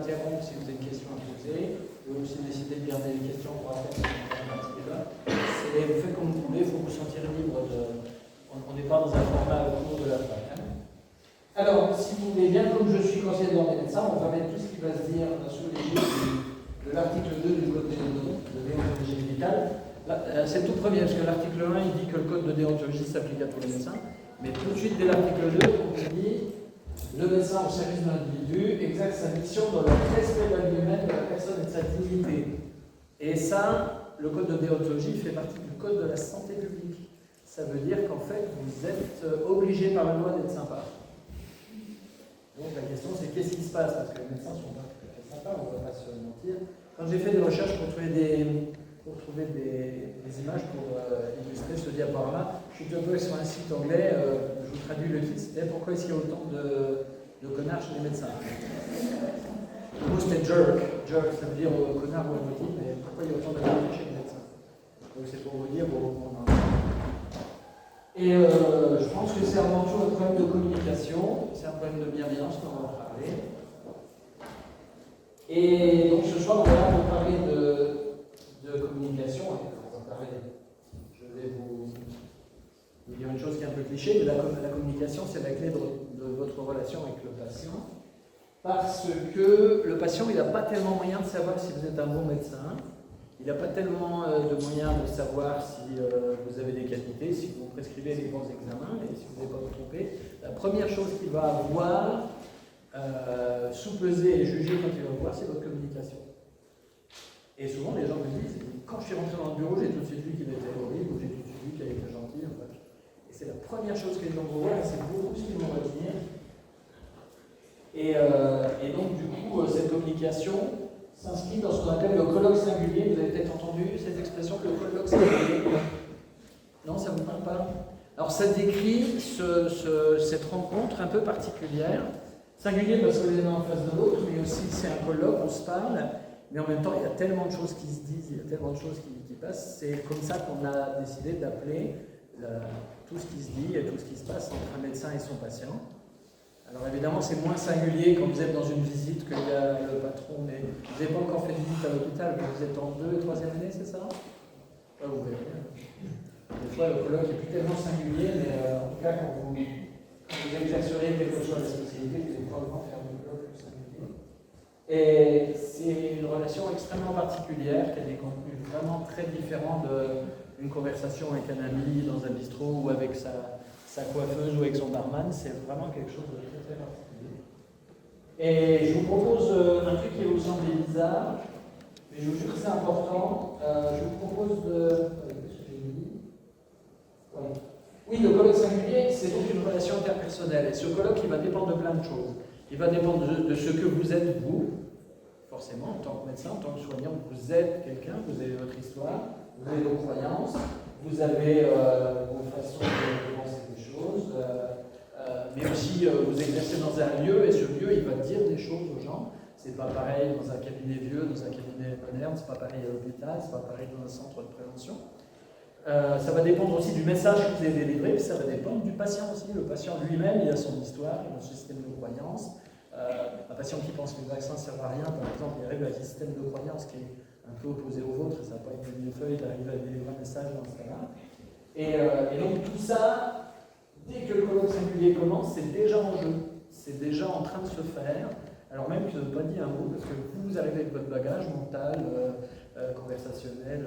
m'interrompre si vous avez une question à poser. Vous pouvez aussi décider de garder les questions pour après un petit débat. Vous faites comme vous voulez, il faut vous sentir libre de. On n'est pas dans un format court de la fac. Alors, si vous voulez bien, comme je suis conseiller de l'ordre des médecins, on va mettre tout ce qui va se dire sous l'égide de l'article 2 du Code de déontologie médicale. C'est tout premier, parce que l'article 1, il dit que le Code de déontologie s'applique à tous les médecins. Mais tout de suite, dès l'article 2, on dit le médecin au service de l'individu exerce sa mission dans le respect de la vie humaine de la personne et de sa dignité. Et ça, le Code de déontologie fait partie du Code de la santé publique. Ça veut dire qu'en fait, vous êtes obligé par la loi d'être sympa. Donc la question c'est qu'est-ce qui se passe? Parce que les médecins ne sont pas tout à fait sympas, on ne va pas se mentir. Quand j'ai fait des recherches pour trouver des images pour illustrer ce diaporama, je suis tombé sur un site anglais, je vous traduis le titre, c'était pourquoi est-ce qu'il y a autant de connards chez les médecins. Le mot c'était jerk, ça veut dire connard ou abruti, mais pourquoi il y a autant de connards chez les médecins? Donc c'est pour vous dire où on en est. Et je pense que c'est avant tout un problème de communication, c'est un problème de bienveillance, on va en parler. Et donc ce soir, on va vous parler de communication. Je vais vous dire une chose qui est un peu cliché, mais la communication, c'est la clé de votre relation avec le patient. Parce que le patient, il n'a pas tellement moyen de savoir si vous êtes un bon médecin. Il n'a pas tellement de moyens de savoir si vous avez des qualités, si vous prescrivez les bons examens et si vous n'avez pas vous tromper. La première chose qu'il va voir, sous-peser et juger quand il va vous voir, c'est votre communication. Et souvent, les gens me disent, quand je suis rentré dans le bureau, j'ai tout de suite vu qu'il était horrible, ou j'ai tout de suite vu qu'il était gentil. En fait. Et c'est la première chose que les gens vont voir, et c'est beaucoup ce qu'ils vont retenir. Et donc, du coup, cette communication s'inscrit dans ce qu'on appelle le colloque singulier. Vous avez peut-être entendu cette expression, le colloque singulier. Non, ça ne vous parle pas? Alors, ça décrit cette rencontre un peu particulière. Singulier parce que vous êtes en face de l'autre, mais aussi c'est un colloque, on se parle, mais en même temps, il y a tellement de choses qui se disent, il y a tellement de choses qui passent. C'est comme ça qu'on a décidé d'appeler tout ce qui se dit et tout ce qui se passe entre un médecin et son patient. Alors évidemment, c'est moins singulier quand vous êtes dans une visite qu'il y a le patron, mais vous n'avez pas encore fait de visite à l'hôpital, vous êtes en 2e et 3e année, c'est ça? Vous verrez. Des fois, le colloque est plus tellement singulier, mais en tout cas, quand vous exercerez quelque chose à la spécialité, vous allez probablement faire un colloque plus singulier. Et c'est une relation extrêmement particulière qui a des contenus vraiment très différents d'une conversation avec un ami dans un bistrot ou avec sa coiffeuse ou avec son barman. C'est vraiment quelque chose de très très particulier. Et je vous propose un truc qui va vous sembler bizarre, mais je vous jure que c'est important. Je vous propose de... Qu'est-ce que j'ai dit? Oui, le colloque singulier, c'est donc une relation interpersonnelle. Et ce colloque, il va dépendre de plein de choses. Il va dépendre de ce que vous êtes, vous, forcément, en tant que médecin, en tant que soignant. Vous êtes quelqu'un, vous avez votre histoire, vous avez vos croyances, vous avez vos façons de penser des choses, mais aussi vous exercez dans un lieu, et ce lieu, il va dire des choses aux gens. C'est pas pareil dans un cabinet vieux, dans un cabinet moderne, c'est pas pareil à l'hôpital, c'est pas pareil dans un centre de prévention. Ça va dépendre aussi du message que vous avez délivré, puis ça va dépendre du patient aussi. Le patient lui-même, il a son histoire, il a son système de croyances. Un patient qui pense que le vaccin ne sert à rien, par exemple, il arrive à un système de croyances qui est un peu opposé au vôtre, et ça n'a pas été une feuille d'arriver à délivrer un message dans ce cas-là. Et donc tout ça, dès que le colloque singulier commence, c'est déjà en jeu, c'est déjà en train de se faire. Alors même que je n'ai pas dit un mot, parce que vous arrivez avec votre bagage mental, conversationnel,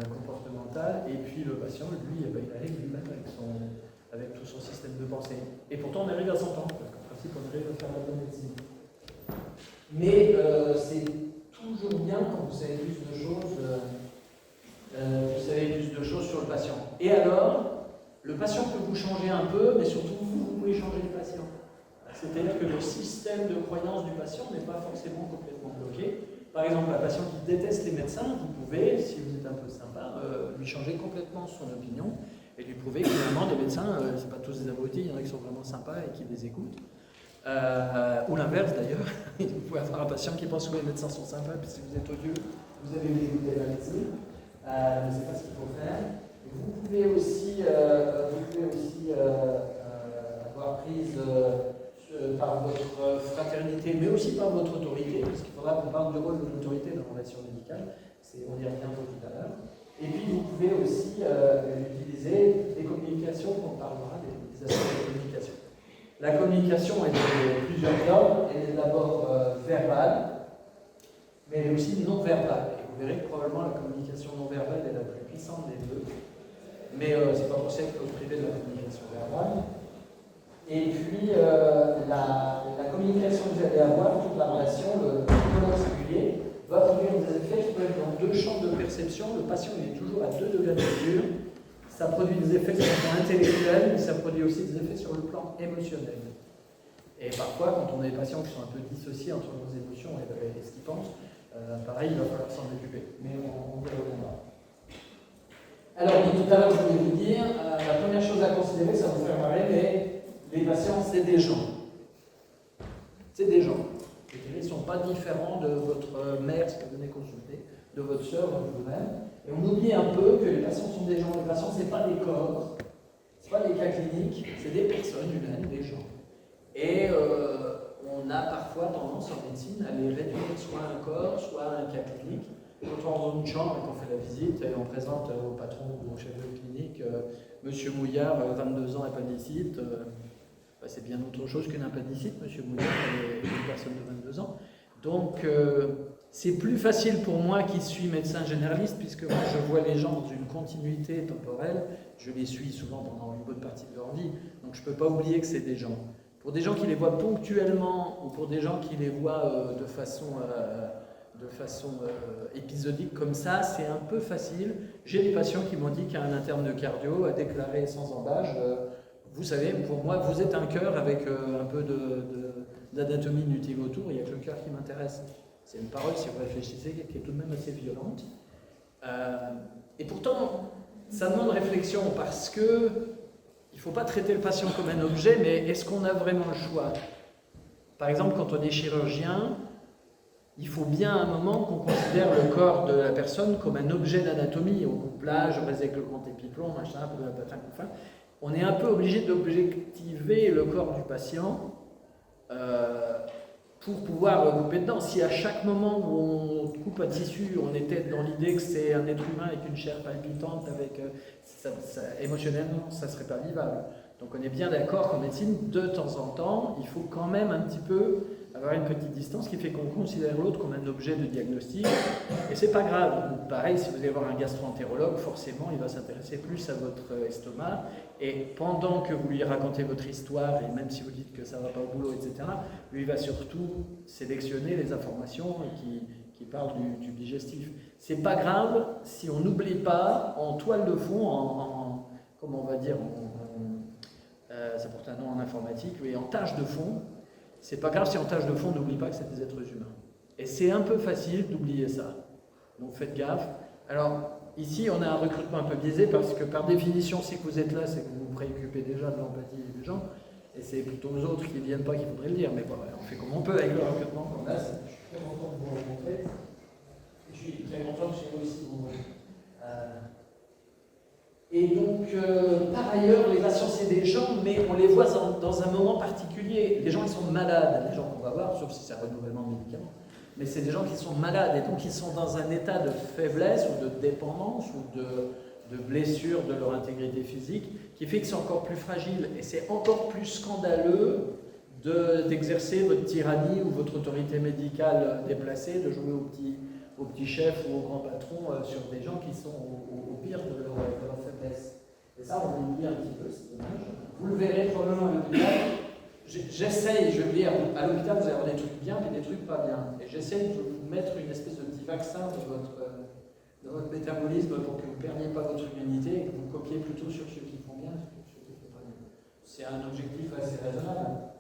comportemental, et puis le patient, lui, il arrive lui-même avec tout son système de pensée. Et pourtant, on arrive à s'entendre, parce qu'en principe, on arrive à faire la bonne médecine. Mais c'est toujours bien quand vous savez plus de choses, sur le patient. Et alors, le patient peut vous changer un peu, mais surtout, vous pouvez changer le patient. C'est-à-dire que le système de croyance du patient n'est pas forcément complètement bloqué. Par exemple, un patient qui déteste les médecins, vous pouvez, si vous êtes un peu sympa, lui changer complètement son opinion et lui prouver que finalement les médecins, c'est pas tous des abrutis, il y en a qui sont vraiment sympas et qui les écoutent. Ou l'inverse d'ailleurs, vous pouvez avoir un patient qui pense que les médecins sont sympas, puis si vous êtes odieux, vous allez lui écouter la médecine. Mais c'est pas ce qu'il faut faire. Et vous pouvez aussi avoir prise par votre fraternité, mais aussi par votre autorité, parce qu'il faudra qu'on parle du rôle de l'autorité dans la relation médicale, on y reviendra tout à l'heure. Et puis vous pouvez aussi utiliser des communications, on parlera des aspects de communication. La communication est de plusieurs ordres, elle est d'abord verbale, mais elle est aussi non verbale. Et vous verrez que probablement la communication non verbale est la plus puissante des deux, mais c'est pas pour ça qu'il faut se priver de la communication verbale. Et puis la communication que vous allez avoir, toute la relation, le colloque singulier, va produire des effets qui peuvent être dans deux champs de perception. Le patient il est toujours à 2 degrés de mesure. Ça produit des effets sur le plan intellectuel, mais ça produit aussi des effets sur le plan émotionnel. Et parfois, quand on a des patients qui sont un peu dissociés entre leurs émotions et ce qu'ils pensent, pareil, il va falloir s'en occuper. Mais on verra comment. Alors, tout à l'heure, je voulais vous dire, la première chose à considérer, ça va vous faire marrer, mais les patients, c'est des gens. C'est des gens. Ils ne sont pas différents de votre mère, ce que vous venez consulter, de votre soeur, de vous-même. Et on oublie un peu que les patients sont des gens. Les patients, ce n'est pas des corps, ce n'est pas des cas cliniques, c'est des personnes humaines, des gens. Et on a parfois tendance en médecine à les réduire soit à un corps, soit à un cas clinique. Quand on rentre dans une chambre et qu'on fait la visite, et on présente au patron ou au chef de clinique, Monsieur Mouillard, 22 ans, appendicite, c'est bien autre chose qu'une appendicite, Monsieur Mouillard est une personne de 22 ans. Donc, c'est plus facile pour moi qui suis médecin généraliste, puisque moi je vois les gens dans une continuité temporelle, je les suis souvent pendant une bonne partie de leur vie, donc je ne peux pas oublier que c'est des gens. Pour des gens qui les voient ponctuellement, ou pour des gens qui les voient de façon épisodique comme ça, c'est un peu facile. J'ai des patients qui m'ont dit qu'un interne de cardio a déclaré sans embâche, vous savez, pour moi, vous êtes un cœur avec un peu d'anatomie inutile autour, il n'y a que le cœur qui m'intéresse. C'est une parole, si vous réfléchissez, qui est tout de même assez violente. Et pourtant, ça demande réflexion, parce que il ne faut pas traiter le patient comme un objet, mais est-ce qu'on a vraiment le choix? Par exemple, quand on est chirurgien, il faut bien à un moment qu'on considère le corps de la personne comme un objet d'anatomie, au couplage, on résègle le grand épiplomb, machin, patin, couffin. On est un peu obligé d'objectiver le corps du patient pour pouvoir couper dedans. Si à chaque moment où on coupe un tissu, on était dans l'idée que c'est un être humain avec une chair palpitante, avec émotionnellement, ça ne serait pas vivable. Donc on est bien d'accord qu'en médecine, de temps en temps, il faut quand même un petit peu avoir une petite distance qui fait qu'on considère l'autre comme un objet de diagnostic, et c'est pas grave. Pareil, si vous allez voir un gastro-entérologue, forcément il va s'intéresser plus à votre estomac, et pendant que vous lui racontez votre histoire, et même si vous dites que ça va pas au boulot, etc., lui il va surtout sélectionner les informations qui parlent du digestif. C'est pas grave si on n'oublie pas en toile de fond, comment on va dire, ça porte un nom en informatique, mais en tâche de fond. C'est pas grave si en tâche de fond, on n'oublie pas que c'est des êtres humains. Et c'est un peu facile d'oublier ça. Donc faites gaffe. Alors, ici, on a un recrutement un peu biaisé parce que par définition, si vous êtes là, c'est que vous vous préoccupez déjà de l'empathie des gens. Et c'est plutôt aux autres qui ne viennent pas qu'il faudrait le dire. Mais voilà, on fait comme on peut avec le recrutement qu'on a. Je suis très content de vous rencontrer. Je suis très content que chez vous aussi vous. Et donc, par ailleurs, les patients, c'est des gens, mais on les voit dans un moment particulier. Les gens qui sont malades, les gens qu'on va voir, sauf si c'est un renouvellement de médicaments, mais c'est des gens qui sont malades et donc ils sont dans un état de faiblesse ou de dépendance ou de blessure de leur intégrité physique qui fait qu'ils sont encore plus fragiles. Et c'est encore plus scandaleux d'exercer votre tyrannie ou votre autorité médicale déplacée, de jouer au petit chef ou au grand patron sur des gens qui sont au pire de leur faiblesse. Et ça, on l'oublie un petit peu, c'est dommage. Vous le verrez probablement à l'hôpital. J'essaye, je veux dire, à l'hôpital, vous allez avoir des trucs bien et des trucs pas bien. Et j'essaye de vous mettre une espèce de petit vaccin de votre métabolisme pour que vous ne perdiez pas votre immunité et que vous copiez plutôt sur ceux qui font bien que sur ceux qui ne font pas bien. C'est un objectif assez raisonnable.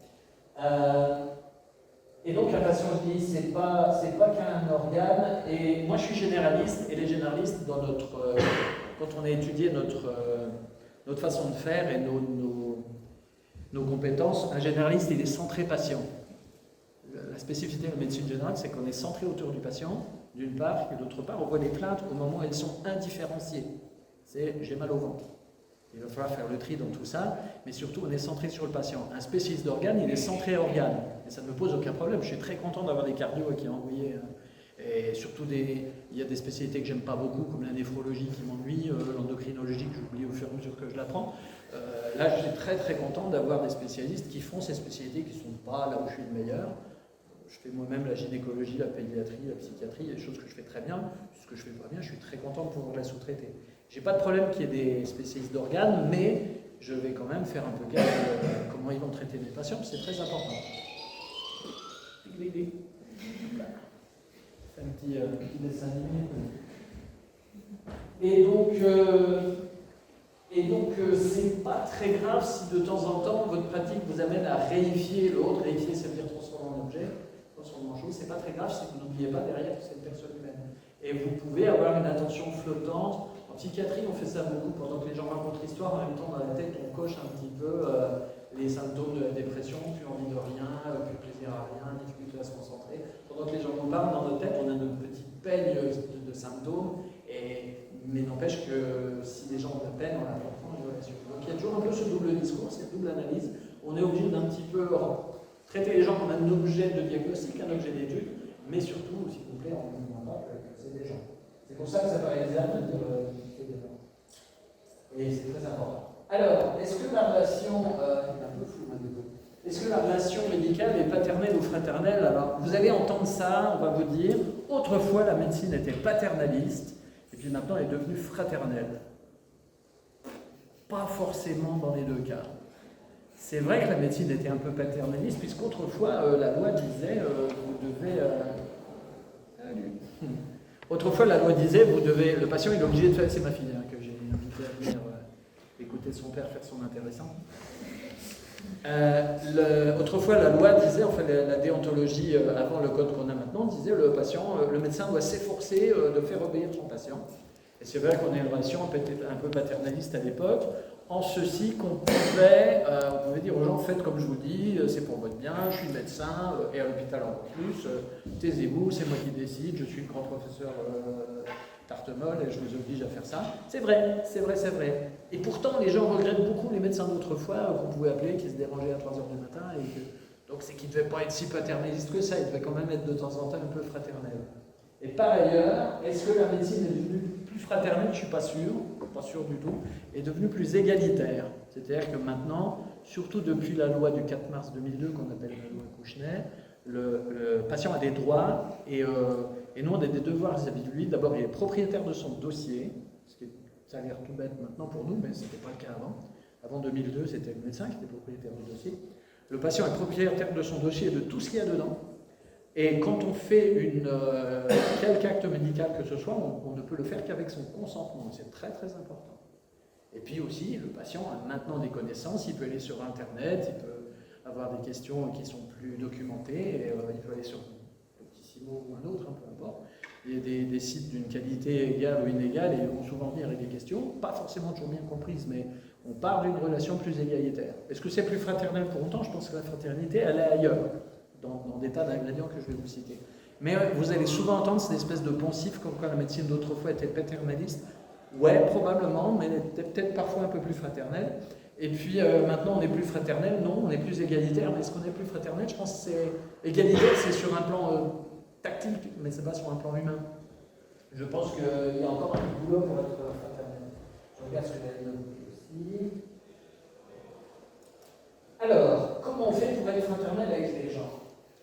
Et donc la passion, je dis, c'est pas qu'un organe. Et moi, je suis généraliste, et les généralistes, quand on a étudié notre façon de faire et nos compétences, un généraliste, il est centré patient. La spécificité de la médecine générale, c'est qu'on est centré autour du patient, d'une part, et d'autre part, on voit les plaintes au moment où elles sont indifférenciées. C'est « j'ai mal au ventre ». Il va falloir faire le tri dans tout ça, mais surtout on est centré sur le patient. Un spécialiste d'organes, il est centré organes, et ça ne me pose aucun problème. Je suis très content d'avoir des cardios qui ont envoyé, et surtout il y a des spécialités que j'aime pas beaucoup, comme la néphrologie qui m'ennuie, l'endocrinologie que j'oublie au fur et à mesure que je l'apprends. Là, je suis très très content d'avoir des spécialistes qui font ces spécialités qui ne sont pas là où je suis le meilleur. Je fais moi-même la gynécologie, la pédiatrie, la psychiatrie, il y a des choses que je fais très bien. Ce que je fais pas bien, je suis très content de pouvoir la sous-traiter. J'ai pas de problème qu'il y ait des spécialistes d'organes, mais je vais quand même faire un peu gaffe comment ils vont traiter mes patients, c'est très important. C'est un petit dessin animé. Et donc, c'est pas très grave si de temps en temps votre pratique vous amène à réifier l'autre. Réifier, ça veut dire transformer en objet, transformer en chose. C'est pas très grave si vous n'oubliez pas derrière que c'est une personne humaine. Et vous pouvez avoir une attention flottante. En psychiatrie, on fait ça beaucoup pendant que les gens racontent l'histoire. En même temps, dans la tête, on coche un petit peu les symptômes de la dépression, plus envie de rien, plus plaisir à rien, difficulté à se concentrer. Pendant que les gens nous parlent, dans notre tête, on a notre petite peigne de symptômes. Mais n'empêche que si les gens ont de la peine, on la reprend en relation. Donc il y a toujours un peu ce double discours, cette double analyse. On est obligé d'un petit peu traiter les gens comme un objet de diagnostic, un objet d'étude, mais surtout, s'il vous plaît, on n'oublie pas que c'est des gens. C'est pour ça que ça paraît bizarre de dire que c'est des gens. Et c'est très important. Alors, est-ce que la relation, un peu flou, est-ce que la relation médicale est paternelle ou fraternelle? Alors, vous allez entendre ça, on va vous dire, autrefois la médecine était paternaliste, et puis maintenant elle est devenue fraternelle. Pas forcément dans les deux cas. C'est vrai que la médecine était un peu paternaliste, puisqu'autrefois la loi disait vous devez. Autrefois la loi disait vous devez. Le patient il est obligé de faire. C'est ma fille que j'ai invité à venir écouter son père faire son intéressant. Autrefois la loi disait, enfin la déontologie avant le code qu'on a maintenant, disait le médecin doit s'efforcer de faire obéir son patient. Et c'est vrai qu'on a une relation un peu paternaliste à l'époque, en ceci qu'on pouvait dire aux gens, faites comme je vous dis, c'est pour votre bien, je suis médecin, et à l'hôpital en plus, taisez-vous, c'est moi qui décide, je suis le grand professeur Tartemol et je vous oblige à faire ça. C'est vrai, c'est vrai, c'est vrai. Et pourtant, les gens regrettent beaucoup les médecins d'autrefois, vous pouvez appeler, qui se dérangeaient à 3h du matin, donc c'est qu'ils ne devaient pas être si paternalistes que ça, ils devaient quand même être de temps en temps un peu fraternels. Et par ailleurs, est-ce que la médecine est devenue plus fraternelle? Je ne suis pas sûr du tout, est devenue plus égalitaire. C'est-à-dire que maintenant, surtout depuis la loi du 4 mars 2002, qu'on appelle la loi Kouchner, le patient a des droits et nous on a des devoirs vis-à-vis de lui. D'abord, il est propriétaire de son dossier, ça a l'air tout bête maintenant pour nous, mais ce n'était pas le cas avant. Avant 2002, c'était le médecin qui était propriétaire du dossier. Le patient est propriétaire de son dossier et de tout ce qu'il y a dedans. Et quand on fait quelque acte médical que ce soit, on ne peut le faire qu'avec son consentement. C'est très très important. Et puis aussi, le patient a maintenant des connaissances, il peut aller sur Internet, il peut avoir des questions qui sont plus documentées, et il peut aller sur Doctissimo ou un autre, peu importe. Il y a des sites d'une qualité égale ou inégale, et ils vont souvent venir avec des questions, pas forcément toujours bien comprises, mais on parle d'une relation plus égalitaire. Est-ce que c'est plus fraternel pour autant? Je pense que la fraternité, elle est ailleurs, dans des tas d'ingrédients que je vais vous citer. Mais vous allez souvent entendre cette espèce de poncif comme quoi la médecine d'autrefois était paternaliste. Ouais, probablement, mais elle était peut-être parfois un peu plus fraternelle. Et puis maintenant, on est plus fraternel, non, on est plus égalitaire. Mais est-ce qu'on est plus fraternel? Je pense que c'est égalitaire, c'est sur un plan tactique, mais c'est pas sur un plan humain. Je pense qu'il y a encore un boulot pour être fraternel. Je regarde ce que j'avais noté aussi. Alors, comment on fait pour être fraternel avec les gens?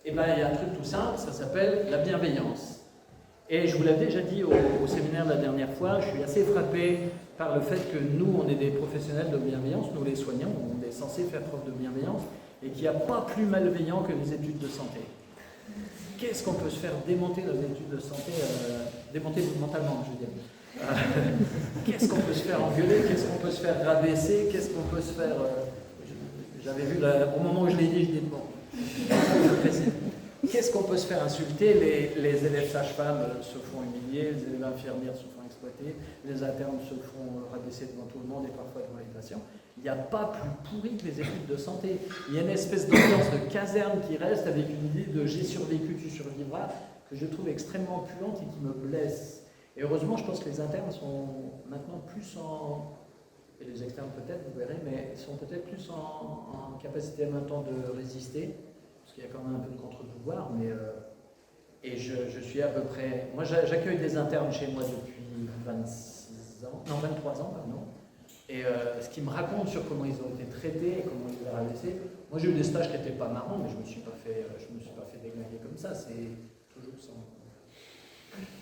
Eh bien, il y a un truc tout simple, ça s'appelle la bienveillance. Et je vous l'avais déjà dit au séminaire la dernière fois, je suis assez frappé par le fait que nous, on est des professionnels de bienveillance, nous les soignants, on est censés faire preuve de bienveillance, et qu'il n'y a pas plus malveillant que les études de santé. Qu'est-ce qu'on peut se faire démonter dans les études de santé, démonter mentalement, je veux dire. Qu'est-ce qu'on peut se faire engueuler, qu'est-ce qu'on peut se faire rabaisser, qu'est-ce qu'on peut se faire... J'avais vu, au moment où je l'ai dit, je dis bon, qu'est-ce qu'on peut se faire insulter? Les élèves sages-femmes se font humilier, les élèves infirmières se font exploiter, les internes se font rabaisser devant tout le monde et parfois devant les patients. Il n'y a pas plus pourri que les études de santé. Il y a une espèce d'ambiance de caserne qui reste avec une idée de j'ai survécu, tu survivras, que je trouve extrêmement puante et qui me blesse. Et heureusement, je pense que les internes sont maintenant plus en et les externes peut-être, vous verrez, mais sont peut-être plus en capacité maintenant de résister, parce qu'il y a quand même un peu de contre-pouvoir, mais et je suis à peu près... Moi, j'accueille des internes chez moi depuis 26 ans, non, 23 ans, pardon, et ce qu'ils me racontent sur comment ils ont été traités, comment ils les ont laissés, moi j'ai eu des stages qui n'étaient pas marrants, mais je ne me suis pas fait déglinguer comme ça, c'est toujours sans...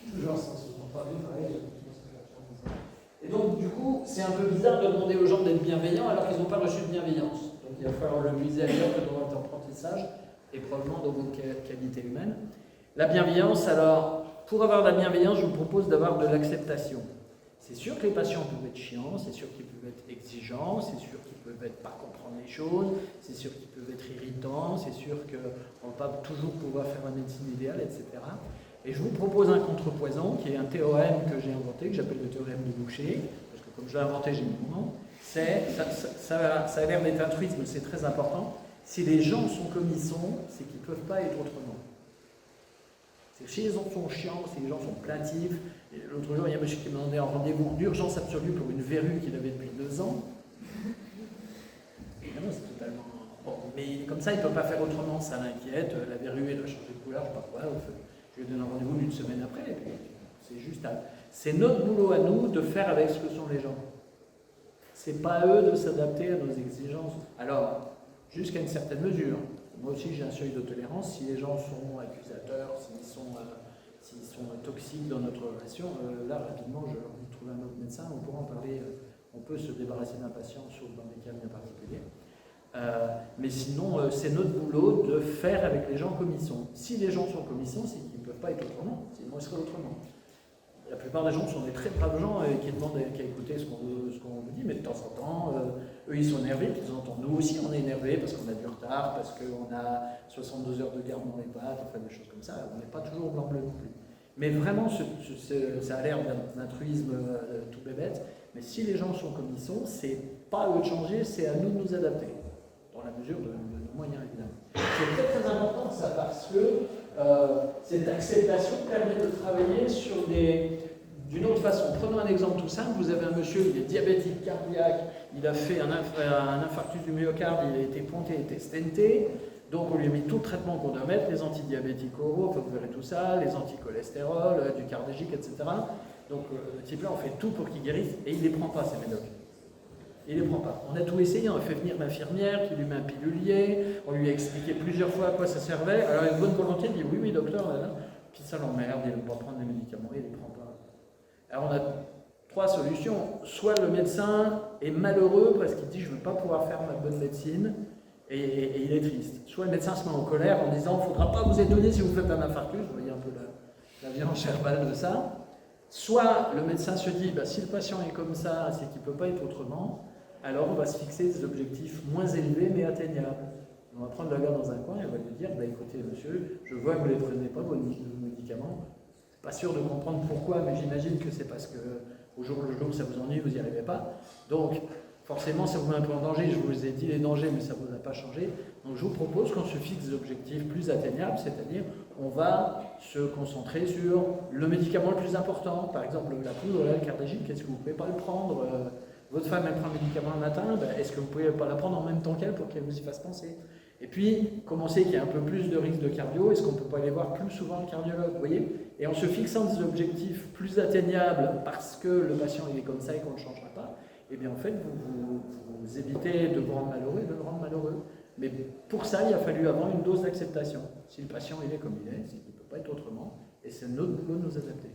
Toujours sans se parler, pareil. Et donc, du coup, c'est un peu bizarre de demander aux gens d'être bienveillants alors qu'ils n'ont pas reçu de bienveillance. Donc, il va falloir le viser ailleurs que dans votre apprentissage et probablement dans vos qualités humaines. La bienveillance, alors, pour avoir de la bienveillance, je vous propose d'avoir de l'acceptation. C'est sûr que les patients peuvent être chiants, c'est sûr qu'ils peuvent être exigeants, c'est sûr qu'ils peuvent être pas comprendre les choses, c'est sûr qu'ils peuvent être irritants, c'est sûr qu'on ne va pas toujours pouvoir faire la médecine idéale, etc. Et je vous propose un contrepoison qui est un théorème que j'ai inventé, que j'appelle le théorème de Boucher, parce que comme je l'ai inventé, j'ai mis mon nom. Ça a l'air d'être un truisme, mais c'est très important. Si les gens sont comme ils sont, c'est qu'ils ne peuvent pas être autrement. C'est que si les gens sont chiants, si les gens sont plaintifs. L'autre jour, il y a un monsieur qui m'a demandé un rendez-vous d'urgence absolue pour une verrue qu'il avait depuis 2 ans. Évidemment, c'est totalement... Bon, mais comme ça, il ne peut pas faire autrement, ça l'inquiète. La verrue, elle a changé de couleur, je ne sais pas quoi. Je lui donne un rendez-vous une semaine après. Et puis, c'est juste c'est notre boulot à nous de faire avec ce que sont les gens. C'est pas à eux de s'adapter à nos exigences. Alors, jusqu'à une certaine mesure. Moi aussi, j'ai un seuil de tolérance. Si les gens sont accusateurs, s'ils sont toxiques dans notre relation, là, rapidement, je leur dis de trouver un autre médecin. On pourra en parler. On peut se débarrasser d'un patient, sauf dans des cas bien particuliers. Mais sinon, c'est notre boulot de faire avec les gens comme ils sont. Si les gens sont comme ils sont, c'est qu'ils ne peuvent pas être autrement. Sinon, ils seraient autrement. La plupart des gens sont des très braves gens qui demandent qu'à écouter ce qu'on vous dit, mais de temps en temps, eux, ils sont énervés, puis de temps en temps, nous aussi, on est énervés parce qu'on a du retard, parce qu'on a 62 heures de garde dans les pattes, enfin des choses comme ça. On n'est pas toujours blanc-bleu non plus. Mais vraiment, ça a l'air d'un truisme tout bébête, mais si les gens sont comme ils sont, c'est pas à eux de changer, c'est à nous de nous adapter. Dans la mesure de nos moyens, évidemment. C'est très très important ça, parce que cette acceptation permet de travailler sur d'une autre façon. Prenons un exemple tout simple, vous avez un monsieur, il est diabétique cardiaque, il a fait un infarctus du myocarde, il a été ponté, il a été stenté, donc on lui a mis tout le traitement qu'on doit mettre, les antidiabétiques oraux, enfin, vous verrez tout ça, les anticholestérol, du cardégique, etc. Donc le type là, on fait tout pour qu'il guérisse, et il ne les prend pas, ces médocs. Il ne les prend pas. On a tout essayé, on a fait venir l'infirmière qui lui met un pilulier, on lui a expliqué plusieurs fois à quoi ça servait. Alors, une bonne volonté, il dit oui, docteur, là. Puis ça l'emmerde, il ne veut pas prendre les médicaments, il ne les prend pas. Alors, on a 3 solutions. Soit le médecin est malheureux parce qu'il dit je ne veux pas pouvoir faire ma bonne médecine et il est triste. Soit le médecin se met en colère en disant il ne faudra pas vous étonner si vous faites un infarctus. Vous voyez un peu la violence verbale de ça. Soit le médecin se dit si le patient est comme ça, c'est qu'il ne peut pas être autrement. Alors on va se fixer des objectifs moins élevés mais atteignables. On va prendre le gars dans un coin et on va lui dire écoutez monsieur, je vois que vous ne les prenez pas vos médicaments. Je ne suis pas sûr de comprendre pourquoi, mais j'imagine que c'est parce qu'au jour le jour ça vous ennuie, vous n'y arrivez pas. Donc forcément ça vous met un peu en danger, je vous ai dit les dangers mais ça ne vous a pas changé. Donc je vous propose qu'on se fixe des objectifs plus atteignables, c'est-à-dire on va se concentrer sur le médicament le plus important, par exemple la poudre cardégique, est-ce que vous ne pouvez pas le prendre votre femme, elle prend un médicament le matin, est-ce que vous ne pouvez pas la prendre en même temps qu'elle pour qu'elle vous y fasse penser? Et puis, comme on sait qu'il y a un peu plus de risque de cardio, est-ce qu'on ne peut pas aller voir plus souvent le cardiologue, vous voyez? Et en se fixant des objectifs plus atteignables parce que le patient il est comme ça et qu'on ne le changera pas, eh bien en fait, vous évitez de vous rendre malheureux et de le rendre malheureux. Mais pour ça, il a fallu avant une dose d'acceptation. Si le patient il est comme il est, c'est qu'il ne peut pas être autrement, et c'est notre boulot de nous adapter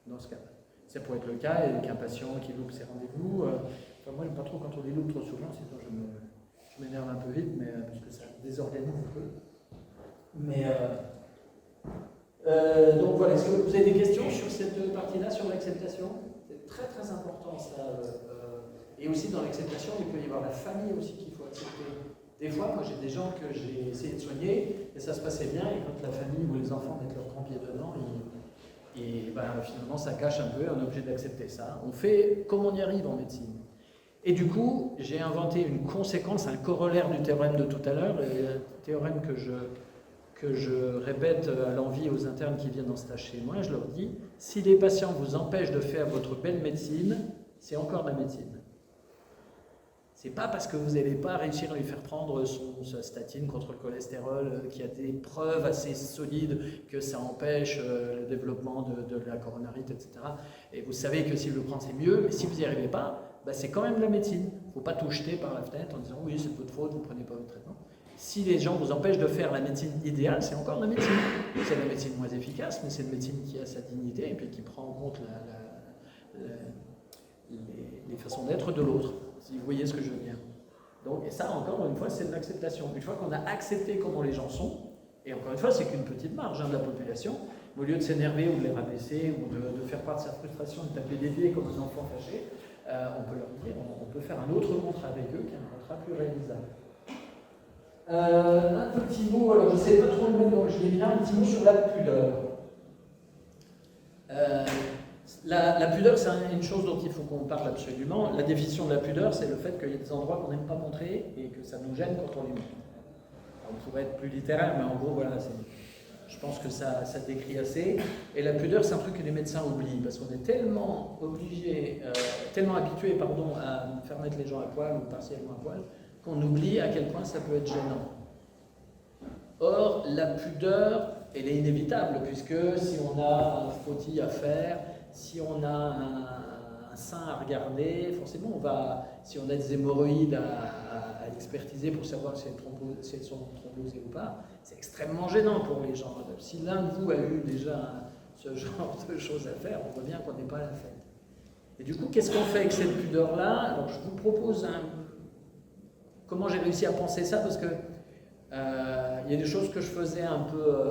dans ce cas. Ça pourrait être le cas avec un patient qui loupe ses rendez-vous. Moi, je n'aime pas trop quand on les loupe trop souvent, sinon je m'énerve un peu vite, mais, parce que ça désorganise un peu. Mais donc voilà, est-ce que vous avez des questions sur cette partie-là, sur l'acceptation? C'est très très important ça. Et aussi dans l'acceptation, il peut y avoir la famille aussi qu'il faut accepter. Des fois, moi j'ai des gens que j'ai essayé de soigner et ça se passait bien, et quand la famille ou les enfants mettent leur grand pied dedans, finalement ça cache un peu, on est obligé d'accepter ça. On fait comme on y arrive en médecine. Et du coup, j'ai inventé une conséquence, un corollaire du théorème de tout à l'heure, le théorème que je répète à l'envi aux internes qui viennent en stage chez moi. Je leur dis, si les patients vous empêchent de faire votre belle médecine, c'est encore de la médecine. C'est pas parce que vous n'allez pas réussir à lui faire prendre sa statine contre le cholestérol, qui a des preuves assez solides que ça empêche le développement de la coronarite, etc. Et vous savez que s'il le prend, c'est mieux, mais si vous n'y arrivez pas, bah, c'est quand même de la médecine. Il ne faut pas tout jeter par la fenêtre en disant oui, c'est de votre faute, vous ne prenez pas votre traitement. Si les gens vous empêchent de faire la médecine idéale, c'est encore de la médecine. C'est la médecine moins efficace, mais c'est une médecine qui a sa dignité et puis qui prend en compte les façons d'être de l'autre, si vous voyez ce que je veux dire. Donc, et ça, encore une fois, c'est de l'acceptation. Une fois qu'on a accepté comment les gens sont, et encore une fois, c'est qu'une petite marge de la population, au lieu de s'énerver ou de les rabaisser ou de faire part de sa frustration, de taper des pieds comme un enfant fâché, on peut leur dire, on peut faire un autre contrat avec eux qui est un contrat plus réalisable. Un petit mot, alors je ne sais pas trop le mettre dans le je l'ai mis un petit mot sur la pudeur. La pudeur, c'est une chose dont il faut qu'on parle absolument. La définition de la pudeur, c'est le fait qu'il y a des endroits qu'on n'aime pas montrer et que ça nous gêne quand on les montre. Alors, on pourrait être plus littéraire, mais en gros, voilà, je pense que ça décrit assez. Et la pudeur, c'est un truc que les médecins oublient, parce qu'on est tellement obligés, tellement habitués, à faire mettre les gens à poil ou partiellement à poil, qu'on oublie à quel point ça peut être gênant. Or, la pudeur, elle est inévitable, puisque si on a un frottis à faire, si on a un sein à regarder, forcément, si on a des hémorroïdes à expertiser pour savoir si elles sont thrombosées ou pas, c'est extrêmement gênant pour les gens. Si l'un de vous a eu déjà ce genre de choses à faire, on voit bien qu'on n'est pas à la fête. Et du coup, qu'est-ce qu'on fait avec cette pudeur-là? Alors, je vous propose comment j'ai réussi à penser ça, parce que il y a des choses que je faisais un peu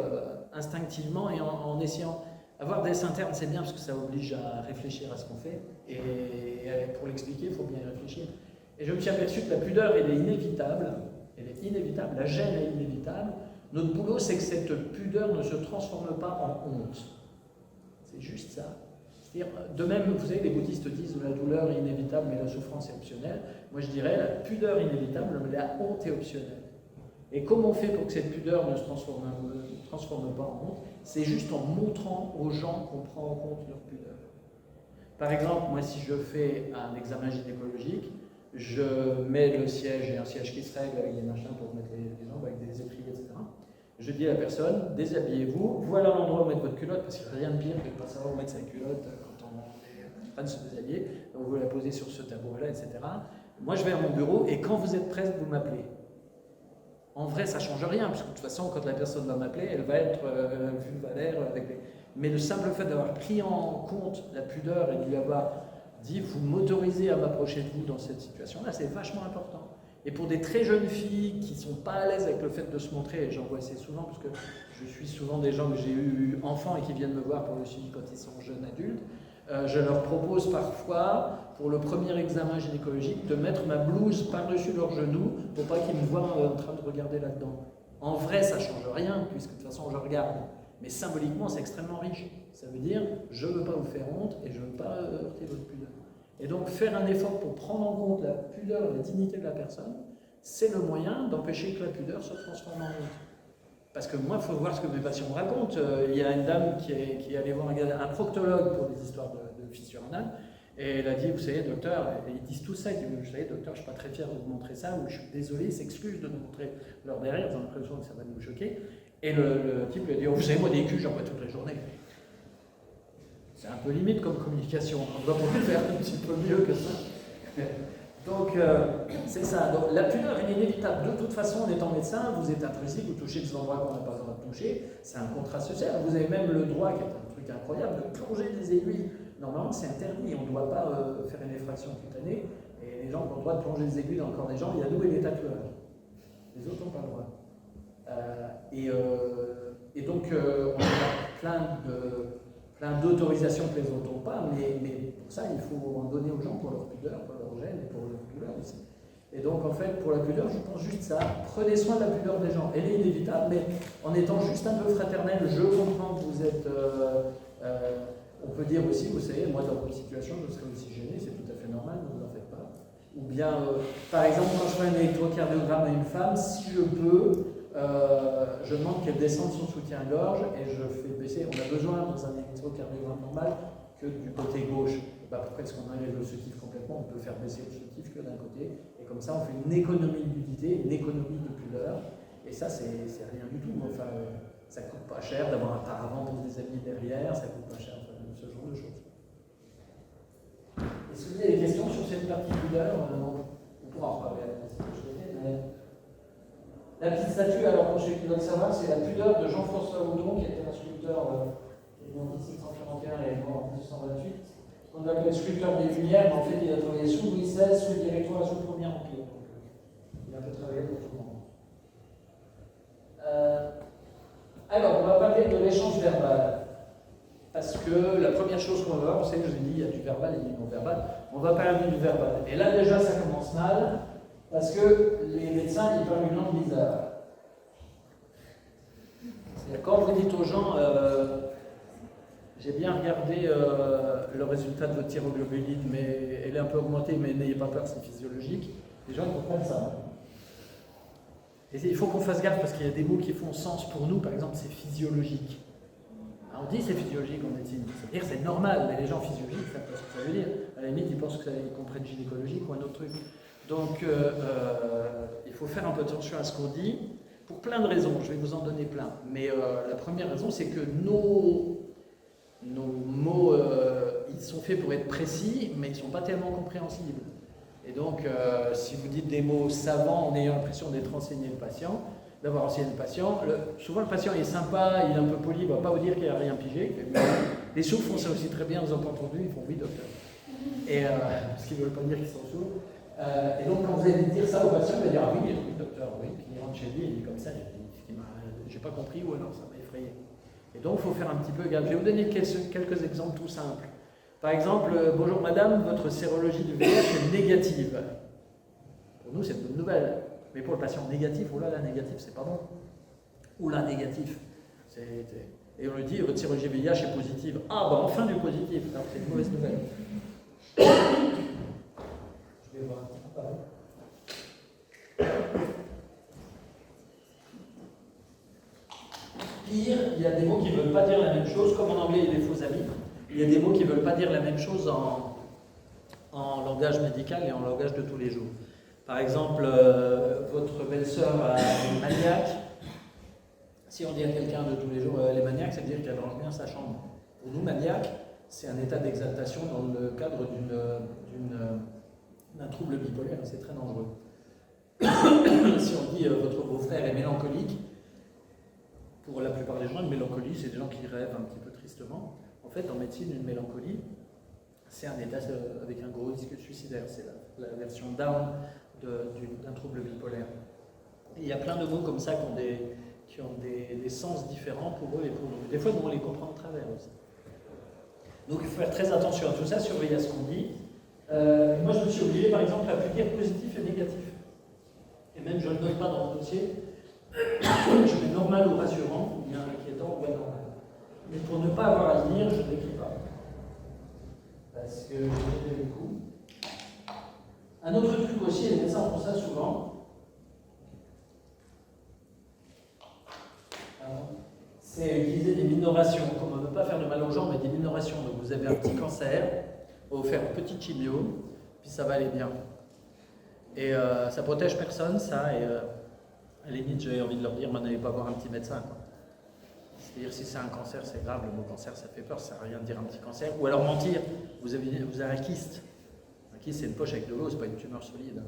instinctivement et en essayant. Avoir des internes, c'est bien parce que ça oblige à réfléchir à ce qu'on fait. Et pour l'expliquer, il faut bien y réfléchir. Et je me suis aperçu que la pudeur, elle est inévitable. Elle est inévitable. La gêne est inévitable. Notre boulot, c'est que cette pudeur ne se transforme pas en honte. C'est juste ça. C'est-à-dire, de même, vous savez, les bouddhistes disent que la douleur est inévitable, mais la souffrance est optionnelle. Moi, je dirais, la pudeur est inévitable, mais la honte est optionnelle. Et comment on fait pour que cette pudeur ne se transforme pas en honte? C'est juste en montrant aux gens qu'on prend en compte leur pudeur. Par exemple, moi, si je fais un examen gynécologique, je mets le siège, j'ai un siège qui se règle avec des machins pour mettre les jambes, avec des étriers, etc. Je dis à la personne, déshabillez-vous, voilà l'endroit où mettre votre culotte, parce qu'il n'y a rien de pire que de ne pas savoir où mettre sa culotte quand on est en train de se déshabiller. Donc vous la posez sur ce tabouret-là, etc. Moi, je vais à mon bureau, et quand vous êtes prête, vous m'appelez. En vrai, ça ne change rien, parce que de toute façon, quand la personne va m'appeler, elle va être vulvalaire. Mais le simple fait d'avoir pris en compte la pudeur et de lui avoir dit « vous m'autorisez à m'approcher de vous dans cette situation-là », c'est vachement important. Et pour des très jeunes filles qui ne sont pas à l'aise avec le fait de se montrer, et j'en vois assez souvent, parce que je suis souvent des gens que j'ai eu enfants et qui viennent me voir pour le suivi quand ils sont jeunes adultes, je leur propose parfois, pour le premier examen gynécologique, de mettre ma blouse par-dessus leurs genoux pour pas qu'ils me voient en train de regarder là-dedans. En vrai, ça ne change rien, puisque de toute façon, je regarde. Mais symboliquement, c'est extrêmement riche. Ça veut dire, je ne veux pas vous faire honte et je ne veux pas heurter votre pudeur. Et donc, faire un effort pour prendre en compte la pudeur et la dignité de la personne, c'est le moyen d'empêcher que la pudeur se transforme en honte. Parce que moi, il faut voir ce que mes patients me racontent. Il y a une dame qui est allée voir un proctologue pour des histoires de fissure anale, et elle a dit, vous savez, docteur, et ils disent tout ça, ils disent, vous savez, docteur, je ne suis pas très fier de vous montrer ça, ou je suis désolé, ils s'excusent de nous montrer leur derrière, ils ont l'impression que ça va nous choquer. Et le type lui a dit, oh, vous savez, moi, des culs, j'en vois toute la journée. C'est un peu limite comme communication, on doit pouvoir faire un petit peu mieux que ça. Donc, c'est ça. Donc, la pudeur est inévitable. De toute façon, en étant médecin, vous êtes intrusif, vous touchez des endroits qu'on n'a pas le droit de toucher. C'est un contrat social. Vous avez même le droit, qui est un truc incroyable, de plonger des aiguilles. Normalement, c'est interdit. On ne doit pas faire une effraction cutanée. Et les gens qui ont le droit de plonger des aiguilles dans le corps des gens, il y a nous et les tatoueurs. Les autres n'ont pas le droit. Et donc, on a plein d'autorisations que les autres n'ont pas, mais pour ça, il faut en donner aux gens pour leur pudeur, pour leur gêne et pour leur douleur aussi. Et donc, en fait, pour la pudeur, je pense juste ça. Prenez soin de la pudeur des gens. Elle est inévitable, mais en étant juste un peu fraternel, je comprends que vous êtes... on peut dire aussi, vous savez, moi, dans votre situation, je serais aussi gêné, c'est tout à fait normal, ne vous en faites pas. Ou bien, par exemple, quand je fais un électrocardiogramme à une femme, si je peux... je demande qu'elle descende son soutien-gorge et je fais baisser. On a besoin dans un électrocardiogramme normal que du côté gauche. Bah, pourquoi est-ce qu'on enlève l'obstructif complètement? On peut faire baisser l'obstructif que d'un côté, et comme ça on fait une économie d'unité, une économie de pudeur, et ça c'est rien du tout. Enfin, ça coûte pas cher d'avoir un paravent pour se déshabiller derrière, ça coûte pas cher, enfin, ce genre de choses. Est-ce que vous avez des questions sur cette partie pudeur? On pourra en reparler après, c'est ce que je fais, mais... La petite statue, alors pour ceux qui veulent savoir, c'est la pudeur de Jean-François Houdon, qui était un sculpteur qui est né en 1741 et est mort en 1828. On l'appelle sculpteur des Lumières, mais en fait il a travaillé sous Louis XVI, sous le Directoire, sous le Premier Empire. Donc, il a un peu travaillé pour tout le monde. Alors, on va parler de l'échange verbal. Parce que la première chose qu'on va voir, on sait que je vous ai dit, il y a du verbal et du non-verbal. On va parler du verbal. Et là déjà ça commence mal, parce que les médecins ils parlent une langue bizarre. Quand vous dites aux gens, j'ai bien regardé le résultat de votre thyroglobuline, mais elle est un peu augmentée, mais n'ayez pas peur, c'est physiologique. Les gens comprennent ça. Et il faut qu'on fasse gaffe parce qu'il y a des mots qui font sens pour nous, par exemple c'est physiologique. Alors, on dit c'est physiologique en médecine, c'est-à-dire c'est normal, mais les gens physiologiques, ça ne savent pas ce que ça veut dire. À la limite, ils pensent qu'ils comprennent gynécologique ou un autre truc. Donc il faut faire un peu attention à ce qu'on dit, pour plein de raisons, je vais vous en donner plein. Mais la première raison, c'est que nos mots, ils sont faits pour être précis, mais ils ne sont pas tellement compréhensibles. Et donc, si vous dites des mots savants en ayant l'impression d'être enseigné le patient, d'avoir enseigné le patient, souvent le patient est sympa, il est un peu poli, il ne va pas vous dire qu'il n'a rien pigé. Les sourds font ça aussi très bien, vous n'avez pas entendu, ils font oui docteur. Et, parce qu'ils ne veulent pas dire qu'ils sont sourds. Et donc, quand vous allez dire ça au patient, il va dire ah oui, docteur, oui. Puis il rentre chez lui, il dit comme ça, j'ai pas compris ou alors ça m'a effrayé. Et donc, il faut faire un petit peu gaffe. Je vais vous donner quelques exemples tout simples. Par exemple, bonjour madame, votre sérologie du VIH est négative. Pour nous, c'est une bonne nouvelle. Mais pour le patient négatif, oula, la négatif, c'est pas bon. Oula, négatif. Et on lui dit, votre sérologie VIH est positive. Ah, bah enfin du positif. Alors, c'est une mauvaise nouvelle. Je vais voir un petit peu pareil. Pire, il y a des mots qui ne veulent pas dire la même chose, comme en anglais il y a des faux amis. Il y a des mots qui ne veulent pas dire la même chose en langage médical et en langage de tous les jours. Par exemple, votre belle-sœur est maniaque. Si on dit à quelqu'un de tous les jours elle est maniaque, ça veut dire qu'elle range bien sa chambre. Pour nous, maniaque, c'est un état d'exaltation dans le cadre d'un trouble bipolaire, c'est très dangereux. Si on dit votre beau-frère est mélancolique, pour la plupart des gens, une mélancolie, c'est des gens qui rêvent un petit peu tristement. En fait, en médecine, une mélancolie, c'est un état avec un gros risque suicidaire. C'est la version down d'un trouble bipolaire. Et il y a plein de mots comme ça qui ont des sens différents pour eux et pour nous. Des fois, on les comprend de travers aussi. Donc, il faut faire très attention à tout ça, surveiller à ce qu'on dit. Moi, je me suis obligé, par exemple, à plus dire positif et négatif. Et même, je ne le note pas dans le dossier. Je mets normal ou rassurant, ou bien inquiétant ou anormal. Mais pour ne pas avoir à le dire, je ne l'écris pas. Parce que j'ai fait le coup. Un autre truc aussi, les médecins font ça souvent. C'est utiliser des minorations. Comme on ne veut pas faire de mal aux gens, mais des minorations. Donc vous avez un petit cancer, on va vous faire une petite chimio, puis ça va aller bien. Et ça protège personne, ça, et à la limite, j'avais envie de leur dire, n'allez pas voir un petit médecin. C'est-à-dire, si c'est un cancer, c'est grave, le mot cancer, ça fait peur, ça ne sert à rien de dire un petit cancer. Ou alors mentir, vous avez un kyste. Un kyste, c'est une poche avec de l'eau, c'est pas une tumeur solide.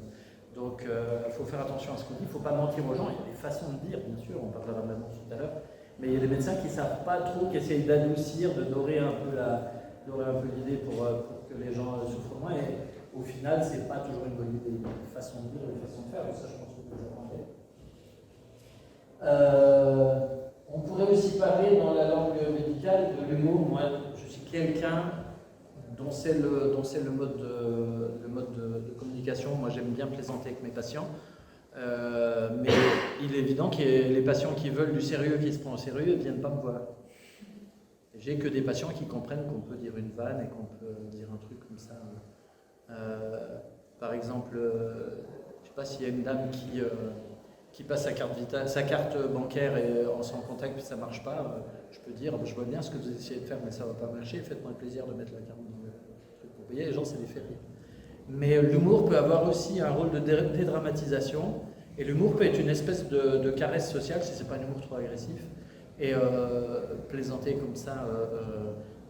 Donc, il faut faire attention à ce qu'on dit, il ne faut pas mentir aux gens. Il y a des façons de dire, bien sûr, on parlera de la mention tout à l'heure. Mais il y a des médecins qui ne savent pas trop, qui essayent d'adoucir, de dorer un peu l'idée pour que les gens souffrent moins. Et au final, ce n'est pas toujours une bonne idée. Il y a des façons de dire et des façons de faire, et ça, je pense que vous apprendrez. On pourrait aussi parler dans la langue médicale de l'humour. Moi, je suis quelqu'un dont c'est le mode de communication. Moi, j'aime bien plaisanter avec mes patients. Mais il est évident que les patients qui veulent du sérieux, qui se prennent au sérieux, ne viennent pas me voir. J'ai que des patients qui comprennent qu'on peut dire une vanne et qu'on peut dire un truc comme ça. Par exemple, je ne sais pas s'il y a une dame qui passe sa carte bancaire et en sans contact puis ça ne marche pas. je peux dire, je vois bien ce que vous essayez de faire, mais ça ne va pas marcher, faites-moi le plaisir de mettre la carte dans le truc pour payer, les gens, ça les fait rire. Mais l'humour peut avoir aussi un rôle de dédramatisation, et l'humour peut être une espèce de caresse sociale, si ce n'est pas un humour trop agressif, et plaisanter comme ça,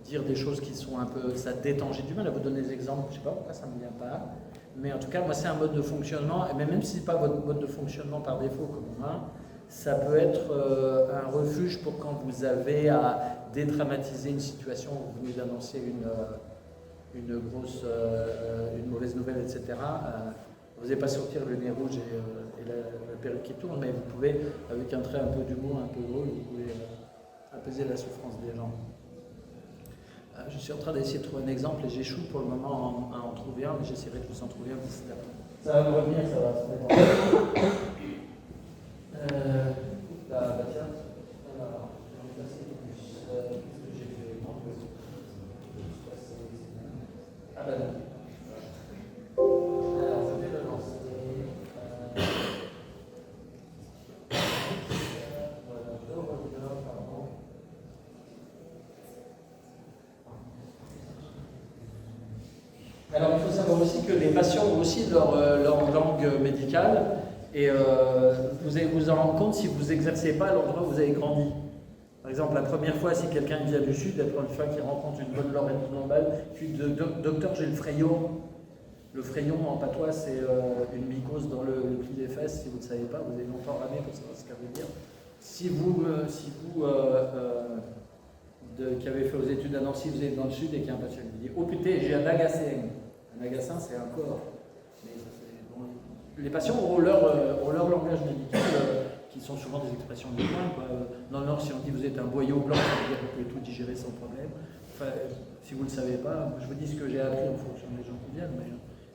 dire des choses qui sont un peu, ça détend. J'ai du mal à vous donner des exemples, je ne sais pas pourquoi ça ne me vient pas, mais en tout cas, moi, c'est un mode de fonctionnement, et même si ce n'est pas votre mode de fonctionnement par défaut comme moi, ça peut être un refuge pour quand vous avez à dédramatiser une situation, vous venez d'annoncer une mauvaise nouvelle, etc. Vous n'allez pas sortir le nez rouge et la perruque qui tourne, mais vous pouvez, avec un trait un peu d'humour, un peu drôle, vous pouvez apaiser la souffrance des gens. Je suis en train d'essayer de trouver un exemple et j'échoue pour le moment à en trouver un, mais j'essaierai de vous en trouver un d'ici là. Ça va me revenir, ça va se mettre en tiens, alors, qu'est-ce que j'ai fait? Ah ben non. Alors, je vais le lancer. Voilà, je reviens, pardon. Alors, il faut savoir aussi que les patients ont aussi leur langue médicale. Et vous allez vous en rendre compte si vous n'exercez pas à l'endroit où vous avez grandi. Par exemple, la première fois, si quelqu'un vient du sud, la première fois qu'il rencontre une bonne Lorraine Tournambal, puis docteur, j'ai le frayon. Le frayon en patois, c'est une mycose dans le pli des fesses. Si vous ne savez pas, vous avez longtemps ramé pour savoir ce que ça veut dire. Si vous qui avez fait vos études à Nancy, vous êtes dans le sud et qu'il y a un patient qui vous dit oh putain, j'ai un agacin. Un agacin, c'est un corps. Les patients ont leur langage médical, qui sont souvent des expressions de loin. Dans le Nord, si on dit vous êtes un boyau blanc, ça veut dire que vous pouvez tout digérer sans problème. Enfin, si vous ne le savez pas, je vous dis ce que j'ai appris en fonction des gens qui viennent, mais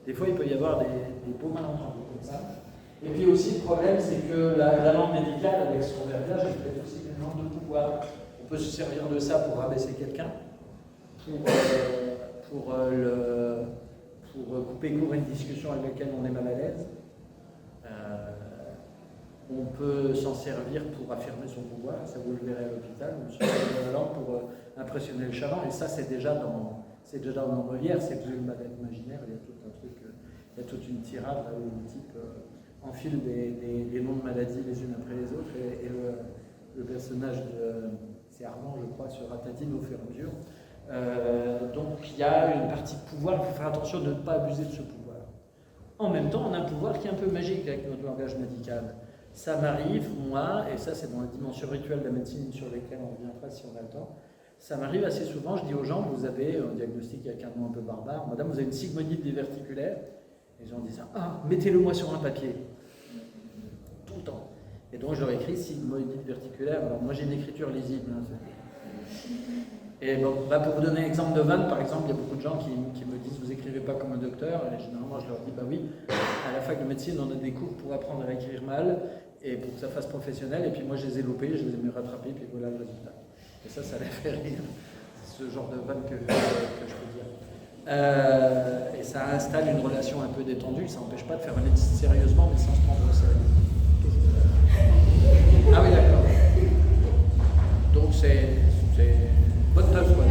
des fois il peut y avoir des beaux malentendus comme ça. Et puis aussi, le problème, c'est que la langue médicale, avec son verbiage, elle peut être aussi une langue de pouvoir. On peut se servir de ça pour rabaisser quelqu'un, pour couper court à une discussion avec laquelle on est mal à l'aise. On peut s'en servir pour affirmer son pouvoir, ça vous le verrez à l'hôpital, on se sert de la langue pour impressionner le chaland, et ça c'est déjà dans Molière, c'est que le malade imaginaire, il y a tout un truc, il y a toute une tirade là où le type enfile des noms de maladies les unes après les autres, et le personnage c'est Armand je crois, se ratatine au fur et à mesure. Donc il y a une partie de pouvoir, il faut faire attention de ne pas abuser de ce pouvoir. En même temps, on a un pouvoir qui est un peu magique avec notre langage médical. Ça m'arrive, moi, et ça c'est dans la dimension rituelle de la médecine sur lesquelles on reviendra si on a le temps, ça m'arrive assez souvent, je dis aux gens, vous avez un diagnostic avec un nom un peu barbare, madame, vous avez une sigmoïdite diverticulaire, et les gens disent, ah, mettez-le moi sur un papier, tout le temps. Et donc je leur écris sigmoïdite diverticulaire, alors moi j'ai une écriture lisible. Et bon, pour vous donner un exemple de vanne, par exemple, il y a beaucoup de gens qui me disent vous écrivez pas comme un docteur, et généralement je leur dis bah oui, à la fac de médecine on a des cours pour apprendre à écrire mal et pour que ça fasse professionnel, et puis moi je les ai loupés, je les ai mis rattrapés, puis voilà le résultat. Et ça les fait rire, c'est ce genre de vanne que je peux dire. Et ça installe une relation un peu détendue, ça n'empêche pas de faire une médecine sérieusement, mais sans se prendre au sérieux. Ah oui, d'accord. Donc c'est bonne teuf, quoi.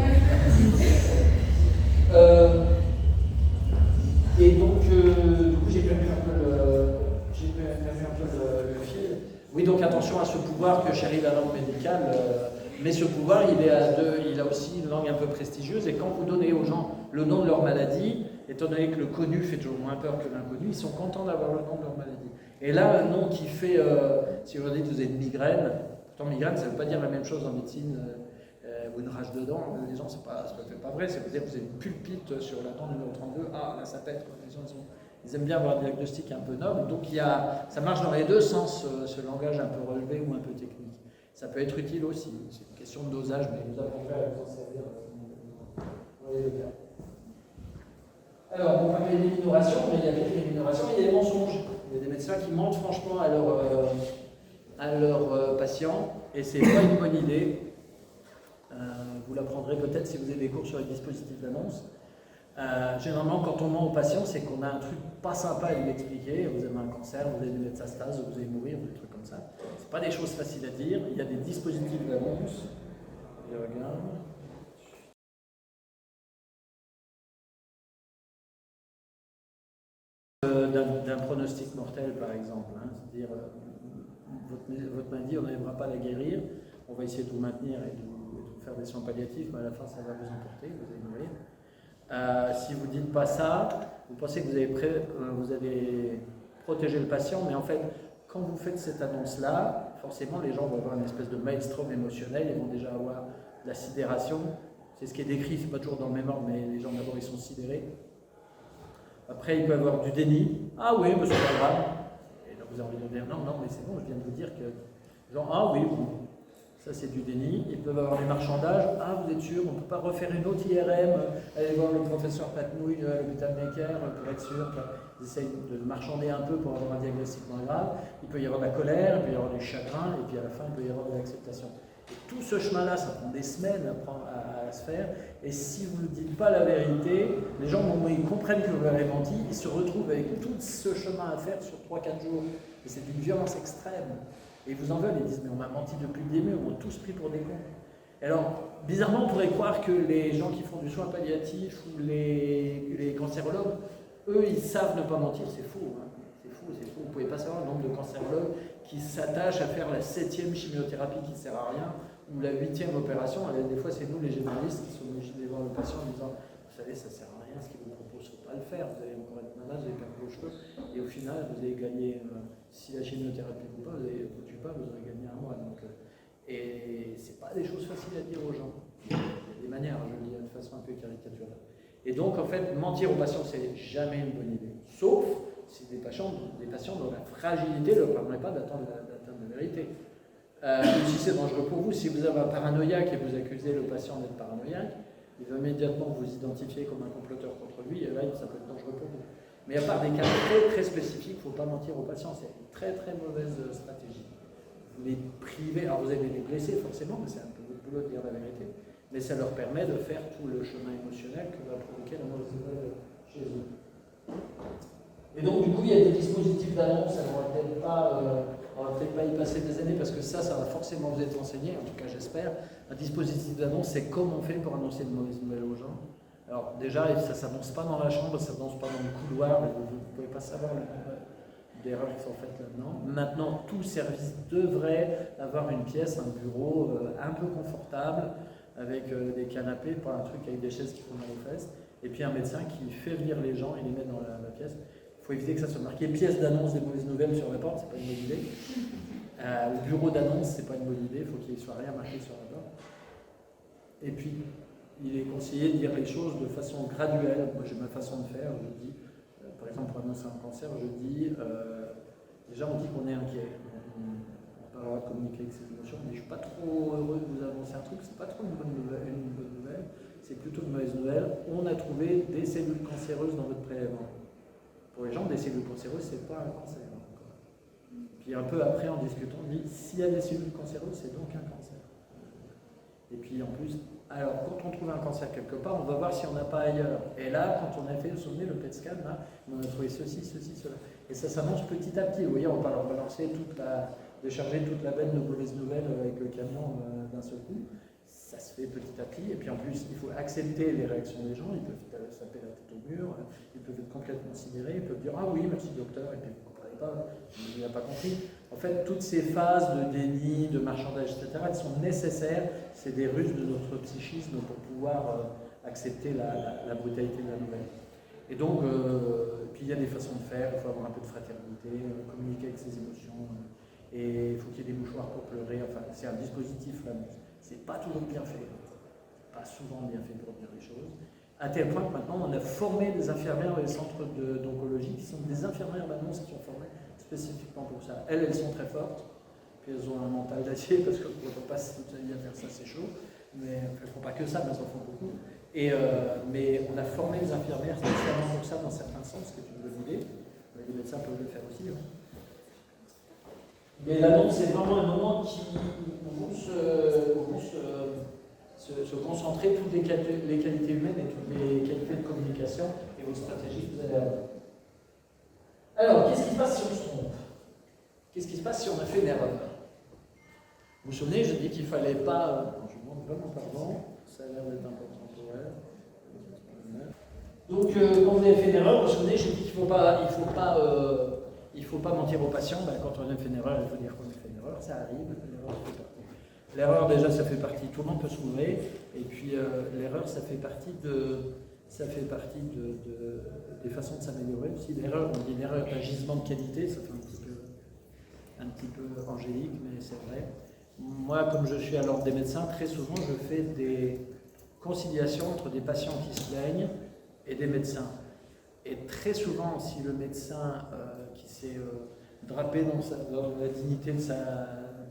Et donc, du coup, j'ai perdu un peu le fil. Oui, donc attention à ce pouvoir que chérit la langue médicale, mais ce pouvoir, il a aussi une langue un peu prestigieuse, et quand vous donnez aux gens le nom de leur maladie, étant donné que le connu fait toujours moins peur que l'inconnu, ils sont contents d'avoir le nom de leur maladie. Et là, un nom qui fait, si vous dites que vous avez une migraine, pourtant migraine, ça ne veut pas dire la même chose en médecine, ou une rage de dents, les gens, c'est pas vrai, c'est dire que vous avez une pulpite sur la dent numéro 32, ah là ça pète, les gens ils aiment bien avoir un diagnostic un peu noble, donc ça marche dans les deux sens, ce langage un peu relevé ou un peu technique. Ça peut être utile aussi, c'est une question de dosage, mais nous avons fait à vous en servir. Alors, on parlait des minorations, mais il y a des minorations, il y a des mensonges. Il y a des médecins qui mentent franchement à leurs patients, et c'est pas une bonne idée. Vous l'apprendrez peut-être si vous avez des cours sur les dispositifs d'annonce. Généralement, quand on ment aux patients, c'est qu'on a un truc pas sympa à lui expliquer. Vous avez un cancer, vous allez des métastases, vous allez mourir, des trucs comme ça. C'est pas des choses faciles à dire. Il y a des dispositifs d'annonce Je regarde. D'un pronostic mortel, par exemple. Hein, c'est-à-dire, votre maladie, on n'arrivera pas à la guérir, on va essayer de vous maintenir et de vous faire des soins palliatifs, mais à la fin, ça va vous emporter, vous allez mourir. Si vous ne dites pas ça, vous pensez que vous avez protégé le patient, mais en fait, quand vous faites cette annonce-là, forcément, les gens vont avoir une espèce de maelstrom émotionnel, ils vont déjà avoir de la sidération. C'est ce qui est décrit, c'est pas toujours dans le même ordre, mais les gens d'abord, ils sont sidérés. Après, il peut y avoir du déni. Ah oui, mais c'est pas grave. Et là, vous avez envie de dire non, non, mais c'est bon, je viens de vous dire que. Genre, ah oui, bon. Ça, c'est du déni. Ils peuvent avoir du marchandage. Ah, vous êtes sûr, on ne peut pas refaire une autre IRM, aller voir le professeur Patnouille à l'hôpital Necker pour être sûr qu'ils essayent de marchander un peu pour avoir un diagnostic moins grave. Il peut y avoir de la colère, il peut y avoir du chagrin, et puis à la fin, il peut y avoir de l'acceptation. Et tout ce chemin-là, ça prend des semaines à se faire. Et si vous ne dites pas la vérité, les gens, au moment où ils comprennent que vous leur avez menti, ils se retrouvent avec tout ce chemin à faire sur 3-4 jours. Et c'est d'une violence extrême. Et ils vous en veulent, ils disent, mais on m'a menti depuis le début, on m'a tous pris pour des cons. Et alors, bizarrement, on pourrait croire que les gens qui font du soin palliatif ou les cancérologues, eux, ils savent ne pas mentir, c'est faux. Hein. C'est faux, c'est faux. Vous ne pouvez pas savoir le nombre de cancérologues qui s'attachent à faire la 7e chimiothérapie qui ne sert à rien, ou la 8e opération. Alors, des fois, c'est nous, les généralistes, qui sommes obligés de voir le patient en disant, vous savez, ça ne sert à rien, ce qu'il vous propose, il ne faut pas le faire. Vous allez encore être malade, vous allez perdre vos cheveux, et au final, vous allez gagner, si la chimiothérapie ne vous tue pas, vous aurez gagné un mois. Donc, et ce n'est pas des choses faciles à dire aux gens. Il y a des manières, je le dis de façon un peu caricaturale. Et donc, en fait, mentir aux patients, c'est jamais une bonne idée. Sauf si des patients dont la fragilité ne leur permet pas d'atteindre la vérité. Si c'est dangereux pour vous, si vous avez un paranoïaque et vous accusez le patient d'être paranoïaque, il va immédiatement vous identifier comme un comploteur contre lui, et là, ça peut être dangereux pour vous. Mais à part des cas très, très spécifiques, il ne faut pas mentir aux patients, c'est une très, très mauvaise stratégie. Vous les privez, alors vous allez les blesser forcément, mais c'est un peu votre boulot de dire la vérité, mais ça leur permet de faire tout le chemin émotionnel que va provoquer la mauvaise nouvelle chez eux. Et donc, du coup, il y a des dispositifs d'annonce, on ne va peut-être pas y passer des années parce que ça va forcément vous être enseigné, en tout cas j'espère. Un dispositif d'annonce, c'est comment on fait pour annoncer de mauvaises nouvelles aux gens. Alors déjà, ça ne s'annonce pas dans la chambre, ça ne s'annonce pas dans le couloir, vous ne pouvez pas savoir le nombre d'erreurs qui sont faites là-dedans. Maintenant, tout service devrait avoir une pièce, un bureau un peu confortable, avec des canapés, pas un truc avec des chaises qui font mal aux fesses, et puis un médecin qui fait venir les gens et les met dans la pièce. Il faut éviter que ça soit marqué pièce d'annonce des mauvaises nouvelles sur la porte, c'est pas une bonne idée. Au bureau d'annonce, c'est pas une bonne idée, il faut qu'il ne soit rien marqué sur la porte. Et puis, il est conseillé de dire les choses de façon graduelle. Moi, j'ai ma façon de faire, je dis, par exemple, pour annoncer un cancer, je dis, déjà on dit qu'on est inquiet. On parlera de communiquer avec ses émotions, mais je ne suis pas trop heureux de vous annoncer un truc, c'est pas trop une bonne nouvelle, c'est plutôt une mauvaise nouvelle. On a trouvé des cellules cancéreuses dans votre prélèvement. Pour les gens, des cellules cancéreuses, ce n'est pas un cancer. Puis un peu après, en discutant, on dit, s'il y a des cellules cancéreuses, c'est donc un cancer. Et puis en plus, alors quand on trouve un cancer quelque part, on va voir si on n'a pas ailleurs. Et là, quand on a fait, vous vous souvenez, le PET scan, là, on a trouvé ceci, cela. Et ça s'annonce petit à petit. Vous voyez, on va leur balancer décharger toute la benne de mauvaises nouvelles avec le camion d'un seul coup. Ça se fait petit à petit, et puis en plus, il faut accepter les réactions des gens, ils peuvent taper la tête au mur, ils peuvent être complètement sidérés, ils peuvent dire « Ah oui, merci docteur », et puis vous ne comprenez pas, il n'a pas compris. En fait, toutes ces phases de déni, de marchandage, etc., elles sont nécessaires, c'est des ruses de notre psychisme pour pouvoir accepter la brutalité de la nouvelle. Et donc, puis il y a des façons de faire, il faut avoir un peu de fraternité, communiquer avec ses émotions, et il faut qu'il y ait des mouchoirs pour pleurer, enfin, c'est un dispositif là. C'est pas toujours bien fait, pas souvent bien fait pour dire les choses, à tel point que maintenant on a formé des infirmières dans les centres d'oncologie qui sont des infirmières d'annonce qui sont formées spécifiquement pour ça. Elles sont très fortes, puis elles ont un mental d'acier parce que quand on passe toute sa vie à faire ça, c'est chaud, mais elles ne font pas que ça, mais elles en font beaucoup. Mais on a formé des infirmières spécialement pour ça dans certains centres, ce qui est une bonne idée. Les médecins peuvent le faire aussi. Hein. Mais l'annonce, c'est vraiment un moment où vous se concentrer toutes les qualités humaines et toutes les qualités de communication et vos stratégies que vous allez avoir. Alors, qu'est-ce qui se passe si on se trompe? Qu'est-ce qui se passe si on a fait une erreur? Vous vous souvenez, je dis qu'il ne fallait pas... je vous Donc vraiment pardon, ça a l'air d'être important pour elle. Donc quand vous avez fait une erreur, vous vous souvenez, j'ai dit qu'il ne faut pas mentir aux patients. Ben, quand on a fait une erreur, il faut dire qu'on a fait une erreur, ça arrive, l'erreur fait partie. L'erreur déjà ça fait partie, tout le monde peut se trouver, et puis l'erreur ça fait partie des façons de s'améliorer. Si l'erreur, on dit une erreur est un gisement de qualité, ça fait un petit peu angélique, mais c'est vrai. Moi, comme je suis à l'ordre des médecins, très souvent je fais des conciliations entre des patients qui se plaignent et des médecins. Et très souvent, si le médecin qui s'est drapé dans la dignité de sa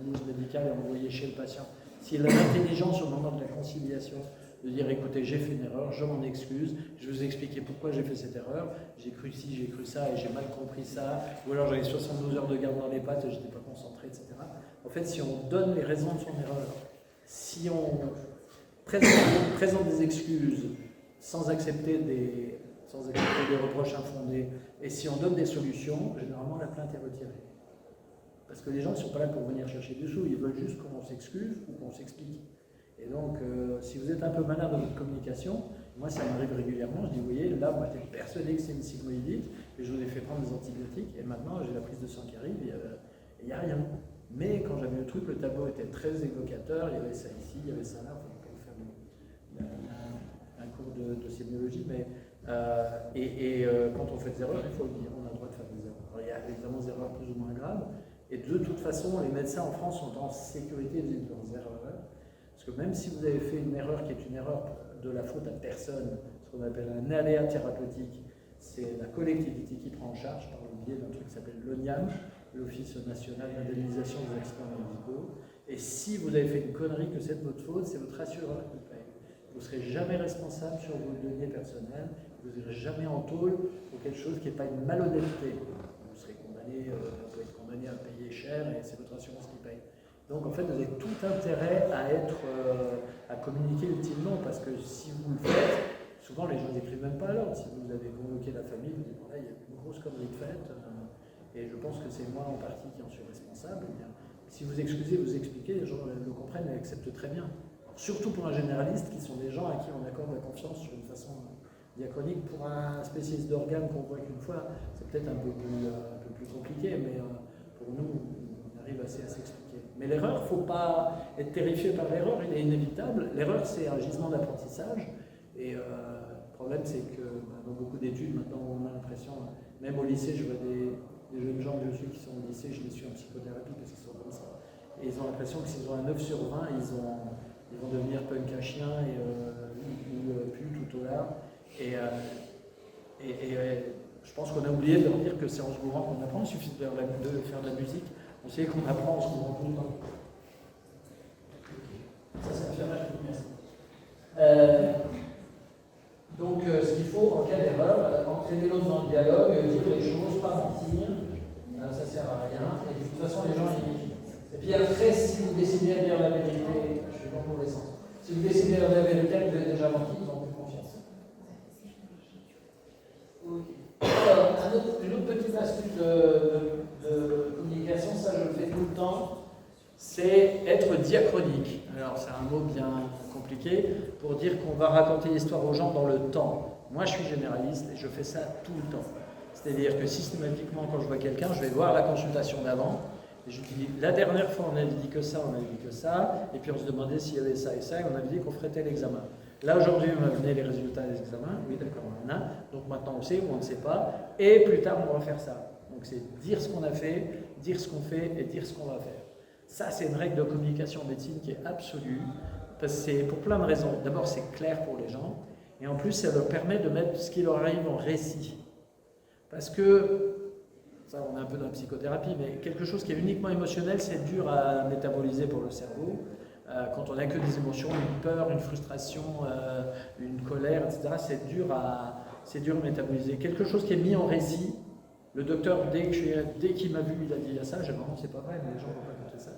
blouse médicale et envoyé chez le patient, s'il a l'intelligence au moment de la conciliation de dire écoutez, j'ai fait une erreur, je m'en excuse, je vais vous expliquer pourquoi j'ai fait cette erreur, j'ai cru ci, j'ai cru ça et j'ai mal compris ça, ou alors j'avais 72 heures de garde dans les pattes et je n'étais pas concentré, etc. En fait, si on donne les raisons de son erreur, si on présente des excuses sans accepter des reproches infondés, et si on donne des solutions, généralement la plainte est retirée. Parce que les gens ne sont pas là pour venir chercher du sous, ils veulent juste qu'on s'excuse ou qu'on s'explique. Et donc, si vous êtes un peu malin dans votre communication, moi ça m'arrive régulièrement, je dis, vous voyez, là, moi j'étais persuadé que c'est une sigmoïdite, et je vous ai fait prendre des antibiotiques, et maintenant j'ai la prise de sang qui arrive, et il n'y a rien. Mais quand j'avais le truc, le tableau était très évocateur, il y avait ça ici, il y avait ça là, il faut faire un cours de sémiologie, mais quand on fait des erreurs, il faut le dire, on a le droit de faire des erreurs. Alors, il y a évidemment des erreurs plus ou moins graves, et de toute façon, les médecins en France sont en sécurité de leurs erreurs. Parce que même si vous avez fait une erreur qui est une erreur de la faute à personne, ce qu'on appelle un aléa thérapeutique, c'est la collectivité qui prend en charge par le biais d'un truc qui s'appelle l'ONIAM, l'Office national d'indemnisation des accidents médicaux. Et si vous avez fait une connerie, que c'est de votre faute, c'est votre assureur qui paye. Vous ne serez jamais responsable sur vos données personnelles, vous ne serez jamais en tôle pour quelque chose qui n'est pas une malhonnêteté. Vous serez condamné, vous pouvez être condamné à payer cher et c'est votre assurance qui paye. Donc en fait, vous avez tout intérêt à communiquer utilement, parce que si vous le faites, souvent les gens n'écrivent même pas à l'ordre. Si vous avez convoqué la famille, vous dites bon, là il y a une grosse connerie de fête, et je pense que c'est moi en partie qui en suis responsable. Et bien, si vous excusez, vous expliquez, les gens le comprennent et acceptent très bien. Alors, surtout pour un généraliste, qui sont des gens à qui on accorde la confiance sur une façon diachronique. Pour un spécialiste d'organes qu'on voit qu'une fois, c'est peut-être un peu plus compliqué, mais pour nous, on arrive assez à s'expliquer. Mais l'erreur, il ne faut pas être terrifié par l'erreur, il est inévitable. L'erreur, c'est un gisement d'apprentissage. Et le problème, c'est que dans beaucoup d'études, maintenant, on a l'impression, même au lycée, je vois des jeunes gens que je suis qui sont au lycée, je les suis en psychothérapie parce qu'ils sont comme ça. Et ils ont l'impression que s'ils ont un 9 sur 20, ils vont devenir punk à chien ou pute ou tolard. Et je pense qu'on a oublié de leur dire que c'est en se bourrant qu'on apprend, il suffit de faire de la musique. On sait qu'on apprend en se bourrant tout le temps. Ça, c'est un fermage de merci. Donc, ce qu'il faut, en cas d'erreur, entraîner l'autre dans le dialogue, dire les choses, pas mentir, ça ne sert à rien. Et de toute façon, les gens, Et puis après, si vous décidez de dire la vérité, je suis dans le mauvais sens. Si vous décidez de dire la vérité, vous avez déjà menti, ils n'ont plus confiance. Alors, une autre petite astuce de communication, ça je le fais tout le temps, c'est être diachronique. Alors c'est un mot bien compliqué pour dire qu'on va raconter l'histoire aux gens dans le temps. Moi je suis généraliste et je fais ça tout le temps. C'est-à-dire que systématiquement quand je vois quelqu'un, je vais voir la consultation d'avant et je dis la dernière fois on avait dit que ça, et puis on se demandait s'il y avait ça et ça, et on avait dit qu'on ferait tel examen. Là aujourd'hui on m'a donné les résultats des examens, oui d'accord on en a, donc maintenant on sait ou on ne sait pas, et plus tard on va faire ça. Donc c'est dire ce qu'on a fait, dire ce qu'on fait et dire ce qu'on va faire. Ça c'est une règle de communication en médecine qui est absolue, parce que c'est pour plein de raisons. D'abord c'est clair pour les gens, et en plus ça leur permet de mettre ce qui leur arrive en récit. Parce que, ça on est un peu dans la psychothérapie, mais quelque chose qui est uniquement émotionnel, c'est dur à métaboliser pour le cerveau. Quand on n'a que des émotions, une peur, une frustration, une colère, etc., c'est dur à métaboliser. Quelque chose qui est mis en récit, le docteur, dès qu'il m'a vu, il a dit ça, généralement c'est pas vrai, mais les gens ne vont pas compter ça.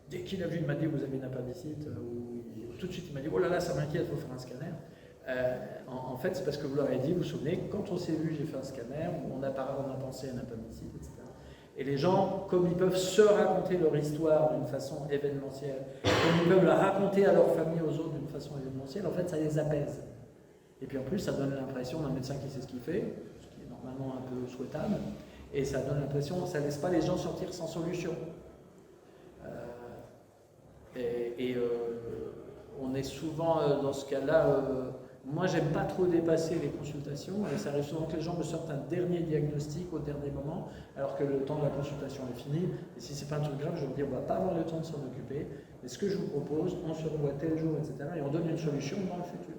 Dès qu'il a vu, il m'a dit vous avez une appendicite, tout de suite il m'a dit oh là là, ça m'inquiète, il faut faire un scanner. En fait, c'est parce que vous leur avez dit, vous vous souvenez, quand on s'est vu, j'ai fait un scanner, on a pensé à une appendicite, etc. Et les gens, comme ils peuvent se raconter leur histoire d'une façon événementielle, comme ils peuvent la raconter à leur famille, aux autres d'une façon événementielle, en fait, ça les apaise. Et puis en plus, ça donne l'impression d'un médecin qui sait ce qu'il fait, ce qui est normalement un peu souhaitable, et ça donne l'impression, ça ne laisse pas les gens sortir sans solution. On est souvent dans ce cas-là, moi j'aime pas trop dépasser les consultations, et ça arrive souvent que les gens me sortent un dernier diagnostic au dernier moment, alors que le temps de la consultation est fini, et si c'est pas un truc grave, je vais me dire on va pas avoir le temps de s'en occuper, mais ce que je vous propose, on se revoit tel jour, etc., et on donne une solution dans le futur.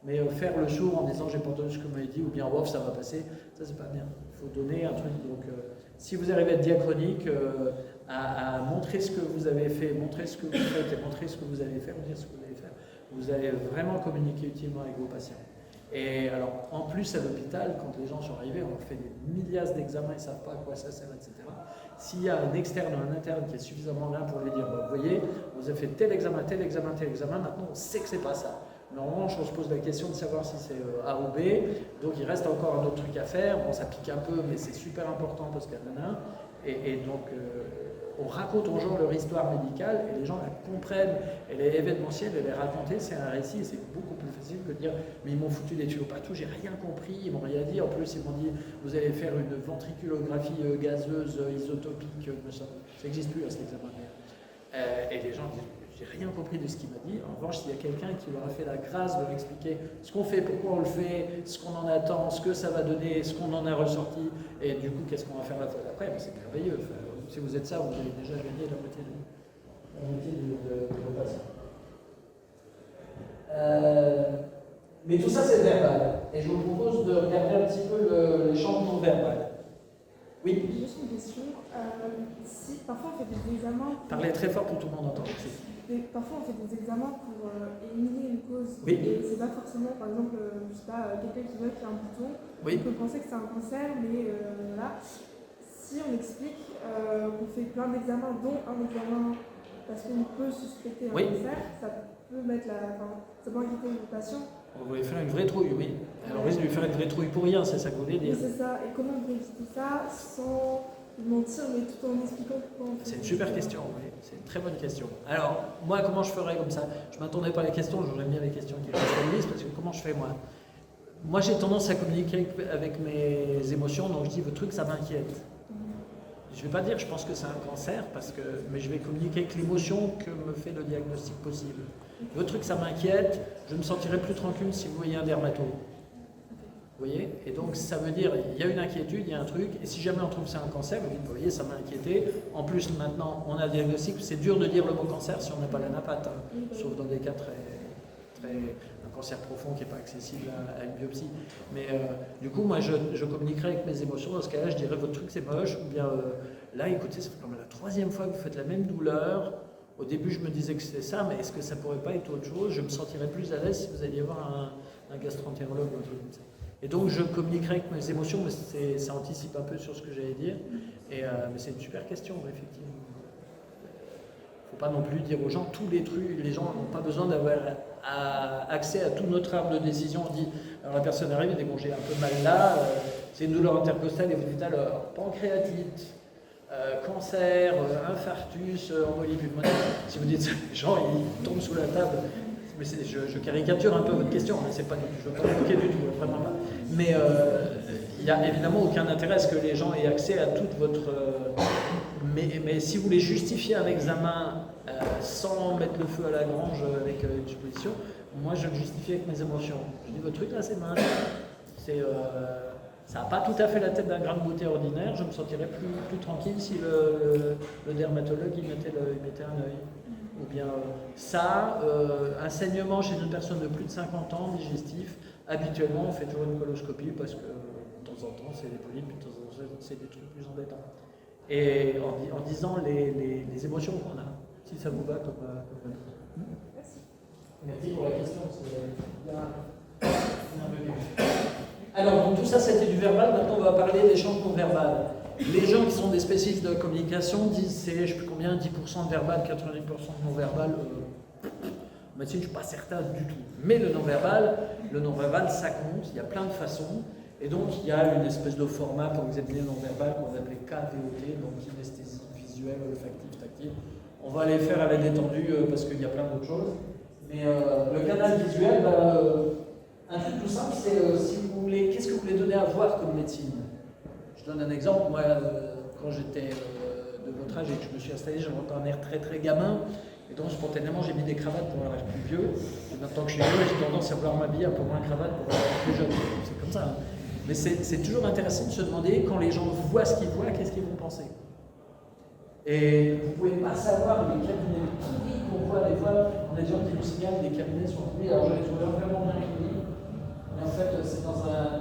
Mais faire le sourd en disant j'ai pas entendu ce que vous m'avez dit, ou bien off ça va passer, ça c'est pas bien. Il faut donner un truc. Donc si vous arrivez à être diachronique, à montrer ce que vous avez fait, montrer ce que vous faites et montrer ce que vous allez faire, dire ce que vous allez faire, vous allez vraiment communiquer utilement avec vos patients. Et alors en plus à l'hôpital, quand les gens sont arrivés, on leur fait des milliards d'examens, ils ne savent pas à quoi ça sert, etc. S'il y a un externe ou un interne qui est suffisamment là pour lui dire, bah, vous voyez, vous avez fait tel examen, tel examen, tel examen, maintenant on sait que c'est pas ça. Normalement, on se pose la question de savoir si c'est A ou B, donc il reste encore un autre truc à faire. Bon, ça pique un peu, mais c'est super important parce qu'il y en a un. Et donc, on raconte aux gens leur histoire médicale et les gens la comprennent. Elle est événementielle, elle est racontée, c'est un récit et c'est beaucoup plus facile que de dire mais ils m'ont foutu des tuyaux partout, j'ai rien compris, ils m'ont rien dit. En plus, ils m'ont dit vous allez faire une ventriculographie gazeuse isotopique, ça n'existe plus à cet examen. Et les gens disent j'ai rien compris de ce qu'il m'a dit. En revanche, s'il y a quelqu'un qui leur a fait la grâce de leur expliquer ce qu'on fait, pourquoi on le fait, ce qu'on en attend, ce que ça va donner, ce qu'on en a ressorti, et du coup, qu'est-ce qu'on va faire la fois d'après, c'est merveilleux. Enfin, si vous êtes ça, vous avez déjà gagné la moitié de vos patients. Mais tout ça, c'est verbal. Et je vous propose de regarder un petit peu les champs non verbal. Oui. Juste une question. Si parfois on fait des examens. Parlez très fort pour que tout le monde entende. Parfois on fait des examens pour éliminer une cause. Oui. Et c'est pas forcément, par exemple, je sais pas, quelqu'un qui voit qu'il y a un bouton. Oui. On peut penser que c'est un cancer, mais voilà. Si on explique qu'on fait plein d'examens, dont un examen parce qu'on peut suspecter un cancer, ça peut mettre ça peut inquiéter le patient. On voulait faire une vraie trouille, oui. Alors, on risque de lui faire une vraie trouille pour rien, c'est ça que vous voulez dire. Oui, c'est ça. Et comment on peut expliquer ça sans mentir, mais tout en expliquant pourquoi on fait. C'est une super question, oui. C'est une très bonne question. Alors, moi, comment je ferais comme ça? Je ne m'attendais pas à les questions, j'aurais bien les questions qui restent parce que comment je fais, moi? Moi, j'ai tendance à communiquer avec mes émotions, donc je dis, votre truc, ça m'inquiète. Je ne vais pas dire, je pense que c'est un cancer, mais je vais communiquer avec l'émotion que me fait le diagnostic possible. Votre truc, ça m'inquiète, je me sentirai plus tranquille si vous voyez un dermatologue. Vous voyez? Et donc, ça veut dire, il y a une inquiétude, il y a un truc, et si jamais on trouve que c'est un cancer, vous voyez, ça m'a inquiété. En plus, maintenant, on a un diagnostic, c'est dur de dire le mot cancer si on n'a pas la napate, hein, sauf dans des cas un cancer profond qui n'est pas accessible à une biopsie. Mais du coup, moi, je communiquerai avec mes émotions. Dans ce cas-là, je dirais, votre truc, c'est moche, ou bien, là, écoutez, ça fait comme la 3e fois que vous faites la même douleur. Au début, je me disais que c'était ça, mais est-ce que ça pourrait pas être autre chose? Je me sentirais plus à l'aise si vous alliez voir un gastroentérologue ou un truc comme ça. Et donc, je communiquerai avec mes émotions, mais ça anticipe un peu sur ce que j'allais dire. Mais c'est une super question, effectivement. Il ne faut pas non plus dire aux gens tous les trucs. Les gens n'ont pas besoin d'avoir accès à tout notre arbre de décision. On dit, alors la personne arrive et dit, bon, j'ai un peu mal là, c'est une douleur intercostale, et vous dites alors, pancréatite, cancer, infarctus, embolie pulmonaire. Si vous dites ça, les gens, ils tombent sous la table. Mais je caricature un peu votre question, mais c'est pas, je ne veux pas moquer du tout, vraiment pas. Mais il n'y a évidemment aucun intérêt à ce que les gens aient accès à toute votre... mais si vous voulez justifier un examen sans mettre le feu à la grange avec une supposition, moi je le justifie avec mes émotions. Je dis, votre truc là c'est mince, ça n'a pas tout à fait la tête d'un grain de beauté ordinaire, je me sentirais plus tranquille si le dermatologue il mettait un œil. Ou bien un saignement chez une personne de plus de 50 ans, digestif, habituellement on fait toujours une coloscopie parce que de temps en temps c'est des polypes, de temps en temps c'est des trucs plus embêtants. Et en disant les émotions qu'on a, si ça vous va comme Merci. Merci pour la question, c'est bien bienvenu. Alors, donc, tout ça c'était du verbal, maintenant on va parler des champs non verbal. Les gens qui sont des spécialistes de communication disent c'est, je ne sais plus combien, 10% de verbal, 90% de non-verbal. Mais je ne suis pas certain du tout. Mais le non-verbal, ça compte, il y a plein de façons. Et donc il y a une espèce de format pour examiner le non-verbal qu'on appelait KVOT, donc kinesthésie visuelle, olfactive, tactile. On va les faire à la détendue parce qu'il y a plein d'autres choses. Mais le canal visuel, un truc tout simple, c'est si vous voulez, qu'est-ce que vous voulez donner à voir comme médecine? Je donne un exemple. Moi, quand j'étais de votre âge et que je me suis installé, j'avais encore un air très très gamin. Et donc spontanément, j'ai mis des cravates pour avoir l'air plus vieux. Et maintenant que je suis vieux, j'ai tendance à vouloir m'habiller un peu moins cravate pour avoir l'air plus jeune. C'est comme ça. Hein. Mais c'est toujours intéressant de se demander, quand les gens voient ce qu'ils voient, qu'est-ce qu'ils vont penser. Et vous ne pouvez pas savoir les cabinets pourris qu'on voit des fois. On a des gens qui nous signalent des cabinets sont pourris. Alors je les trouve vraiment bien pourris. Mais en fait, c'est dans un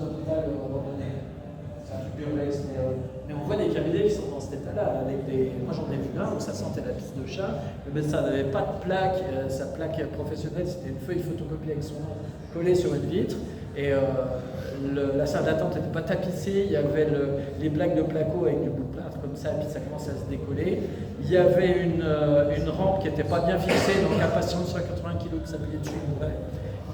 hôpital abandonné. C'est un truc burlesque. Mais on voit des cabinets qui sont dans cet état-là. Moi j'en ai vu un où ça sentait la pisse de chat. Le médecin n'avait pas de plaque. Sa plaque professionnelle, c'était une feuille photocopie avec son nom collée sur une vitre. Et la salle d'attente n'était pas tapissée, il y avait les plaques de placo avec du bout de plâtre comme ça, et puis ça commençait à se décoller. Il y avait une rampe qui n'était pas bien fixée, donc un patient de 180 kg qui s'appuyait dessus.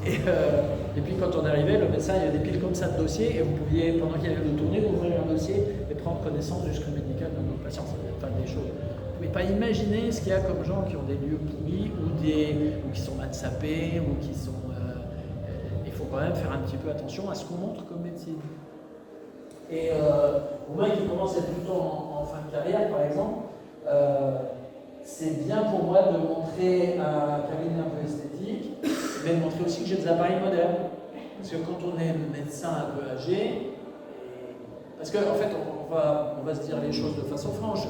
Et puis quand on arrivait, le médecin, il y avait des piles comme ça de dossiers, et vous pouviez, pendant qu'il y avait le tourner, ouvrir un dossier et prendre connaissance du screen médical d'un autre patient. Ça devait faire des choses. Vous ne pouvez pas imaginer ce qu'il y a comme gens qui ont des lieux pourris, ou qui sont mal sapés, ou qui sont... Il faut quand même faire un petit peu attention à ce qu'on montre comme médecine. Et au moins qui commence à être plutôt en fin de carrière, par exemple, c'est bien pour moi de montrer un cabinet un peu esthétique, mais de montrer aussi que j'ai des appareils modernes. Parce que quand on est médecin un peu âgé, parce qu'en fait, on va se dire les choses de façon franche.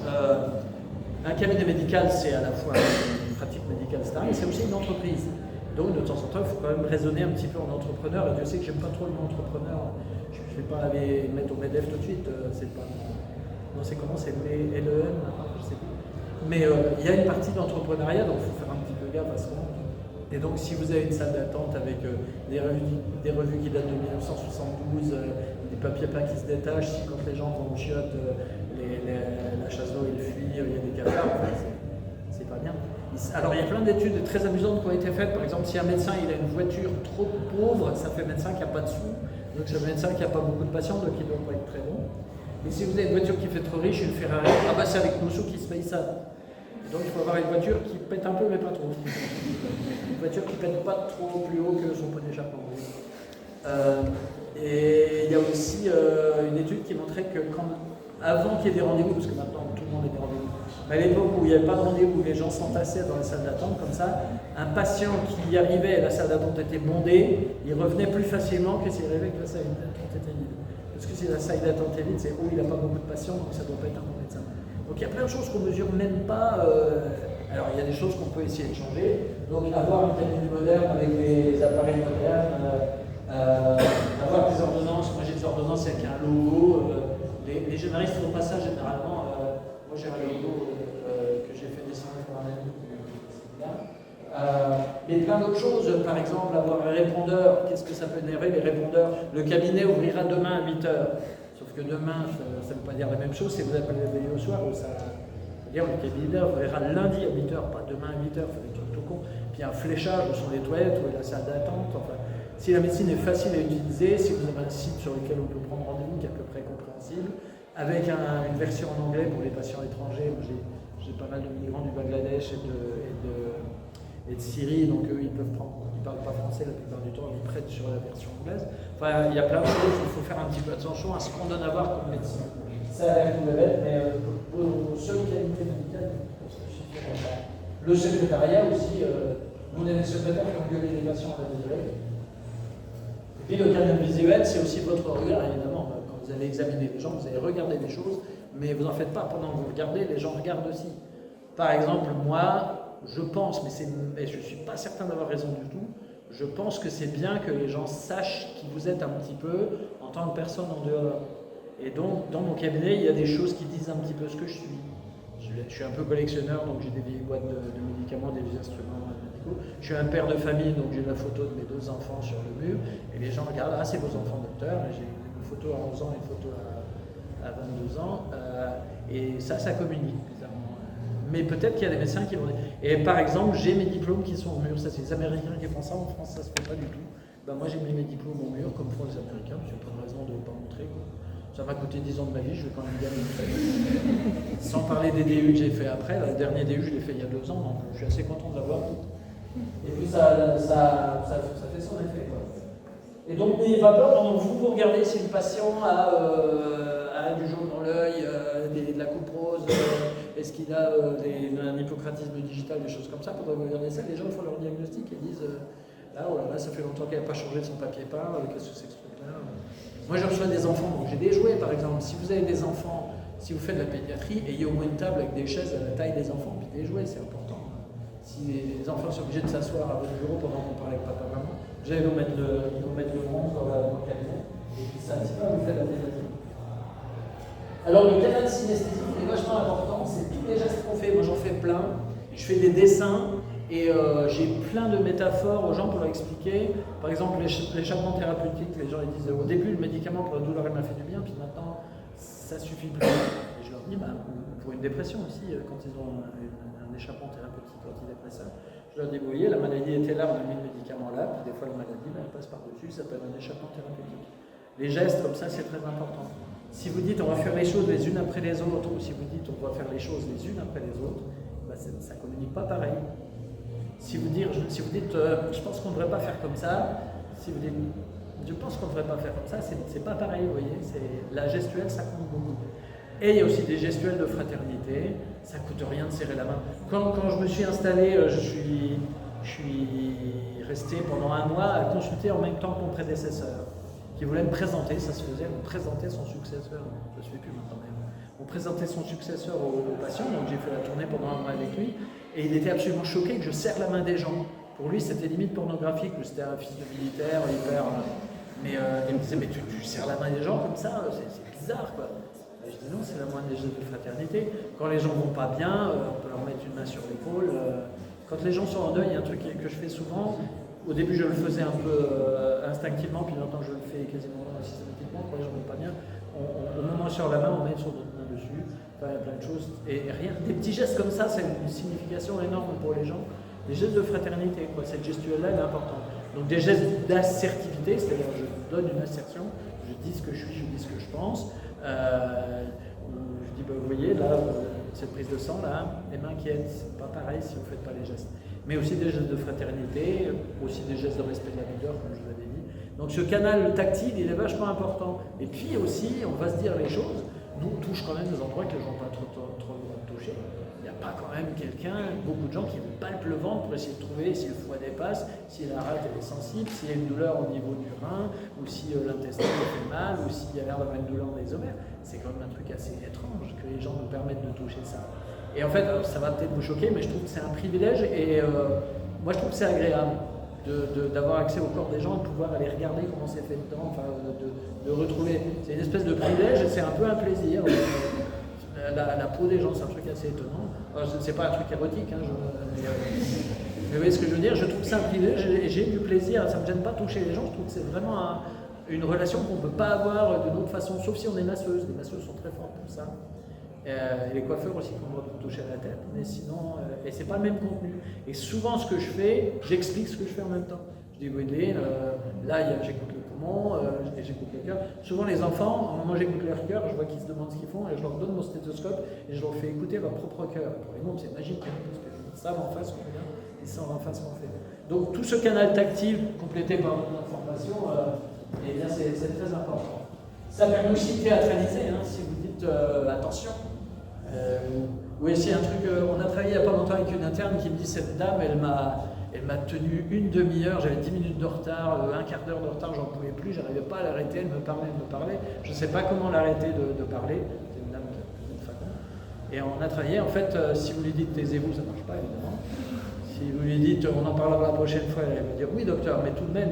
Un cabinet médical, c'est à la fois une pratique médicale, etc., mais c'est aussi une entreprise. Donc, de temps en temps, il faut quand même raisonner un petit peu en entrepreneur. Et Dieu sait que j'aime pas trop le mot entrepreneur. Je ne vais pas les mettre au MEDEF tout de suite. C'est pas... Non, c'est comment? C'est LEM? Je sais plus. Mais il y a une partie d'entrepreneuriat, donc il faut faire un petit peu gaffe à ce qu'on montre. Et donc, si vous avez une salle d'attente avec des revues qui datent de 1972, des papiers peints qui se détachent, si quand les gens vont au chiottes, la chasse d'eau il fuit, il y a des cafards, en fait, c'est pas bien. Alors il y a plein d'études très amusantes qui ont été faites. Par exemple, si un médecin il a une voiture trop pauvre, ça fait médecin qui n'a pas de sous. Donc c'est un médecin qui n'a pas beaucoup de patients, donc il ne doit pas être très bon. Mais si vous avez une voiture qui fait trop riche, une Ferrari, c'est avec nos sous qui se paye ça. Donc il faut avoir une voiture qui pète un peu, mais pas trop. Une voiture qui ne pète pas trop plus haut que son pot d'échappement. Et il y a aussi une étude qui montrait que avant qu'il y ait des rendez-vous, parce que maintenant tout le monde a des rendez-vous, mais à l'époque où il n'y avait pas de rendez-vous, les gens s'entassaient dans les salles d'attente comme ça, un patient qui y arrivait et la salle d'attente était bondée, il revenait plus facilement que s'il arrivait que la salle d'attente était vide. Parce que si la salle d'attente est vide, c'est il n'a pas beaucoup de patients, donc ça ne doit pas être un bon médecin. Donc il y a plein de choses qu'on ne mesure même pas. Alors il y a des choses qu'on peut essayer de changer. Donc avoir un cabinet moderne avec des appareils modernes, avoir des ordonnances. Moi j'ai des ordonnances avec un logo. Les généralistes ne font pas ça généralement. Moi j'ai un logo que j'ai fait dessiner pour un ami qui est là. Mais plein d'autres choses, par exemple avoir un répondeur, qu'est-ce que ça peut énerver les répondeurs? Le cabinet ouvrira demain à 8h. Sauf que demain, ça ne veut pas dire la même chose si vous appelez la veille au soir, ou ça veut dire le cabinet ouvrira lundi à 8h, pas demain à 8h, ça fait des trucs tout con. Puis un fléchage où sont les toilettes, où est la salle d'attente. Enfin, si la médecine est facile à utiliser, si vous avez un site sur lequel on peut prendre rendez-vous qui est à peu près compréhensible, avec une version en anglais pour les patients étrangers. J'ai pas mal de migrants du Bangladesh et de Syrie, donc eux ils peuvent prendre, ils parlent pas français la plupart du temps, ils prêtent sur la version anglaise. Enfin, il y a plein de choses, il faut faire un petit peu attention à ce qu'on donne à voir comme médecine. Ça a l'air tout bête, mais pour seule qualité médicale, ça suffira pas. Le secrétariat aussi, nous on a des secrétaires qui ont gueulé les patients à la visuelle. Et puis le canal visuel, c'est aussi votre regard, évidemment. Vous allez examiner les gens, vous allez regarder des choses, mais vous n'en faites pas pendant que vous regardez, les gens regardent aussi. Par exemple, moi, je pense, mais je ne suis pas certain d'avoir raison du tout, je pense que c'est bien que les gens sachent qui vous êtes un petit peu en tant que personne en dehors. Et donc, dans mon cabinet, il y a des choses qui disent un petit peu ce que je suis. Je suis un peu collectionneur, donc j'ai des vieilles boîtes de médicaments, des vieux instruments médicaux. Je suis un père de famille, donc j'ai la photo de mes 2 enfants sur le mur, et les gens regardent, c'est vos enfants docteur, et j'ai une photo à 11 ans et une photo à 22 ans, et ça communique, bizarrement. Mais peut-être qu'il y a des médecins qui vont... Et par exemple, j'ai mes diplômes qui sont au mur, ça c'est les Américains qui font ça, en France ça se fait pas du tout. Ben, moi j'ai mis mes diplômes au mur, comme font les Américains, j'ai pas de raison de ne pas montrer. Quoi. Ça m'a coûté 10 ans de ma vie, je vais quand même gagner une fête. Sans parler des DU que j'ai fait après, le dernier DU je l'ai fait il y a 2 ans, donc je suis assez content de l'avoir. Et puis ça fait son effet. Quoi. Et donc n'ayez pas peur, pendant que vous regardez si une patient a du jaune dans l'œil, de la coupe rose, est-ce qu'il a un hypocratisme digital, des choses comme ça, pendant que vous regardez ça, les gens font leur diagnostic et disent là, oh là, ça fait longtemps qu'elle n'a pas changé de son papier peint, qu'est-ce que c'est que ce truc-là? Moi je reçois des enfants, donc j'ai des jouets par exemple. Si vous avez des enfants, si vous faites de la pédiatrie, ayez au moins une table avec des chaises à la taille des enfants, puis des jouets, c'est important. Si les enfants sont obligés de s'asseoir à votre bureau pendant qu'on parle avec papa et maman, vous allez nous mettre le monde dans le cabinet, et puis ça, c'est pas vous faites la pédiatrie. Alors le canal synesthésique est vachement important, c'est tous les gestes qu'on fait, moi j'en fais plein, je fais des dessins, et j'ai plein de métaphores aux gens pour leur expliquer. Par exemple, l'échappement thérapeutique, les gens ils disent au début le médicament pour la douleur il m'a fait du bien, puis maintenant ça suffit plus. Et je leur dis, pour une dépression aussi, quand ils ont un échappement thérapeutique antidépresseur, je leur dis, vous voyez, la maladie était là, on a mis le médicament là, puis des fois la maladie elle passe par-dessus, ça s'appelle un échappement thérapeutique. Les gestes comme ça, c'est très important. Si vous dites on va faire les choses les unes après les autres, ou si vous dites on va faire les choses les unes après les autres, ça ne communique pas pareil. Si vous dites, je pense qu'on ne devrait pas faire comme ça, si vous dites, je pense qu'on ne devrait pas faire comme ça, c'est pas pareil, vous voyez. La gestuelle, ça compte beaucoup. Et il y a aussi des gestuels de fraternité, ça ne coûte rien de serrer la main. Quand je me suis installé, je suis resté pendant 1 mois à consulter en même temps que mon prédécesseur, qui voulait me présenter, ça se faisait, me présenter son successeur, je ne suis plus maintenant même. On présentait son successeur aux patients, donc j'ai fait la tournée pendant 1 mois avec lui. Et il était absolument choqué que je serre la main des gens. Pour lui, c'était limite pornographique, c'était un fils de militaire, hyper... Mais il me disait, mais tu serres la main des gens comme ça, c'est bizarre, quoi. Et je dis, non, c'est la moindre des gestes de fraternité. Quand les gens vont pas bien, on peut leur mettre une main sur l'épaule. Quand les gens sont en deuil, il y a un truc que je fais souvent. Au début, je le faisais un peu instinctivement, puis maintenant, je le fais quasiment systématiquement. Quand les gens vont pas bien, au moment sur la main, on met son autre main dessus. Enfin, il y a plein de choses. Et rien, des petits gestes comme ça, c'est une signification énorme pour les gens. Des gestes de fraternité, quoi. Cette gestuelle-là, elle est importante. Donc des gestes d'assertivité, c'est-à-dire je donne une assertion, je dis ce que je suis, je dis ce que je pense. Je dis, vous voyez, là, cette prise de sang, là, les mains qui aident, c'est pas pareil si vous ne faites pas les gestes. Mais aussi des gestes de fraternité, aussi des gestes de respect de la douleur, comme je vous l'avais dit. Donc ce canal tactile, il est vachement important. Et puis aussi, on va se dire les choses. Nous, on touche quand même des endroits que les gens n'ont pas trop le droit de toucher. Il n'y a pas quand même beaucoup de gens qui palpent le ventre pour essayer de trouver si le foie dépasse, si la rate est sensible, s'il y a une douleur au niveau du rein, ou si l'intestin fait mal, ou s'il y a l'air d'avoir une douleur dans les ovaires. C'est quand même un truc assez étrange que les gens nous permettent de toucher ça. Et en fait, ça va peut-être vous choquer, mais je trouve que c'est un privilège et moi je trouve que c'est agréable d'avoir accès au corps des gens, de pouvoir aller regarder comment c'est fait dedans, enfin, de retrouver. C'est une espèce de privilège et c'est un peu un plaisir. La peau des gens, c'est un truc assez étonnant. C'est pas un truc érotique, hein, mais vous voyez ce que je veux dire, je trouve que c'est un privilège et j'ai du plaisir, ça ne me gêne pas de toucher les gens, je trouve que c'est vraiment une relation qu'on ne peut pas avoir d'une autre façon, sauf si on est masseuse. Les masseuses sont très fortes pour ça. Et les coiffeurs aussi qui ont le droit de toucher à la tête, mais sinon, et c'est pas le même contenu. Et souvent, ce que je fais, j'explique ce que je fais en même temps. Je dis, vous voyez, là, j'écoute le poumon, et j'écoute le cœur. Souvent, les enfants, au moment où j'écoute leur cœur, je vois qu'ils se demandent ce qu'ils font, et je leur donne mon stéthoscope, et je leur fais écouter leur propre cœur. Pour les mômes, c'est magique, hein, parce qu'ils savent en face on fait bien, ils savent en face on fait. Donc, tout ce canal tactile, complété par mon information, eh bien, c'est très important. Ça permet aussi de théâtraliser, hein, si vous dites attention. Oui, c'est un truc, on a travaillé il n'y a pas longtemps avec une interne qui me dit, cette dame, elle m'a tenu une demi-heure, j'avais 10 minutes de retard, un quart d'heure de retard, j'en pouvais plus, j'arrivais pas à l'arrêter, elle me parlait, je ne sais pas comment l'arrêter de parler, c'est une dame qui est faconde. Et on a travaillé, en fait, si vous lui dites taisez-vous, ça ne marche pas évidemment. Si vous lui dites on en parlera la prochaine fois, elle va dire oui docteur, mais tout de même,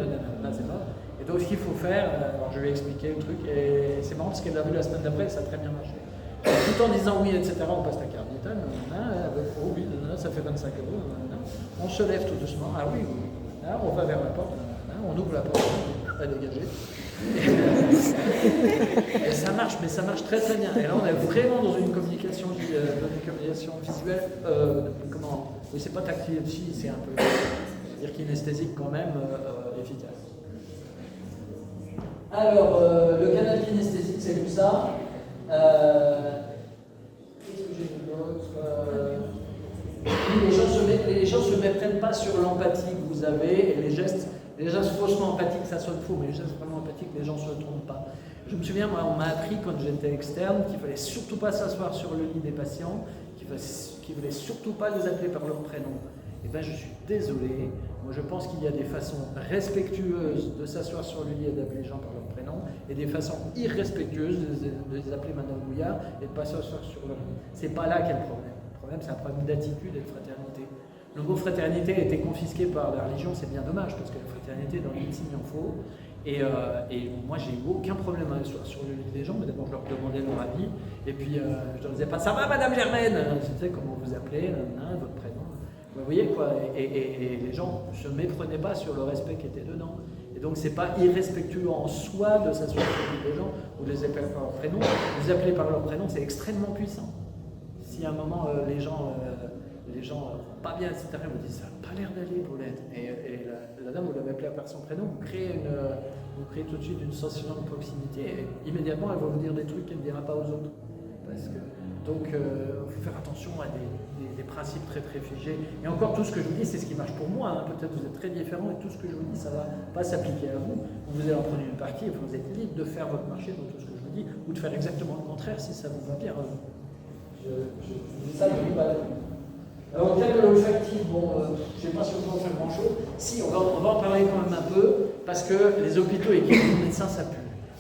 c'est pas. Et donc ce qu'il faut faire, alors je lui ai expliqué le truc, et c'est marrant parce qu'elle l'a vu la semaine d'après, ça a très bien marché. Tout en disant oui, etc., on passe la carte vitale, oh oui, ça fait 25 €, on se lève tout doucement, ah oui, là, on va vers la porte, on ouvre la porte, à dégager. Et ça marche, mais ça marche très très bien. Et là, on est vraiment dans une communication visuelle, oui, c'est pas tactile, si, c'est un peu, c'est-à-dire kinesthésique quand même, efficace. Alors, le canal kinesthésique, c'est tout ça. Qu'est-ce que j'ai vu d'autre les gens se méprennent pas sur l'empathie que vous avez et les gestes faussement empathiques, ça sonne faux, mais les gestes vraiment empathiques, les gens ne se trompent pas. Je me souviens, moi, on m'a appris quand j'étais externe qu'il fallait surtout pas s'asseoir sur le lit des patients, qu'il fallait surtout pas les appeler par leur prénom. Et bien, je suis désolé. Moi, je pense qu'il y a des façons respectueuses de s'asseoir sur le lit et d'appeler les gens par leur prénom, et des façons irrespectueuses de les appeler Madame Bouillard et de ne pas s'asseoir sur leur lit. C'est pas là qu'est le problème. Le problème, c'est un problème d'attitude et de fraternité. Le mot fraternité a été confisqué par la religion, c'est bien dommage, parce que la fraternité, dans le médecine, il en faut. Et moi, j'ai eu aucun problème à m'asseoir sur le lit des gens, mais d'abord, je leur demandais leur avis, et puis je leur disais pas « Ça va, Madame Germaine ?» Je sais comment vous appelez, votre prénom. Vous voyez quoi, et les gens ne se méprenaient pas sur le respect qui était dedans. Et donc, c'est pas irrespectueux en soi de s'asseoir sur le lit des gens ou de les appeler par leur prénom. Les appeler par leur prénom, c'est extrêmement puissant. Si à un moment, les gens pas bien, etc., vous disent ça n'a pas l'air d'aller, Paulette. Et la dame, vous l'avez appelée par son prénom, vous créez tout de suite une sensation de proximité, et immédiatement, elle va vous dire des trucs qu'elle ne dira pas aux autres. Donc, il faut faire attention à des principes très très figés. Et encore, tout ce que je vous dis, c'est ce qui marche pour moi. Hein. Peut-être vous êtes très différents, et tout ce que je vous dis, ça ne va pas s'appliquer à vous. Vous allez en prendre une partie, et vous êtes libre de faire votre marché dans tout ce que je vous dis, ou de faire exactement le contraire si ça vous va bien. Je dis ça, je ne dis pas la vie. Alors, le canal olfactif, bon, je ne sais pas si on peut en faire grand-chose. Si, on va en parler quand même un peu, parce que les hôpitaux et les médecins, ça pue.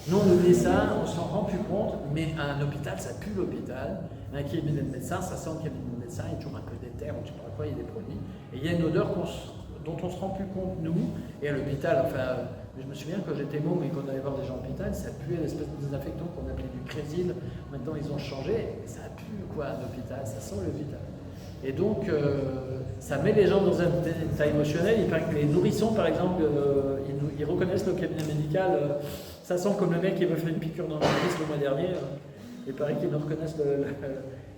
Nous, on oublie ça, on s'en rend plus compte, mais un hôpital, ça pue l'hôpital. Un cabinet de médecin, ça sent le cabinet de médecin, il y a toujours un peu d'éther, ou je ne sais pas quoi, il y a des produits. Et il y a une odeur dont on ne se rend plus compte, nous, et à l'hôpital, enfin, je me souviens quand j'étais môme et qu'on allait voir des gens à l'hôpital, ça puait l'espèce de désinfectant qu'on appelait du Crésil. Maintenant, ils ont changé, et ça pue quoi, un hôpital, ça sent l'hôpital. Et donc, ça met les gens dans un état émotionnel. Il paraît que les nourrissons, par exemple, ils reconnaissent le cabinet médical. Ça sent comme le mec qui veut faire une piqûre dans la cuisse le mois dernier. Il paraît qu'ils reconnaissent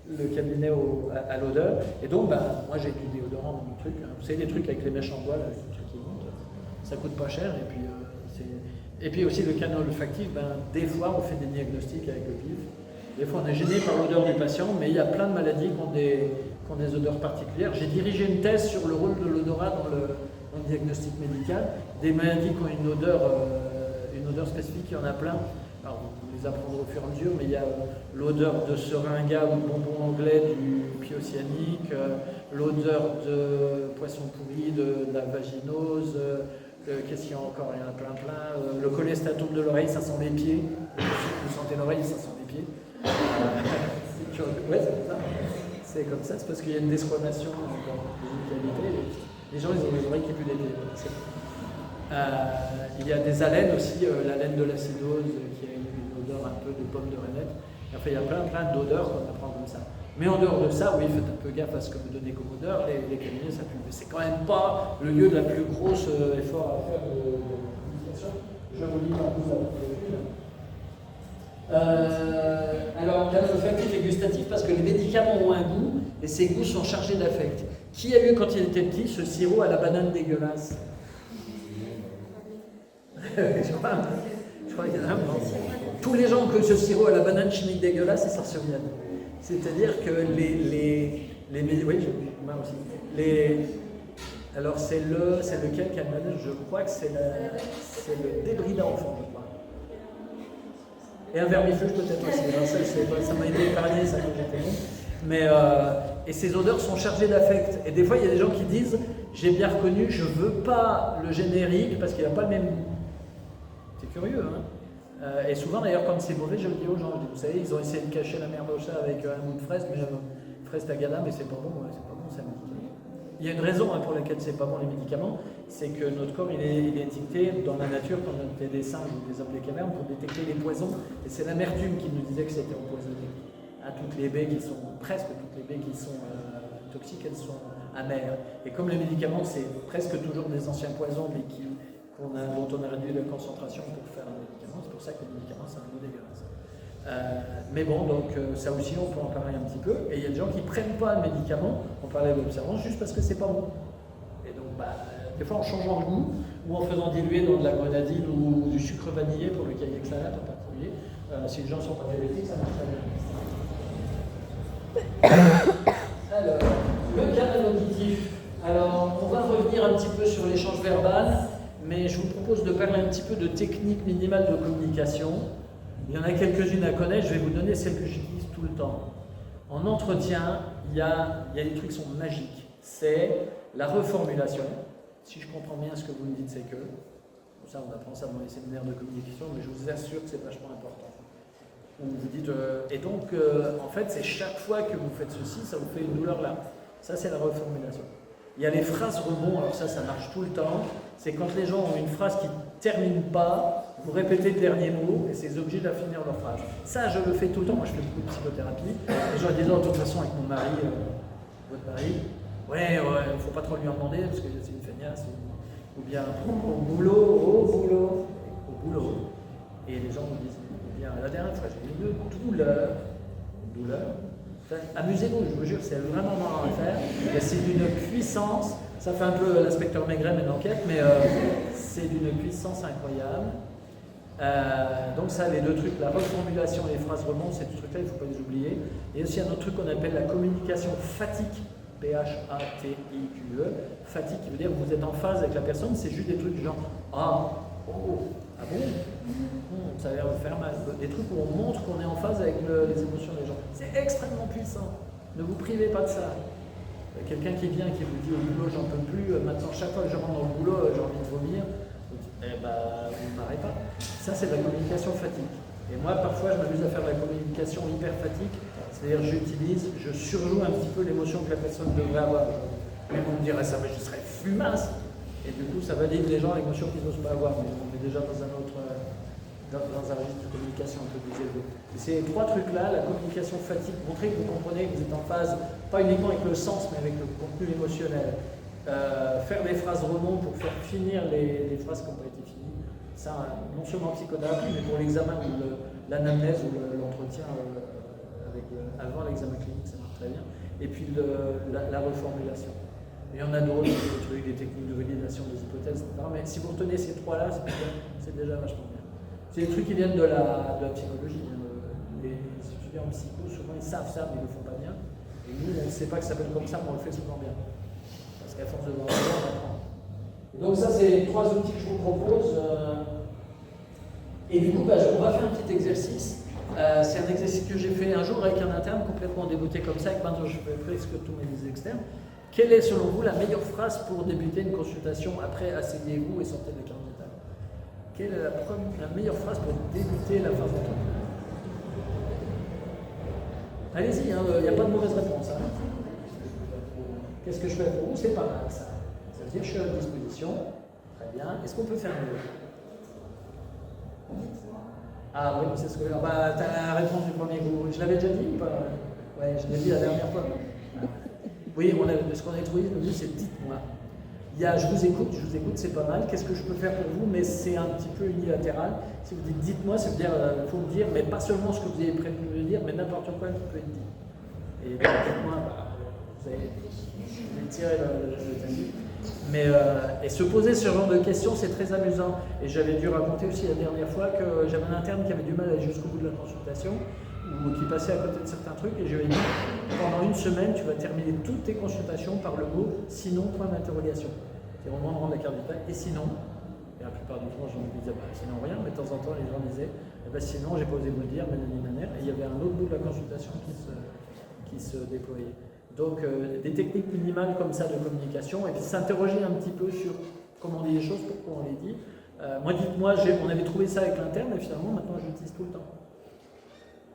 le cabinet à l'odeur. Et donc, moi j'ai du déodorant dans mon truc. Vous savez, des trucs avec les mèches en bois, là, les trucs qui montent. Ça coûte pas cher. Et puis aussi le canal olfactif, des fois on fait des diagnostics avec le pif. Des fois on est gêné par l'odeur du patient, mais il y a plein de maladies qui ont des odeurs particulières. J'ai dirigé une thèse sur le rôle de l'odorat dans le diagnostic médical. Des maladies qui ont une odeur spécifique, il y en a plein. Alors, vous les apprendrez au fur et à mesure, mais il y a l'odeur de seringa ou de bonbon anglais du pyocyanique, l'odeur de poisson pourri, de la vaginose, qu'est-ce qu'il y a encore? Il y en a plein. Le cholestatomes de l'oreille, ça sent les pieds. Vous sentez l'oreille, ça sent les pieds. Ouais, c'est ça. C'est comme ça, c'est parce qu'il y a une desquamation dans les qualités. Les gens, ils ont les oreilles qui puent les pieds. Il y a des haleines aussi, la laine de l'acidose qui a une odeur un peu de pomme de renette. Enfin, il y a plein d'odeurs qu'on apprend comme ça. Mais en dehors de ça, oui, faites un peu gaffe à ce que vous donnez comme odeur. Les cabinets, ça pue. Mais c'est quand même pas le lieu de la plus grosse effort à faire de communication. Je vous lis dans vous alors, canal olfactif et gustatif, parce que les médicaments ont un goût et ces goûts sont chargés d'affect. Qui a eu, quand il était petit, ce sirop à la banane dégueulasse? Je crois qu'il y en a. Tous les gens que ce sirop à la banane chimique dégueulasse, ils s'en souviennent. C'est-à-dire que oui, moi aussi. Alors c'est lequel qui a le banane? Je crois que c'est le débris d'enfant, je crois. Et un vermifuge peut-être aussi. Ça m'a été épargné, ça, quand j'étais bon. Mais et ces odeurs sont chargées d'affect. Et des fois, il y a des gens qui disent « J'ai bien reconnu, je veux pas le générique parce qu'il n'a pas le même goût. » C'est curieux, hein. Et souvent, d'ailleurs, quand c'est mauvais, je le dis aux gens. Je dis, vous savez, ils ont essayé de cacher la merde au chat avec un bout de fraise, mais fraise tagada, mais c'est pas bon, ça me dit. Il y a une raison pour laquelle c'est pas bon les médicaments, c'est que notre corps il est étiqueté dans la nature, quand on était des singes ou des hommes des cavernes, pour détecter les poisons. Et c'est l'amertume qui nous disait que c'était empoisonné. Presque toutes les baies qui sont toxiques, elles sont amères. Et comme les médicaments, c'est presque toujours des anciens poisons, mais dont on a réduit la concentration pour faire un médicament, c'est pour ça que les médicaments, c'est un goût dégueulasse. Mais bon, donc ça aussi, on peut en parler un petit peu. Et il y a des gens qui ne prennent pas le médicament, on parlait de l'observance, juste parce que c'est pas bon. Et donc, des fois, en changeant de goût, ou en faisant diluer dans de la grenadine ou du sucre vanillé pour le kayak salade en particulier. Si les gens ne sont pas diabétiques, ça marche très bien. Alors, le canal auditif. Alors, on va revenir un petit peu sur l'échange verbal, mais je vous propose de parler un petit peu de techniques minimales de communication. Il y en a quelques-unes à connaître, je vais vous donner celles que j'utilise tout le temps. En entretien, il y a des trucs qui sont magiques. C'est la reformulation. Si je comprends bien ce que vous me dites, c'est que. Ça, on apprend ça dans les séminaires de communication, mais je vous assure que c'est vachement important. Où vous dites, et donc, en fait, c'est chaque fois que vous faites ceci, ça vous fait une douleur là. Ça, c'est la reformulation. Il y a les phrases rebonds, alors ça marche tout le temps. C'est quand les gens ont une phrase qui ne termine pas, vous répétez le dernier mot et c'est obligé de finir leur phrase. Ça, je le fais tout le temps. Moi, je fais beaucoup de psychothérapie. Les gens disent, de toute façon, avec mon mari, votre mari, ouais, il ne faut pas trop lui en demander parce que c'est une feignasse. Ou bien, au boulot. Et les gens me disent, bien, la dernière fois, j'ai eu une douleur. Enfin, amusez-vous, je vous jure, c'est vraiment marrant à faire. Et c'est d'une puissance, ça fait un peu l'inspecteur Maigret mais d'enquête, mais c'est d'une puissance incroyable. Donc ça, les deux trucs, la reformulation et les phrases remontent, ces deux trucs-là, il ne faut pas les oublier. Et aussi un autre truc qu'on appelle la communication phatique, P-H-A-T-I-Q-E. Fatigue qui veut dire que vous êtes en phase avec la personne, c'est juste des trucs du genre ah bon, ça a l'air de faire mal. Des trucs où on montre qu'on est en phase avec les émotions des gens. C'est extrêmement puissant. Ne vous privez pas de ça. Quelqu'un qui vient qui vous dit au boulot j'en peux plus, maintenant chaque fois que je rentre dans le boulot j'ai envie de vomir, vous ne marrez pas. Ça c'est de la communication fatigue. Et moi parfois je m'amuse à faire de la communication hyper fatigue, c'est-à-dire je surjoue un petit peu l'émotion que la personne devrait avoir. Même on me dirait ça, mais je serais fumasse. Et du coup ça valide les gens l'émotion qu'ils n'osent pas avoir, mais on est déjà dans un autre. Dans un registre de communication un peu plus élevé. Et ces trois trucs-là, la communication fatigue, montrer que vous comprenez que vous êtes en phase, pas uniquement avec le sens, mais avec le contenu émotionnel. Faire des phrases rebonds pour faire finir les phrases qui n'ont pas été finies. Ça, non seulement en psychothérapie, mais pour l'examen ou l'anamnèse ou l'entretien avant l'examen clinique, ça marche très bien. Et puis la reformulation. Il y en a d'autres, des trucs, des techniques de validation des hypothèses, etc. Mais si vous retenez ces trois-là, c'est déjà vachement bien. C'est des trucs qui viennent de la psychologie. Les étudiants en psycho, souvent ils savent ça, mais ils ne le font pas bien. Et nous, on ne sait pas que ça s'appelle comme ça, mais on le fait souvent bien. Parce qu'à force de voir ça, on apprend. Donc ça, c'est les trois outils que je vous propose. Et du coup, on va faire un petit exercice. C'est un exercice que j'ai fait un jour avec un interne complètement dégoûté comme ça, avec maintenant je fais presque tous mes externes. Quelle est selon vous la meilleure phrase pour débuter une consultation? Après, asseyez-vous et sortez des cartes. Quelle est la meilleure phrase pour débuter la phase d'entretien? Allez-y, il n'y a pas de mauvaise réponse. Hein. Qu'est-ce que je fais pour vous? C'est pas mal ça. Ça veut dire que je suis à votre disposition. Très bien. Est-ce qu'on peut faire mieux? Ah oui, c'est ce que. Bah, tu as la réponse du premier coup. Je l'avais déjà dit ou pas? Ouais, je l'ai dit la dernière fois. Oui, ce qu'on a trouvé, le but c'est dites-moi. Je vous écoute, c'est pas mal. Qu'est-ce que je peux faire pour vous? Mais c'est un petit peu unilatéral. Si vous dites dites-moi, ça veut dire il faut me dire, mais pas seulement ce que vous avez prévu de me dire, mais n'importe quoi qui peut être dit. Et dites-moi, vous allez tirer le timing. Mais et se poser ce genre de questions, c'est très amusant. Et j'avais dû raconter aussi la dernière fois que j'avais un interne qui avait du mal à aller jusqu'au bout de la consultation, ou qui passait à côté de certains trucs, et je lui ai dit pendant une semaine, tu vas terminer toutes tes consultations par le mot sinon point d'interrogation. C'est au moment de rendre la carte vitale, et sinon, et la plupart du temps, je me disais sinon rien, mais de temps en temps, les gens disaient sinon, j'ai pas osé vous le dire, et il y avait un autre bout de la consultation qui se déployait. Donc, des techniques minimales comme ça de communication, et puis s'interroger un petit peu sur comment on dit les choses, pourquoi on les dit. Moi, dites-moi, on avait trouvé ça avec l'interne, et finalement, maintenant, je l'utilise tout le temps.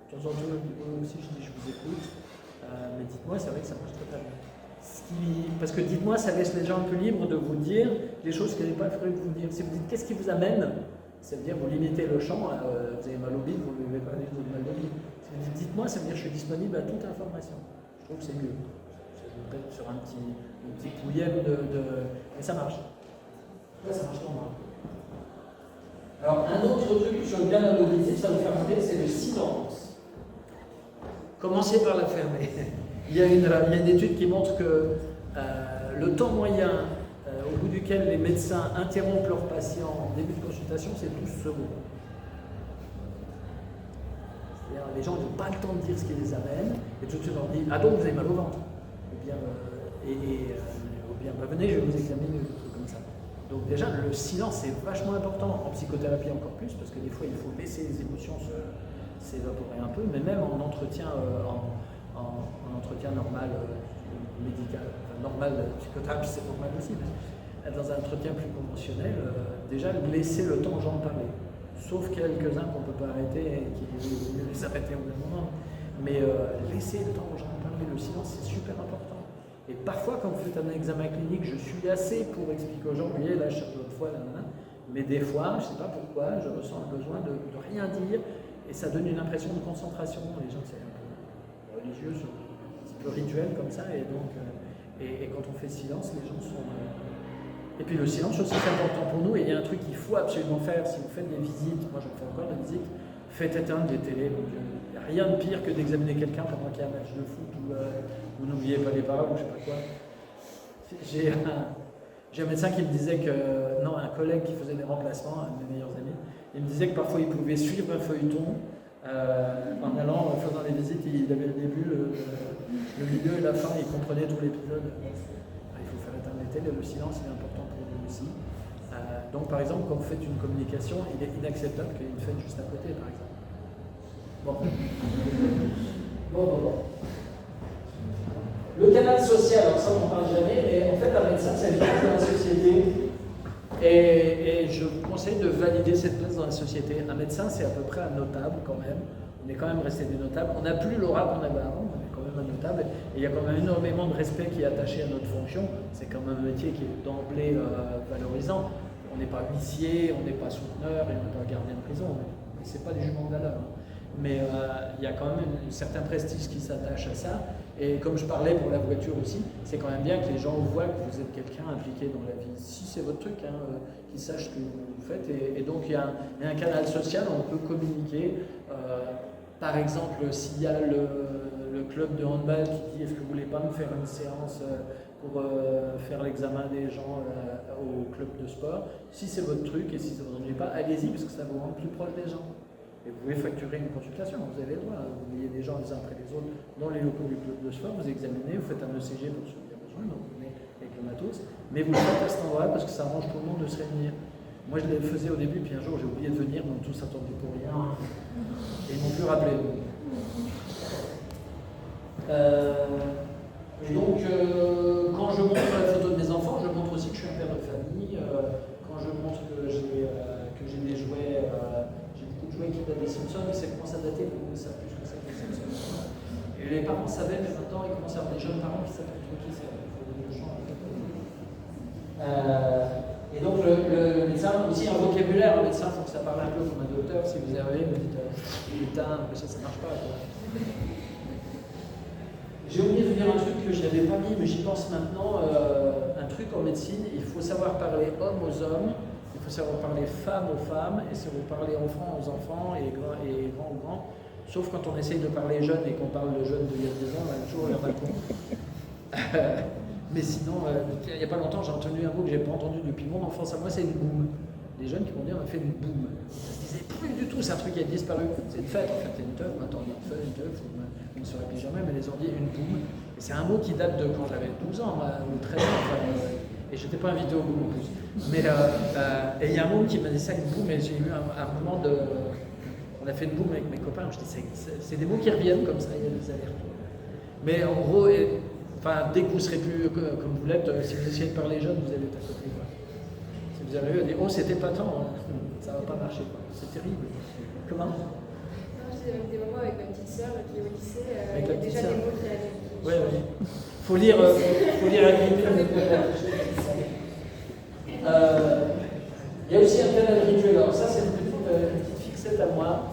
De temps en temps, aussi, je dis je vous écoute, mais dites-moi, c'est vrai que ça marche très bien. Parce que dites-moi, ça laisse les gens un peu libres de vous dire les choses qu'ils n'avaient pas prévu de vous dire. Si vous dites qu'est-ce qui vous amène, ça veut dire vous limitez le champ, vous avez mal au bide, vous ne levez pas les autres mal au bide. Si vous dites dites-moi, ça veut dire je suis disponible à toute information. Je trouve que c'est mieux. C'est peut-être sur un petit pouillème mais ça marche. Là, ça marche pour moi. Alors, un autre truc sur le canal auditif, ça vous fait remarquer, c'est le silence. Commencez par la fermer. Il y a une étude qui montre que le temps moyen au bout duquel les médecins interrompent leurs patients en début de consultation, c'est 12 secondes. C'est-à-dire, les gens n'ont pas le temps de dire ce qui les amène, et tout de suite on leur dit « Ah donc vous avez mal au ventre ?» ou bien venez, je vais vous examiner », des trucs comme ça. Donc déjà, le silence est vachement important, en psychothérapie encore plus, parce que des fois il faut laisser les émotions s'évaporer un peu, mais même en entretien, en entretien normal, médical, enfin, normal, psychothérapie c'est normal aussi, mais dans un entretien plus conventionnel, déjà laisser le temps aux gens de parler. Sauf quelques-uns qu'on ne peut pas arrêter et qui vaut mieux les arrêter au même moment. Mais laisser le temps aux gens de parler, le silence c'est super important. Et parfois quand vous faites un examen clinique, je suis assez pour expliquer aux gens, vous voyez là, chaque fois, là, mais des fois, je ne sais pas pourquoi, je ressens le besoin de rien dire et ça donne une impression de concentration. Les gens c'est un peu religieux, c'est un peu rituel comme ça et donc et quand on fait silence, les gens sont... Et puis le silence aussi c'est important pour nous et il y a un truc qu'il faut absolument faire si vous faites des visites, moi je fais encore des visites, faites éteindre les télés. Il n'y a rien de pire que d'examiner quelqu'un pendant qu'il y a un match de foot ou vous n'oubliez pas les paroles ou je ne sais pas quoi. J'ai un médecin qui me disait que, non, un collègue qui faisait des remplacements, un de mes meilleurs amis, il me disait que parfois il pouvait suivre un feuilleton en allant, en faisant des visites, il avait le début, le milieu et la fin, il comprenait tout l'épisode. Il faut faire éteindre les télés, le silence il est important pour nous aussi. Donc par exemple, quand vous faites une communication, il est inacceptable qu'il y ait une fête juste à côté, par exemple. Bon. Le canal social, alors ça on n'en parle jamais, mais en fait un médecin c'est une place dans la société et je vous conseille de valider cette place dans la société. Un médecin c'est à peu près un notable quand même, on est quand même resté des notables, on n'a plus l'aura qu'on avait avant, on est quand même un notable et il y a quand même énormément de respect qui est attaché à notre fonction, c'est quand même un métier qui est d'emblée valorisant. On n'est pas huissier, on n'est pas souteneur et on n'est pas gardien de prison, mais c'est pas des juments de valeur. Mais il y a quand même un certain prestige qui s'attache à ça. Et comme je parlais pour la voiture aussi, c'est quand même bien que les gens voient que vous êtes quelqu'un impliqué dans la vie. Si c'est votre truc, qu'ils sachent ce que vous faites. Et donc il y a un canal social, on peut communiquer. Par exemple, s'il y a le club de handball qui dit « Est-ce que vous voulez pas me faire une séance pour faire l'examen des gens au club de sport ?» Si c'est votre truc et si ça ne vous ennuie pas, allez-y parce que ça vous rend plus proche des gens. Et vous pouvez facturer une consultation, vous avez le droit. Vous voyez des gens les uns après les autres dans les locaux du club de sport, vous examinez, vous faites un ECG pour ceux qui ont besoin, donc vous venez avec le matos, mais vous le faites à cet endroit parce que ça arrange tout le monde de se réunir. Moi je le faisais au début, puis un jour j'ai oublié de venir, donc tous attendaient pour rien, et ils m'ont plus rappelé. Et donc quand je montre la photo de mes enfants, je montre aussi que je suis un père de famille, quand je montre que j'ai des jouets, qui date des Simpsons, mais ça commence à dater, donc ça plus que ça que les Simpsons. Et les parents savaient, mais maintenant ils commencent à avoir des jeunes parents qui savent plus qui c'est. Et donc le médecin, aussi un vocabulaire, le médecin, il faut que ça parle un peu comme un docteur. Si vous arrivez, vous dites putain, ça ne marche pas. J'ai oublié de vous dire un truc que je n'avais pas mis, mais j'y pense maintenant. Un truc en médecine, il faut savoir parler homme aux hommes. Il faut savoir parler femme aux femmes, et savoir parler enfant aux enfants, et grand aux grands. Sauf quand on essaye de parler jeune et qu'on parle de jeunes d'il y a 10 ans, on a toujours l'air balcon. Mais sinon, il n'y a pas longtemps, j'ai entendu un mot que je n'ai pas entendu depuis mon enfance. À moi, c'est une boum. Les jeunes qui vont dire, on a fait une boum. Ça se disait plus du tout, c'est un truc qui a disparu. C'est une fête, en fait, c'est une teuf. Maintenant, on dit une teuf, on ne se répète jamais, mais les gens disent une boum. Et c'est un mot qui date de quand j'avais 12 ans, ou 13 ans. Et je n'étais pas invité au boom en plus. Mais et il y a un mot qui m'a dit ça, une boum, et j'ai eu un moment de. On a fait une boum avec mes copains, je dis c'est des mots qui reviennent comme ça, il y a des allers-retours. Mais en gros, dès que vous serez plus comme vous l'êtes, si vous essayez de parler jeune, vous allez être à côté. Quoi. Si vous arrivez à dire oh c'était pas tant, ça va pas marcher, c'est terrible. Comment? Non, j'ai des moments avec ma petite sœur qui est au lycée, avec il y a déjà des mots qui arrivent. Oui. Faut lire il y a aussi un canal rituel. Alors ça c'est une petite fixette à moi.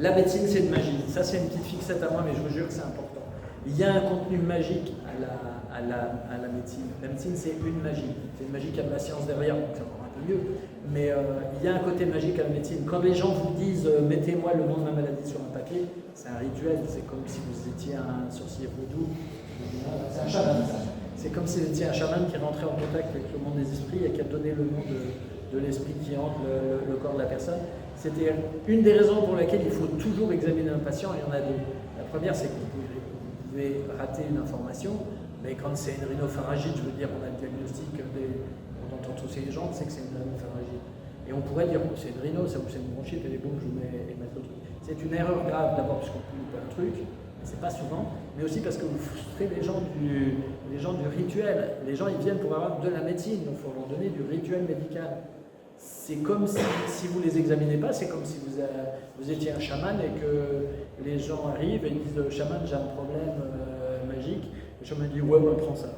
La médecine c'est de magie. Ça c'est une petite fixette à moi, mais je vous jure que c'est important. Il y a un contenu magique à la médecine. La médecine c'est une magie. C'est une magie qui a de la science derrière, donc c'est encore un peu mieux. Mais il y a un côté magique à la médecine. Quand les gens vous disent mettez-moi le nom de ma maladie sur un papier, c'est un rituel. C'est comme si vous étiez un sorcier vaudou. C'est un chaman. C'est comme si vous étiez un chaman qui rentrait en contact avec le monde des esprits et qui a donné le nom de l'esprit qui hante le corps de la personne. C'était une des raisons pour lesquelles il faut toujours examiner un patient. Il y en a deux. La première, c'est que vous pouvez rater une information, mais quand c'est une rhinopharyngite, je veux dire, on a le diagnostic, on entend tousser les gens, on sait que c'est une rhinopharyngite. Et on pourrait dire, c'est une rhino, ça ou c'est une bronchite, et les boum, je vous mets le truc. C'est une erreur grave, d'abord parce qu'on peut louper un truc, mais c'est pas souvent, mais aussi parce que vous frustrez les gens du rituel. Les gens, ils viennent pour avoir de la médecine, donc il faut leur donner du rituel médical. C'est comme si vous ne les examinez pas, c'est comme si vous étiez un chaman et que les gens arrivent et ils disent chaman, j'ai un problème magique. Le chaman dit ouais, ben, prends ça.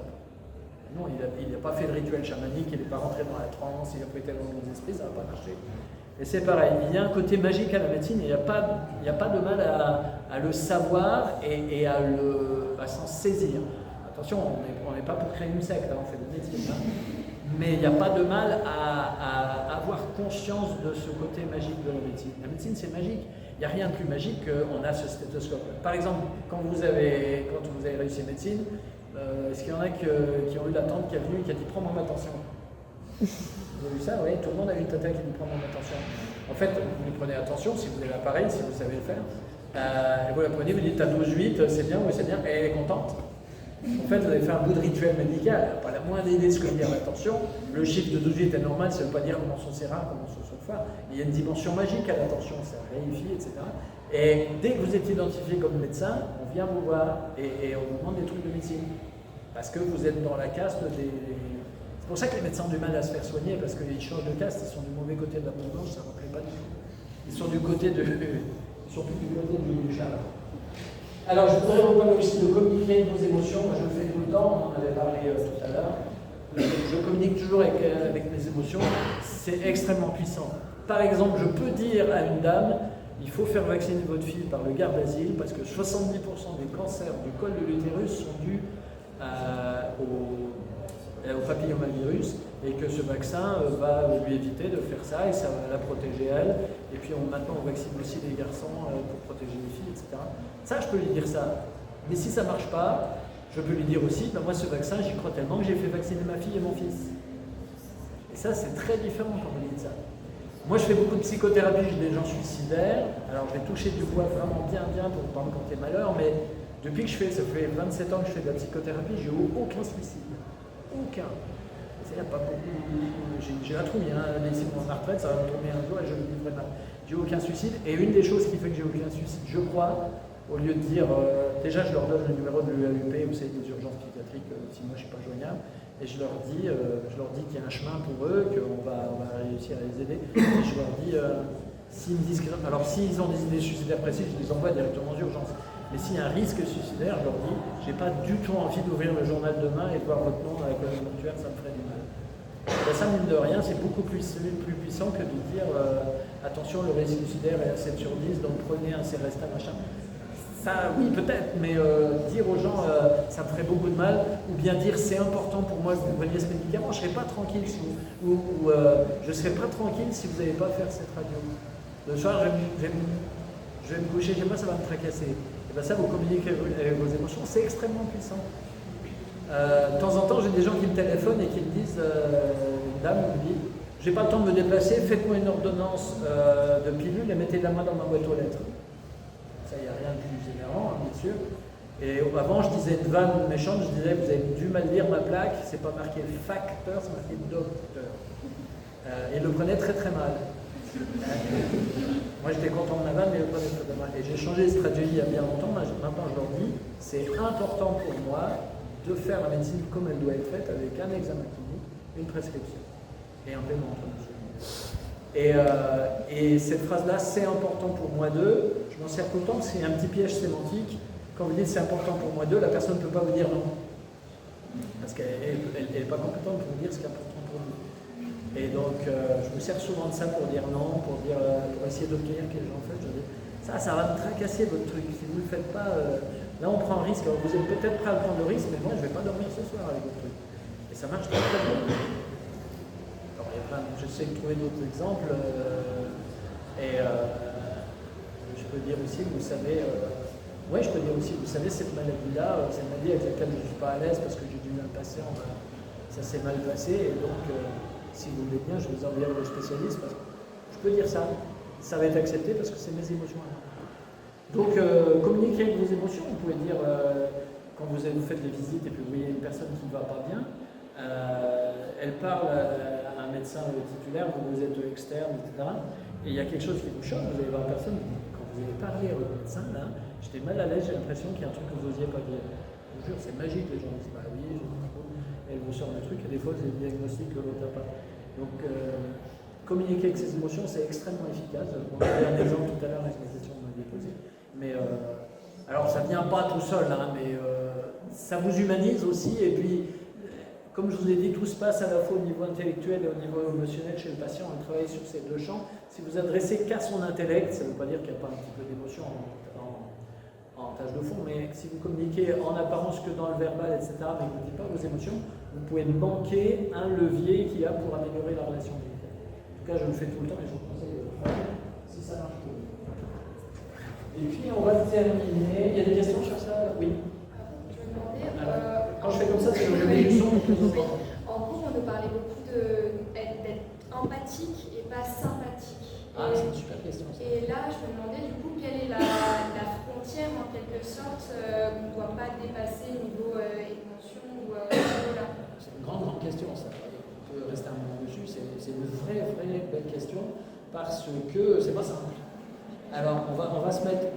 Non, il n'a pas fait de rituel chamanique, il n'est pas rentré dans la transe, il n'a pas été dans les esprits, ça n'a pas marché. Et c'est pareil, il y a un côté magique à la médecine, il n'y a pas de mal à le savoir et à s'en saisir. Attention, on n'est pas pour créer une secte, hein, on fait de la médecine. Hein. Mais il n'y a pas de mal à avoir conscience de ce côté magique de la médecine. La médecine, c'est magique. Il n'y a rien de plus magique qu'on a ce stéthoscope. Par exemple, quand vous avez réussi médecine, est-ce qu'il y en a qui ont eu la tante qui est venue et qui a dit « Prends mon attention ». Vous avez vu ça? Oui, tout le monde a eu une tata qui dit « Prends mon attention ». En fait, vous lui prenez attention si vous avez l'appareil, si vous savez le faire. Et vous la prenez, vous dites « T'as 12-8, c'est bien, oui c'est bien », et elle est contente. En fait, vous avez fait un bout de rituel médical, pas la moindre idée de ce que veut dire l'attention. Le chiffre de 12 est normal, ça ne veut pas dire comment sont ses reins, comment sont son foie. Il y a une dimension magique à l'attention, ça réunifie, etc. Et dès que vous êtes identifié comme médecin, on vient vous voir et on vous demande des trucs de médecine. Parce que vous êtes dans la caste des... C'est pour ça que les médecins ont du mal à se faire soigner, parce qu'ils changent de caste, ils sont du mauvais côté de la peau blanche, ça ne me plaît pas du tout. Ils sont du côté surtout du côté du chat. Alors, je voudrais vous parler aussi de communiquer nos émotions. Moi, je le fais tout le temps, on en avait parlé tout à l'heure. Je communique toujours avec mes émotions. C'est extrêmement puissant. Par exemple, je peux dire à une dame, il faut faire vacciner votre fille par le Gardasil, parce que 70% des cancers du col de l'utérus sont dus au papillomavirus, et que ce vaccin va lui éviter de faire ça, et ça va la protéger elle. Et puis maintenant, on vaccine aussi les garçons pour protéger les filles, etc. Ça, je peux lui dire ça. Mais si ça ne marche pas, je peux lui dire aussi, ben moi ce vaccin, j'y crois tellement que j'ai fait vacciner ma fille et mon fils. Et ça, c'est très différent quand vous dites ça. Moi, je fais beaucoup de psychothérapie, j'ai des gens suicidaires. Alors, je vais toucher du bois vraiment bien pour ne pas me compter malheur, mais depuis que ça fait 27 ans que je fais de la psychothérapie, j'ai eu aucun suicide. Aucun. Il n'y a pas beaucoup. J'ai la trouille, hein. Si mon retraite, ça va me tomber un jour et je me vivrai mal. J'ai aucun suicide. Et une des choses qui fait que j'ai aucun suicide, je crois, au lieu de dire, déjà je leur donne le numéro de l'UAUP, vous savez, des urgences psychiatriques, si moi je ne suis pas joignable, et je leur dis qu'il y a un chemin pour eux, qu'on va réussir à les aider. Et je leur dis, s'ils me disent, alors s'ils ont des idées suicidaires précises, je les envoie directement aux urgences. Mais s'il y a un risque suicidaire, je leur dis, j'ai pas du tout envie d'ouvrir le journal demain et de voir votre nom à la colonne mortuaire, ça me ferait du mal. Ben ça, mine de rien, c'est beaucoup plus puissant que de dire attention, le risque suicidaire est à 7 sur 10, donc prenez un Célestin, machin. Ça, oui, peut-être, mais dire aux gens ça me ferait beaucoup de mal, ou bien dire c'est important pour moi que vous preniez ce médicament, je ne serai pas tranquille si je ne serai pas tranquille si vous n'allez pas faire cette radio. Le soir, je vais me coucher, je sais pas, ça va me tracasser. Et bien ça, vous communiquez avec vos émotions, c'est extrêmement puissant. De temps en temps, j'ai des gens qui me téléphonent et qui me disent, une dame me dit, j'ai pas le temps de me déplacer, faites-moi une ordonnance de pilule et mettez-la main dans ma boîte aux lettres. Ça, il n'y a rien de plus énervant, hein, bien sûr. Et avant, je disais une vanne méchante, je disais, vous avez dû mal lire ma plaque, c'est pas marqué facteur, c'est marqué docteur. Et il le prenait très très mal. Moi j'étais content de ma vanne, mais il le prenait très mal. Et j'ai changé de stratégie il y a bien longtemps, maintenant je leur dis, c'est important pour moi de faire la médecine comme elle doit être faite, avec un examen clinique, une prescription et un paiement international. Et cette phrase-là, c'est important pour moi d'eux, je m'en sers tout le temps, c'est un petit piège sémantique. Quand vous dites c'est important pour moi d'eux, la personne ne peut pas vous dire non. Parce qu'elle n'est pas compétente pour vous dire ce qui est important pour vous. Et donc, je me sers souvent de ça pour dire non, pour essayer d'obtenir que les gens fassent. Je dis, ça va me tracasser votre truc. Si vous ne le faites pas, là on prend un risque. Alors, vous êtes peut-être prêt à prendre le risque, mais moi je ne vais pas dormir ce soir avec votre truc. Et ça marche très très bien. J'essaie de trouver d'autres exemples je peux dire aussi, vous savez, Oui, je peux dire aussi, vous savez, cette maladie-là, c'est une maladie avec laquelle je ne suis pas à l'aise parce que j'ai dû un patient, ça s'est mal passé, et donc, si vous voulez bien, je vais vous envoyer au spécialiste, parce que je peux dire ça va être accepté parce que c'est mes émotions. Donc, communiquez avec vos émotions, vous pouvez dire, quand vous faites les visites et puis vous voyez une personne qui ne va pas bien, elle parle à un médecin titulaire, vous êtes externe, etc. Et il y a quelque chose qui vous choque, vous allez voir la personne, quand vous allez parler au médecin, là, j'étais mal à l'aise, j'ai l'impression qu'il y a un truc que vous n'osiez pas dire. Je vous jure, c'est magique, les gens disent, bah oui, elle vous sort le truc, et des fois, c'est le diagnostic que l'autre n'a pas. Donc, communiquer avec ses émotions, c'est extrêmement efficace. On avait un exemple tout à l'heure avec les questions que vous m'aviez posées. Mais, alors, ça ne vient pas tout seul, hein, mais ça vous humanise aussi, et puis, comme je vous ai dit, tout se passe à la fois au niveau intellectuel et au niveau émotionnel chez le patient. On travaille sur ces deux champs. Si vous adressez qu'à son intellect, ça ne veut pas dire qu'il n'y a pas un petit peu d'émotion en tâche de fond, mais si vous communiquez en apparence que dans le verbal, etc., mais que vous ne dites pas vos émotions, vous pouvez manquer un levier qu'il y a pour améliorer la relation médicale. En tout cas, je le fais tout le temps et je vous conseille de le faire si ça marche pour vous. Et puis, on va terminer. Il y a des questions sur ça? Oui. Je me demandais. Quand je fais comme ça, c'est le levier du son. En cours, on nous parlait beaucoup d'être empathique et pas sympathique. Ah, c'est une super question. Ça. Et là, je me demandais du coup quelle est la frontière en quelque sorte qu'on ne doit pas dépasser au niveau émotion ou là. C'est une grande question ça. On peut rester un moment dessus. C'est une vraie belle question parce que c'est pas simple. Alors, on va se mettre.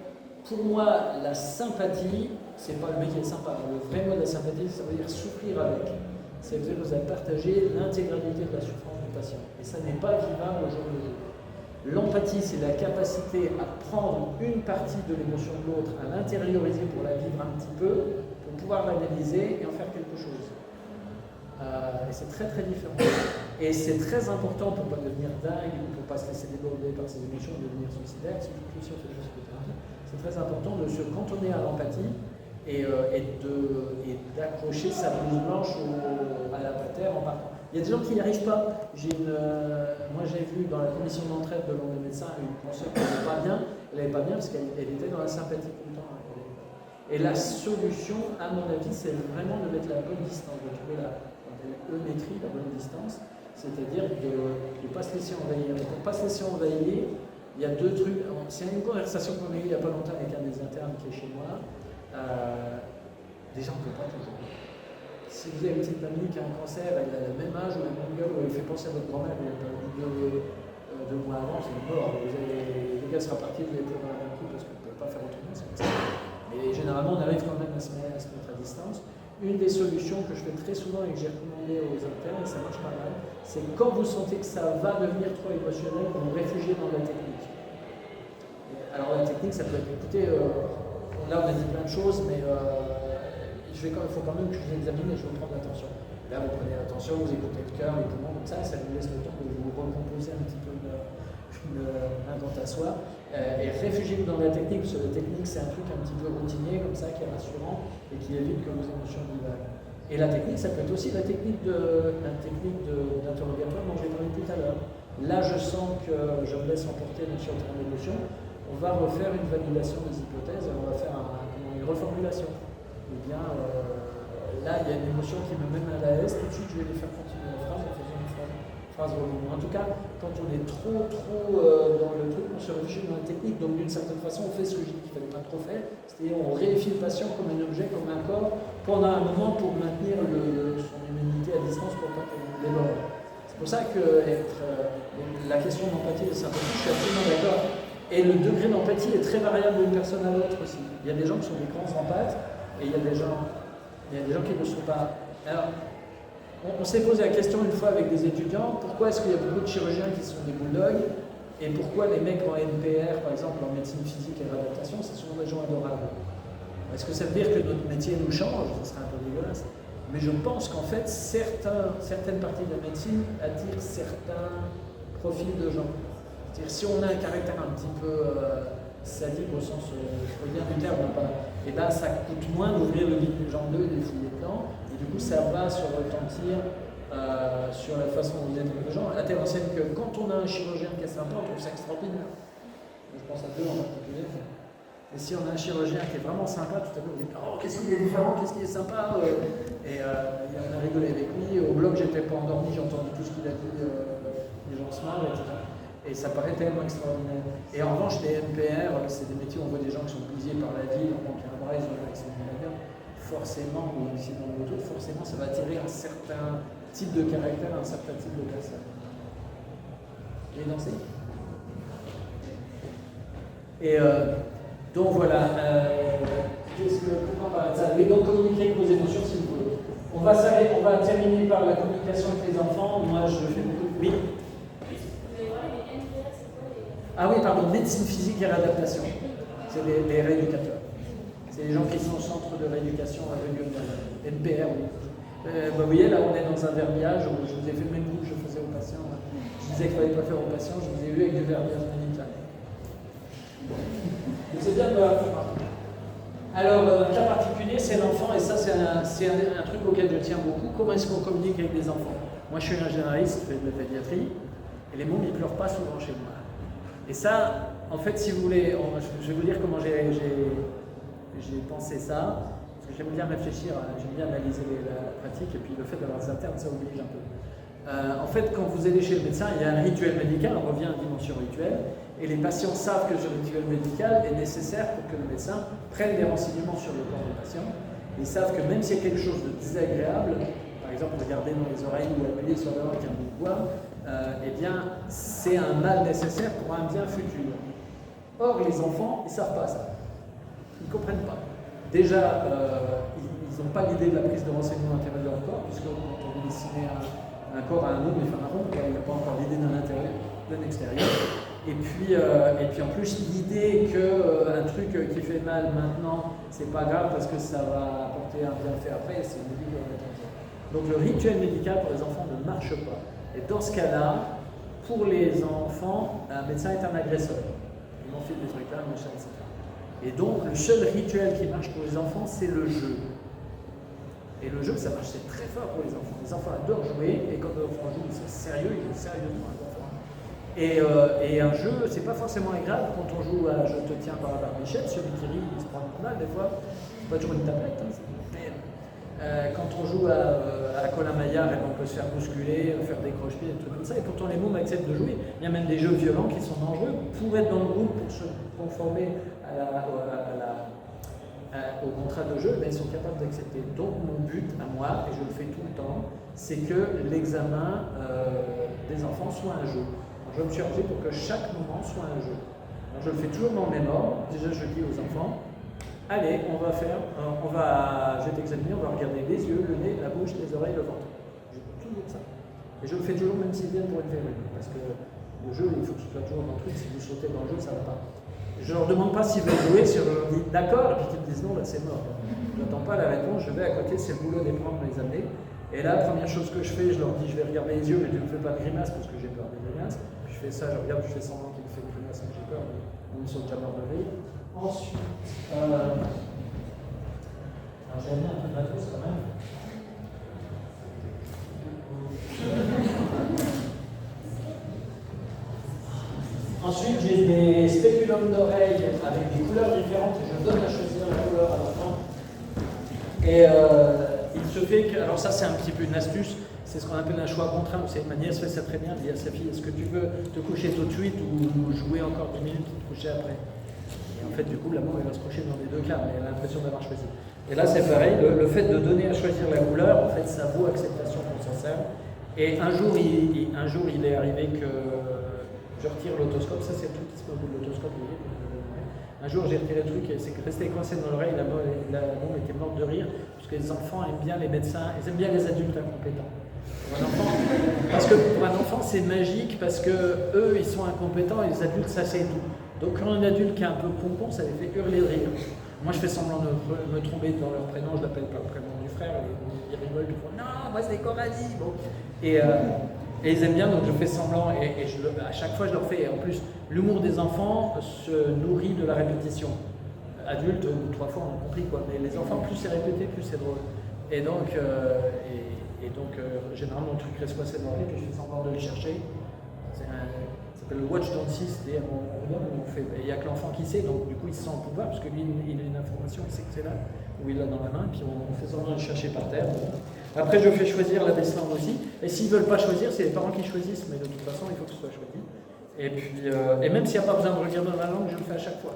Pour moi, la sympathie, c'est pas le mec qui est sympa. Le vrai mot de la sympathie, ça veut dire souffrir avec. Ça veut dire que vous allez partager l'intégralité de la souffrance du patient. Et ça n'est pas vivable au jour le jour. L'empathie, c'est la capacité à prendre une partie de l'émotion de l'autre, à l'intérioriser pour la vivre un petit peu, pour pouvoir l'analyser et en faire quelque chose. Et c'est très différent. Et c'est très important pour ne pas devenir dingue, pour ne pas se laisser déborder par ses émotions, devenir suicidaire, surtout si on fait de la psychothérapie. C'est très important de se cantonner à l'empathie et d'accrocher sa blouse blanche à la patère en partant. Il y a des gens qui n'y arrivent pas. Moi, j'ai vu dans la commission d'entraide de l'ordre des médecins une consoeur qui n'allait pas bien. Elle n'allait pas bien parce qu'elle était dans la sympathie tout le temps. Et la solution, à mon avis, c'est vraiment de mettre la bonne distance, de trouver la eumétrie, la bonne distance, c'est-à-dire de ne pas se laisser envahir. Et pour ne pas se laisser envahir, il y a deux trucs. C'est une conversation qu'on a eue il n'y a pas longtemps avec un des internes qui est chez moi. Déjà, on ne peut pas toujours. Si vous avez une petite amie qui a un cancer, elle a le même âge ou la même gueule, ou elle fait penser à votre grand-mère, elle a eu 2 mois avant, c'est mort. Le gars sera parti, vous allez pouvoir un coup parce qu'on ne peut pas faire autrement. Mais généralement, on arrive quand même à se mettre à distance. Une des solutions que je fais très souvent et que j'ai recommandé aux internes, et ça marche pas mal, c'est quand vous sentez que ça va devenir trop émotionnel, vous vous réfugiez dans la technique. Alors la technique, ça peut être, écoutez, là on a dit plein de choses, mais il faut quand même que je vous examine et je vous prends l'attention. Là, vous prenez l'attention, vous écoutez le cœur, les poumons, comme ça vous laisse le temps de vous recomposer un petit peu un dent à soi. Et réfugiez-vous dans la technique, parce que la technique, c'est un truc un petit peu routinier, comme ça, qui est rassurant et qui évite que vos émotions divaguent. Et la technique, ça peut être aussi la technique d'interrogatoire dont j'ai parlé tout à l'heure. Là, je sens que je me laisse emporter sur le terrain d'émotion. On va refaire une validation des hypothèses et on va faire une reformulation. Ou bien, là, il y a une émotion qui me met mal à l'aise, tout de suite, je vais les faire continuer la phrase en faisant une phrase revenue. En tout cas, quand on est trop dans le truc, on se réfugie dans la technique, donc d'une certaine façon, on fait ce que j'ai dit qu'il ne fallait pas trop faire, c'est-à-dire on réifie le patient comme un objet, comme un corps, pendant un moment pour maintenir son immunité à distance pour pas qu'il déborde. C'est pour ça que la question d'empathie et de sympathie, je suis absolument d'accord. Et le degré d'empathie est très variable d'une personne à l'autre aussi. Il y a des gens qui sont des grands empathes, et il y a des gens qui ne sont pas. Alors, on s'est posé la question une fois avec des étudiants, pourquoi est-ce qu'il y a beaucoup de chirurgiens qui sont des bulldogs, et pourquoi les mecs en NPR, par exemple en médecine physique et réadaptation, c'est souvent des gens adorables. Est-ce que ça veut dire que notre métier nous change? Ça serait un peu dégueulasse. Mais je pense qu'en fait, certaines parties de la médecine attirent certains profils de gens. C'est-à-dire si on a un caractère un petit peu sadique au sens, je peux dire du terme, et ben ça coûte moins d'ouvrir le vide des jambes d'eux et de fouiller dedans, et du coup ça va se retentir sur la façon dont vous êtes avec les gens, à telle enseigne que quand on a un chirurgien qui est sympa, on trouve ça extraordinaire. Je pense à deux en particulier. Et si on a un chirurgien qui est vraiment sympa, tout à coup on dit oh, qu'est-ce qu'il est différent, qu'est-ce qu'il est sympa. Et on a rigolé avec lui. Au blog, j'étais pas endormi, j'ai entendu tout ce qu'il a dit, les gens se marrent, etc. Et ça paraît tellement extraordinaire. Et en revanche, les MPR, c'est des métiers où on voit des gens qui sont bousillés par la vie, donc il y a un bras, ils ont un accident de la guerre. Forcément, ou un accident de l'auto, forcément, ça va attirer un certain type de caractère, un certain type de personne. Et dansé. Et donc voilà. Qu'est-ce que pourquoi pas ça? Mais donc communiquer avec vos émotions si vous voulez. On va terminer par la communication avec les enfants. Moi, je fais beaucoup. Oui. Ah oui, pardon, médecine physique et réadaptation. C'est les rééducateurs. C'est les gens qui sont au centre de rééducation régionale. NPR, oui. Vous voyez, là, on est dans un verbiage où je vous ai fait le même coup que je faisais aux patients. Je disais qu'il ne fallait pas faire aux patients, je vous ai vu avec du verbiage médical. C'est bien de me faire. Alors, un cas particulier, c'est l'enfant, et ça, c'est un truc auquel je tiens beaucoup. Comment est-ce qu'on communique avec des enfants? Moi, je suis un généraliste, je fais de la pédiatrie, et les mômes, ils ne pleurent pas souvent chez moi. Et ça, en fait, si vous voulez, je vais vous dire comment j'ai pensé ça. Parce que j'aime bien réfléchir, j'aime bien analyser la pratique, et puis le fait d'avoir des internes, ça oblige un peu. En fait, quand vous allez chez le médecin, il y a un rituel médical, on revient à la dimension rituelle, et les patients savent que ce rituel médical est nécessaire pour que le médecin prenne des renseignements sur le corps du patient. Ils savent que même s'il y a quelque chose de désagréable, par exemple regarder dans les oreilles ou appuyer sur l'oreille avec un bout de bois, eh bien, c'est un mal nécessaire pour un bien futur. Or, les enfants, ils ne savent pas ça. Ils ne comprennent pas. Déjà, ils n'ont pas l'idée de la prise de renseignements à l'intérieur de leur corps, puisque quand on veut dessiner un corps à un homme, il fait un rond, il n'y a pas encore l'idée d'un intérieur, d'un extérieur. Et puis en plus, l'idée qu'un truc qui fait mal maintenant, c'est pas grave parce que ça va apporter un bienfait après, c'est une idée qu'on a. Donc le rituel médical pour les enfants ne marche pas. Et dans ce cas-là, pour les enfants, un médecin est un agresseur. Ils m'ont fait des trucs là, machin, etc. Et donc, le seul rituel qui marche pour les enfants, c'est le jeu. Et le jeu, ça marche, c'est très fort pour les enfants. Les enfants adorent jouer, et quand les enfants jouent, ils sont sérieux, ils jouent sérieusement les enfants. Et un jeu, c'est pas forcément agréable quand on joue à Je te tiens par la barbichette, celui qui rit, il se prend une mal des fois. C'est pas toujours une tablette, hein, mais quand on joue à Colin Maillard, on peut se faire bousculer, faire des croche-pieds, des trucs comme ça. Et pourtant, les mômes acceptent de jouer. Il y a même des jeux violents qui sont dangereux pour être dans le groupe, pour se conformer au contrat de jeu, ben, ils sont capables d'accepter. Donc mon but à moi, et je le fais tout le temps, c'est que l'examen des enfants soit un jeu. Alors, je me suis arrangé pour que chaque moment soit un jeu. Alors, je le fais toujours dans le même ordre. Déjà, je dis aux enfants, allez, je vais t'examiner, on va regarder les yeux, le nez, la bouche, les oreilles, le ventre. Je fais toujours ça. Et je le fais toujours même s'ils viennent pour une verrue. Parce que le jeu, il faut que ce soit toujours dans le truc. Si vous sautez dans le jeu, ça ne va pas. Je ne leur demande pas s'ils veulent jouer, si je leur dis d'accord, et puis qu'ils me disent non, là c'est mort. Je n'attends pas la réponse, je vais à côté, c'est le boulot des profs de les amener. Et là, première chose que je fais, je leur dis, je vais regarder les yeux, mais je ne fais pas de grimace parce que j'ai peur des grimaces. Puis je fais ça, je regarde, je fais semblant qu'il me fait une grimace, mais j'ai peur, mais ils sont déjà morts de rire. Ensuite, alors j'ai mis un peu de matos quand même. Ensuite, j'ai des spéculums d'oreilles avec des couleurs différentes et je donne à choisir la couleur à l'enfant. Et il se fait que, alors ça c'est un petit peu une astuce, c'est ce qu'on appelle un choix contraint. Vous savez, ma nièce fait ça très bien, elle dit à sa fille, est-ce que tu veux te coucher tout de suite ou jouer encore 10 minutes et te coucher après? Et en fait, du coup, l'amour elle va se coucher dans les deux cas, mais elle a l'impression d'avoir choisi. Et là c'est pareil, le fait de donner à choisir la couleur, en fait, ça vaut acceptation pour sa sœur. Et un jour, il est arrivé que je retire l'autoscope, ça c'est le truc qui se met au bout de l'autoscope. Un jour j'ai retiré le truc et c'est resté coincé dans l'oreille, la môme était morte de rire, parce que les enfants aiment bien les médecins, ils aiment bien les adultes incompétents. Parce que pour un enfant c'est magique, parce que eux ils sont incompétents et les adultes ça c'est tout. Donc quand un adulte qui est un peu pompon, ça les fait hurler de rire. Moi je fais semblant de me tromper dans leur prénom, je l'appelle pas le prénom du frère, ils rigolent, ils font non, moi c'est Coralie. Bon. Et ils aiment bien, donc je fais semblant et à chaque fois je leur fais. Et en plus, l'humour des enfants se nourrit de la répétition. Adultes, 3 fois on a compris quoi, mais les enfants, plus c'est répété, plus c'est drôle. Et donc, généralement le truc reste coincé dans le nez, puis je fais semblant de le chercher. C'est s'appelle le watch don't see, c'est-à-dire on regarde, on fait, il n'y a que l'enfant qui sait, donc du coup il se sent le pouvoir, parce que lui il a une information, il sait que c'est là, où il l'a dans la main, puis on fait semblant de le chercher par terre. Après je fais choisir la baseline aussi, et s'ils ne veulent pas choisir, c'est les parents qui choisissent, mais de toute façon il faut que ce soit choisi. Et puis, et même s'il n'y a pas besoin de regarder dans la langue, je le fais à chaque fois.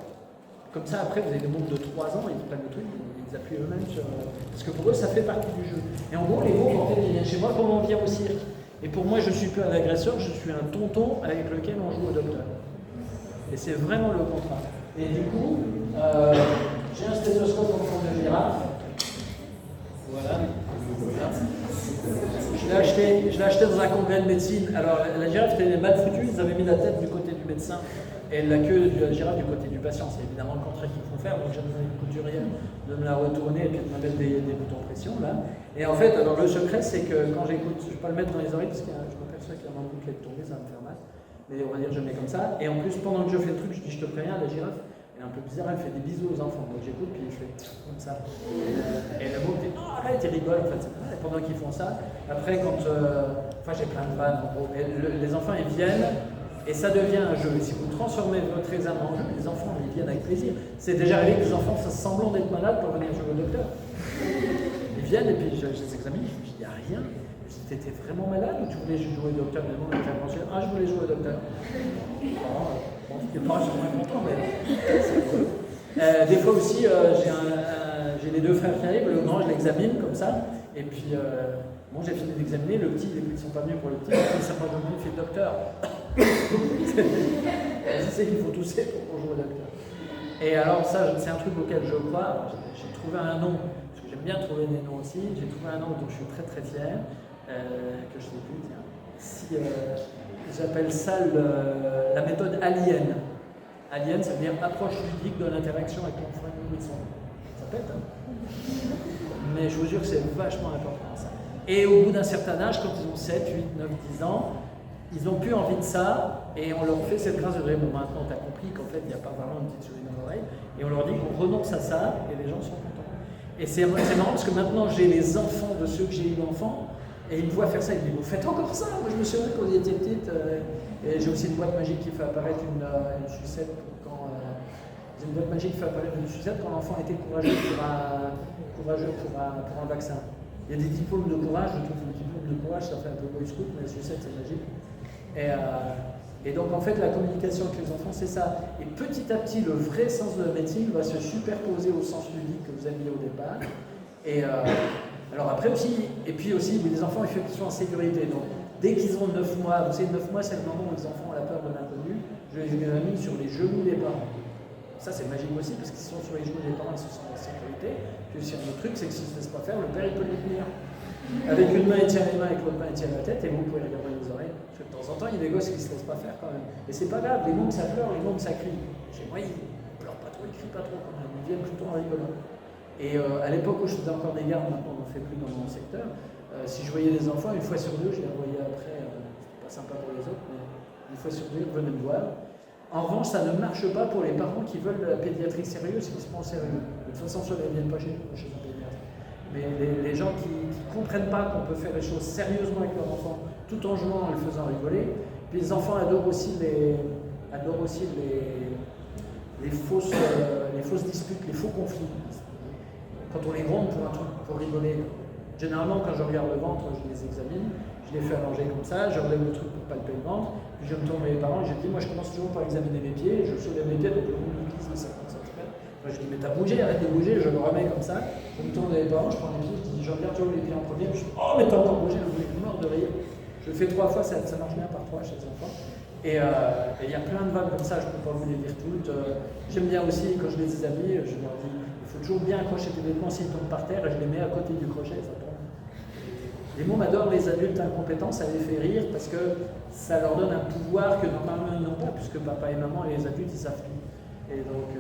Comme ça, après, vous avez des mômes de 3 ans, ils prennent le truc, ils appuient eux-mêmes sur... Parce que pour eux, ça fait partie du jeu. Et en gros, les mômes, en fait, ils viennent chez moi comme on vient au cirque. Et pour moi, je ne suis plus un agresseur, je suis un tonton avec lequel on joue au docteur. Et c'est vraiment le contrat. Et du coup, j'ai un stéthoscope en forme de girafe. Voilà. Je l'ai acheté dans un congrès de médecine. Alors, la girafe était mal foutue, ils avaient mis la tête du côté du médecin et la queue de la girafe du côté du patient. C'est évidemment le contraire qu'il faut faire, donc j'ai demandé à une couturière de me la retourner et puis de me mettre des boutons pression là. Et en fait, alors le secret, c'est que quand j'écoute, je ne vais pas le mettre dans les oreilles parce que je m'aperçois qu'il y a un boucle qui est tombé, ça va me faire mal. Mais on va dire, je le mets comme ça. Et en plus, pendant que je fais le truc, je dis, je te préviens, la girafe, elle est un peu bizarre, elle fait des bisous aux enfants. Donc j'écoute, puis je fais comme ça. Et le mot dit, oh arrête, il rigole en fait. Et pendant qu'ils font ça, après, quand. Enfin, j'ai plein de vannes en gros. Et les enfants, ils viennent. Et ça devient un jeu. Et si vous transformez votre examen en jeu, les enfants, ils viennent avec plaisir. C'est déjà arrivé que les enfants fassent semblant d'être malades pour venir jouer au docteur. Ils viennent et puis je les examine, je me dis, il n'y a rien. Je dis, t'étais vraiment malade ou tu voulais jouer au docteur? Vraiment, ah, je voulais jouer au docteur. Bon, les parents sont moins contents, mais c'est cool. Des fois aussi, j'ai les 2 frères qui arrivent, le grand, je l'examine comme ça. Et puis, bon, j'ai fini d'examiner, le petit, ils ne sont pas venus pour le petit, il s'approche de moi, il fait docteur. C'est qu'il faut tousser pour jouer au docteur. Et alors ça, c'est un truc auquel je crois. J'ai trouvé un nom, parce que j'aime bien trouver des noms aussi. J'ai trouvé un nom dont je suis très très fier, que je ne sais plus, tiens. J'appelle ça la méthode Alien. Alien, ça veut dire approche ludique de l'interaction avec l'enfant et nourrisson. Ça pète, hein? Mais je vous jure que c'est vachement important ça. Et au bout d'un certain âge, quand ils ont 7, 8, 9, 10 ans, ils n'ont plus envie de ça, et on leur fait cette grâce de dire, bon maintenant tu as compris qu'en fait il n'y a pas vraiment une petite souris dans l'oreille, et on leur dit qu'on renonce à ça, et les gens sont contents. Et c'est marrant parce que maintenant j'ai les enfants de ceux que j'ai eu d'enfants, et ils me voient faire ça, ils me disent, vous faites encore ça? Moi je me souviens quand ils étaient petites, et j'ai aussi une boîte magique qui fait apparaître une sucette quand... j'ai une boîte magique qui fait apparaître une sucette quand l'enfant était courageux pour un vaccin. Il y a des diplômes de courage, je trouve que le diplôme de courage ça fait un peu boy scout, mais la sucette c'est magique. Et donc en fait la communication avec les enfants c'est ça. Et petit à petit le vrai sens de la médecine va se superposer au sens ludique que vous aviez au départ. Et alors après aussi, et puis aussi les enfants il faut qu'ils soient en sécurité. Donc dès qu'ils ont 9 mois, vous savez 9 mois c'est le moment où les enfants ont la peur de l'inconnu, je les ai mis sur les genoux des parents. Ça c'est magique aussi parce qu'ils sont sur les genoux des parents, ils se sentent en sécurité. Puis aussi un autre truc c'est que s'ils ne se laissent pas faire, le père il peut les tenir. Avec une main, il tient les mains, avec l'autre main, il tient la tête, et vous pouvez regarder les oreilles. Parce que de temps en temps, il y a des gosses qui ne se laissent pas faire quand même. Et c'est pas grave, les mômes ça pleure, les mômes ça crie. Chez moi, ils ne pleurent pas trop, ils ne crient pas trop quand même, ils viennent plutôt en rigolant. Et à l'époque où je faisais encore des gardes, maintenant on n'en fait plus dans mon secteur, si je voyais des enfants, une fois sur 2, je les revoyais après, c'était pas sympa pour les autres, mais une fois sur 2, ils venaient me voir. En revanche, ça ne marche pas pour les parents qui veulent de la pédiatrie sérieuse, qui se prennent au sérieux. De toute façon, ceux-là ne viennent pas chez un pédiatre. Mais les gens qui ne comprennent pas qu'on peut faire les choses sérieusement avec leur enfant, tout en jouant, en le faisant rigoler. Puis les enfants adorent aussi les fausses disputes, les faux conflits. Quand on les gronde pour un truc, pour rigoler. Généralement, quand je regarde le ventre, je les examine, je les fais allonger comme ça, je relève le truc pour palper le ventre, puis je me tourne vers les parents et je dis, moi je commence toujours par examiner mes pieds, je soulève mes pieds, donc le monde glisse de 50 cm. Moi je dis, mais t'as bougé, arrête de bouger, je le remets comme ça, je me tourne vers les parents, je prends les pieds, je dis, je regarde toujours les pieds en premier, je dis, oh mais t'as encore bougé, je suis mort de rire. Je le fais 3 fois, ça marche bien par 3 chez les enfants. Et il y a plein de vannes comme ça, je ne peux pas vous les dire toutes. J'aime bien aussi, quand je les déshabille, je leur dis, il faut toujours bien accrocher tes vêtements s'ils tombent par terre, et je les mets à côté du crochet, ça tombe. Les mômes adorent les adultes incompétents, ça les fait rire parce que ça leur donne un pouvoir que normalement ils n'ont pas, puisque papa et maman et les adultes ils savent tout. Et donc,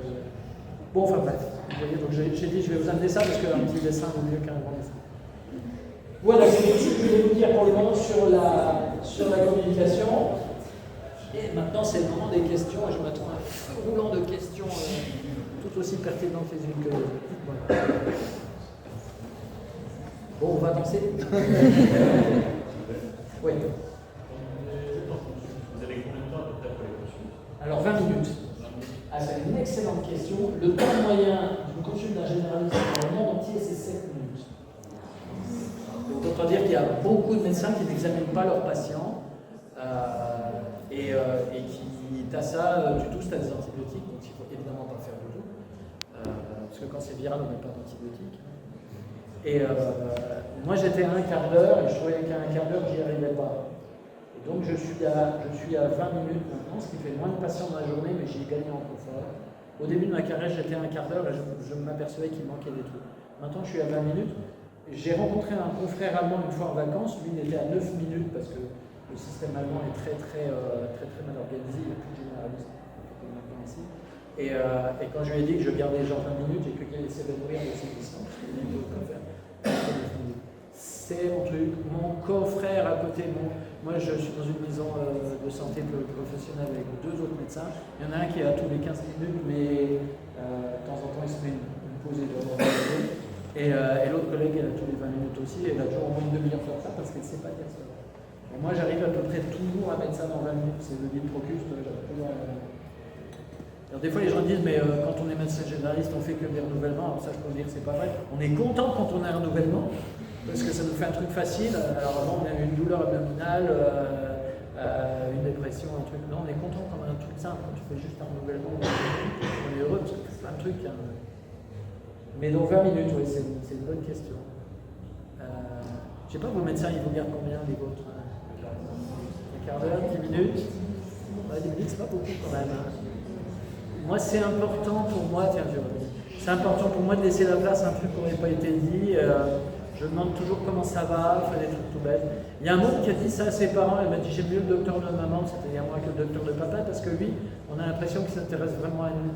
bon, enfin bref, vous voyez, donc j'ai dit je vais vous amener ça parce qu'un petit dessin vaut mieux qu'un grand dessin. Voilà, c'est tout ce que je voulais vous dire pour le moment sur la communication. Et maintenant c'est le moment des questions, et je m'attends à un roulant de questions tout aussi pertinentes les unes que les autres. Voilà. Bon, on va danser. Oui. Vous avez combien de temps à peu près pour Alors 20 minutes. Ah, c'est une excellente question. Le temps moyen d'une consulte d'un généraliste dans le monde entier, c'est 7 minutes. Donc autant dire qu'il y a beaucoup de médecins qui n'examinent pas leurs patients et qui tassent ça, tu tousses, tu as des antibiotiques, donc il ne faut évidemment pas faire du tout. Parce que quand c'est viral, on n'a pas d'antibiotiques. Et moi j'étais à un quart d'heure et je trouvais qu'à un quart d'heure, j'y arrivais pas. Et donc je suis à 20 minutes maintenant, ce qui fait moins de patients dans la journée, mais j'ai gagné en confort. Au début de ma carrière, j'étais à un quart d'heure et je m'apercevais qu'il manquait des trucs. Maintenant, je suis à 20 minutes. J'ai rencontré un confrère allemand une fois en vacances. Lui, il était à 9 minutes parce que le système allemand est très mal organisé. Il n'y a plus de généralistes comme maintenant ici. Et quand je lui ai dit que je gardais les gens 20 minutes, j'ai cru qu'il allait s'évanouir de ses distances. C'est mon truc. Mon confrère à côté, moi je suis dans une maison de santé professionnelle avec 2 autres médecins. Il y en a un qui est à tous les 15 minutes, mais de temps en temps il se met une pause et doit manger. Et l'autre collègue est à tous les 20 minutes aussi, et elle a toujours au moins une demi-heure sur ça parce qu'elle ne sait pas dire ça. Et moi j'arrive à peu près toujours à mettre ça dans 20 minutes, c'est le dit Procuste, j'arrive toujours à... Alors des fois les gens disent mais quand on est médecin généraliste on fait que des renouvellements, alors ça je peux vous dire c'est pas vrai. On est content quand on a un renouvellement, parce que ça nous fait un truc facile. Alors avant on a une douleur abdominale, une dépression, un truc. Non, on est content quand on a un truc simple, quand tu fais juste un renouvellement, on est heureux parce que c'est plein de trucs. Hein. Mais donc 20 minutes, oui, c'est une bonne question. Je sais pas, vos médecins, ils vous gardent combien les vôtres? Un quart d'heure, 10 minutes? 10 minutes, c'est pas beaucoup quand même. Hein. Moi, c'est important pour moi, c'est important pour moi de laisser la place à un truc qui n'aurait pas été dit. Je demande toujours comment ça va, faire des trucs tout bêtes. Il y a un mot qui a dit ça à ses parents, elle m'a dit j'aime mieux le docteur de maman, c'est-à-dire moi que le docteur de papa, parce que lui, on a l'impression qu'il s'intéresse vraiment à nous.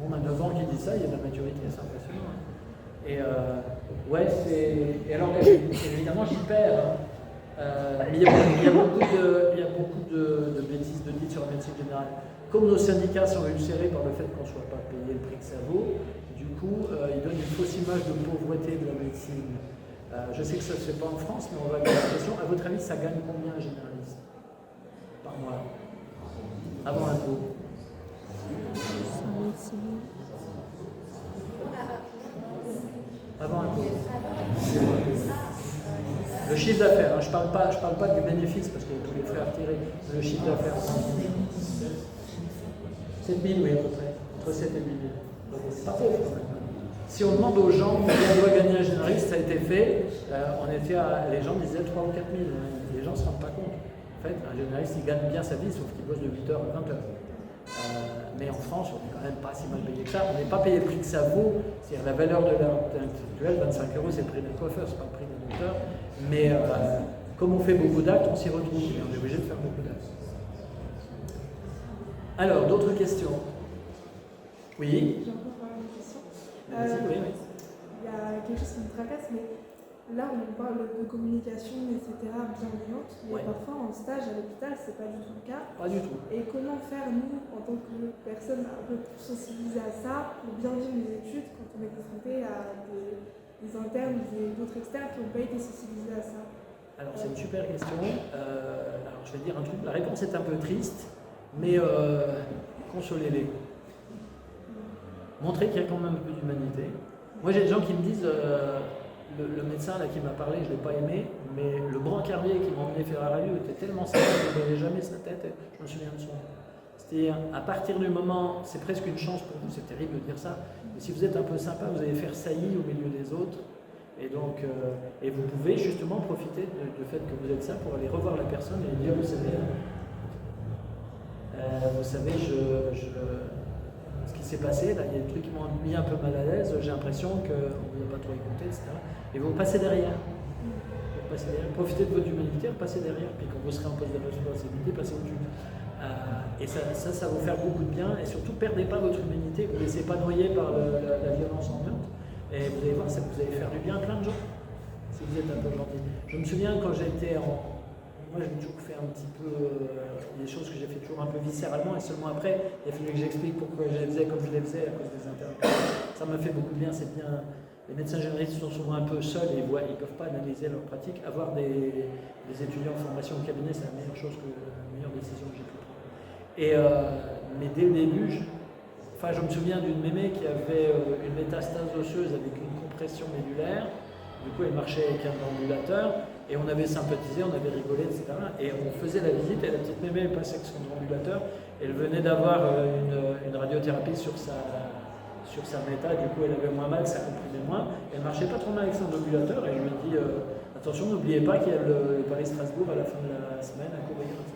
On a 9 ans qui dit ça, il y a de la maturité, c'est impressionnant. Hein. Et ouais, c'est. Et alors, évidemment, j'y perds. Hein. Mais il y a beaucoup de bêtises de dites sur la médecine générale. Comme nos syndicats sont ulcérés par le fait qu'on ne soit pas payé le prix que ça vaut, du coup, ils donnent une fausse image de pauvreté de la médecine. Je sais que ça ne se fait pas en France, mais on va avoir la question. À votre avis, ça gagne combien un généraliste par mois avant l'impôt? Avant un peu. Le chiffre d'affaires, hein, je parle pas du bénéfice parce que tous les frais à retirer. Le chiffre d'affaires. 7 000, oui, à peu près. Entre 7 et 8 000. C'est pas pauvre quand même. Si on demande aux gens combien doit gagner un généraliste, ça a été fait. Les gens disaient 3 ou 4 000. Les gens ne se rendent pas compte. En fait, un généraliste, il gagne bien sa vie, sauf qu'il bosse de 8h à 20h. Mais en France, on n'est quand même pas si mal payé que ça. On n'est pas payé le prix que ça vaut. C'est-à-dire la valeur de l'heure intellectuelle, 25 €, c'est le prix d'un coiffeur, c'est pas le prix d'un docteur. Mais comme on fait beaucoup d'actes, on s'y retrouve et on est obligé de faire beaucoup d'actes. Alors, d'autres questions? Oui. J'ai encore une question. Oui. Il y a quelque chose qui me tracasse, mais là on parle de communication, etc., bienveillante, mais parfois en stage à l'hôpital, c'est pas du tout le cas. Pas du tout. Et comment faire, nous, en tant que personnes un peu plus sensibilisées à ça, pour bien vivre les études quand on est confronté à des internes, d'autres externes qui n'ont pas été sensibilisés à ça? Alors, c'est une super question. Alors, je vais dire un truc. La réponse est un peu triste, mais consolez-les. Montrer qu'il y a quand même un peu d'humanité. Moi, j'ai des gens qui me disent, le médecin là, qui m'a parlé, je ne l'ai pas aimé, mais le brancardier qui m'a emmené faire la radio était tellement sympa que je ne voyais jamais sa tête, et je me souviens de son nom. C'est-à-dire, à partir du moment, c'est presque une chance pour vous, c'est terrible de dire ça, mais si vous êtes un peu sympa, vous allez faire saillie au milieu des autres, et donc, et vous pouvez justement profiter du fait que vous êtes ça pour aller revoir la personne et lui dire, vous savez, ce qui s'est passé, là, il y a des trucs qui m'ont mis un peu mal à l'aise, j'ai l'impression qu'on ne vous a pas trop écouté, etc. Et vous passez derrière. Profitez de votre humanité, passez derrière, puis quand vous serez en poste de responsabilité, passez au-dessus. Et ça va vous faire beaucoup de bien, et surtout, perdez pas votre humanité, vous ne laissez pas noyer par la violence ambiante, et vous allez voir, ça vous allez faire du bien à plein de gens, si vous êtes un peu gentil. Je me souviens quand j'étais moi, j'ai toujours fait un petit peu des choses que j'ai fait toujours un peu viscéralement, et seulement après, il a fallu que j'explique pourquoi je les faisais comme je les faisais à cause des internes. Ça m'a fait beaucoup de bien, c'est bien. Les médecins généralistes sont souvent un peu seuls et ils ne peuvent pas analyser leur pratique. Avoir des étudiants en formation au cabinet, c'est la meilleure décision que j'ai pu prendre. Mais dès le début, je me souviens d'une mémé qui avait une métastase osseuse avec une compression médulaire. Du coup, elle marchait avec un ambulateur et on avait sympathisé, on avait rigolé, etc. Et on faisait la visite et la petite mémé, elle passait avec son ambulateur. Elle venait d'avoir une radiothérapie sur sa méta, du coup elle avait moins mal, ça comprimait moins. Elle marchait pas trop mal avec son ambulateur et je lui ai dit attention, n'oubliez pas qu'il y a le Paris-Strasbourg à la fin de la semaine à courir, etc.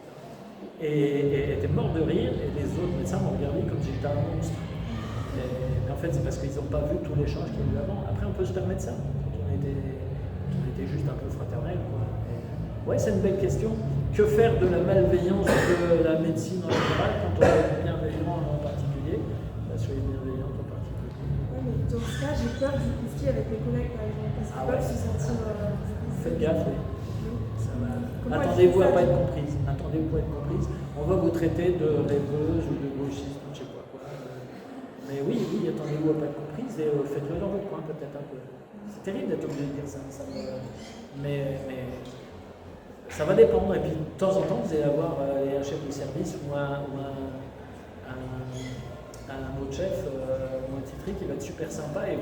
Et elle était morte de rire et les autres médecins m'ont regardé comme si j'étais un monstre. Mais en fait, c'est parce qu'ils n'ont pas vu tout l'échange qu'il y a eu avant. Après, on peut se permettre ça, quand on était juste un peu fraternel. Ouais, c'est une belle question. Que faire de la malveillance de la médecine en général quand on est bienveillant en particulier? Soyez bienveillants en particulier. Ouais, mais dans ce cas, j'ai peur du conflit avec mes collègues, par exemple, parce qu'ils peuvent se sentir. Faites gaffe, oui. Attendez-vous à pas être comprise. Attendez-vous à être comprise. On va vous traiter de rêveuse ou de gauchiste, je ne sais pas quoi. Mais oui, attendez-vous à pas être comprise et faites-le dans votre coin peut-être un peu. C'est terrible d'être obligé de dire ça. Mais ça va dépendre. Et puis de temps en temps, vous allez avoir un chef de service ou un autre chef ou un titré qui va être super sympa et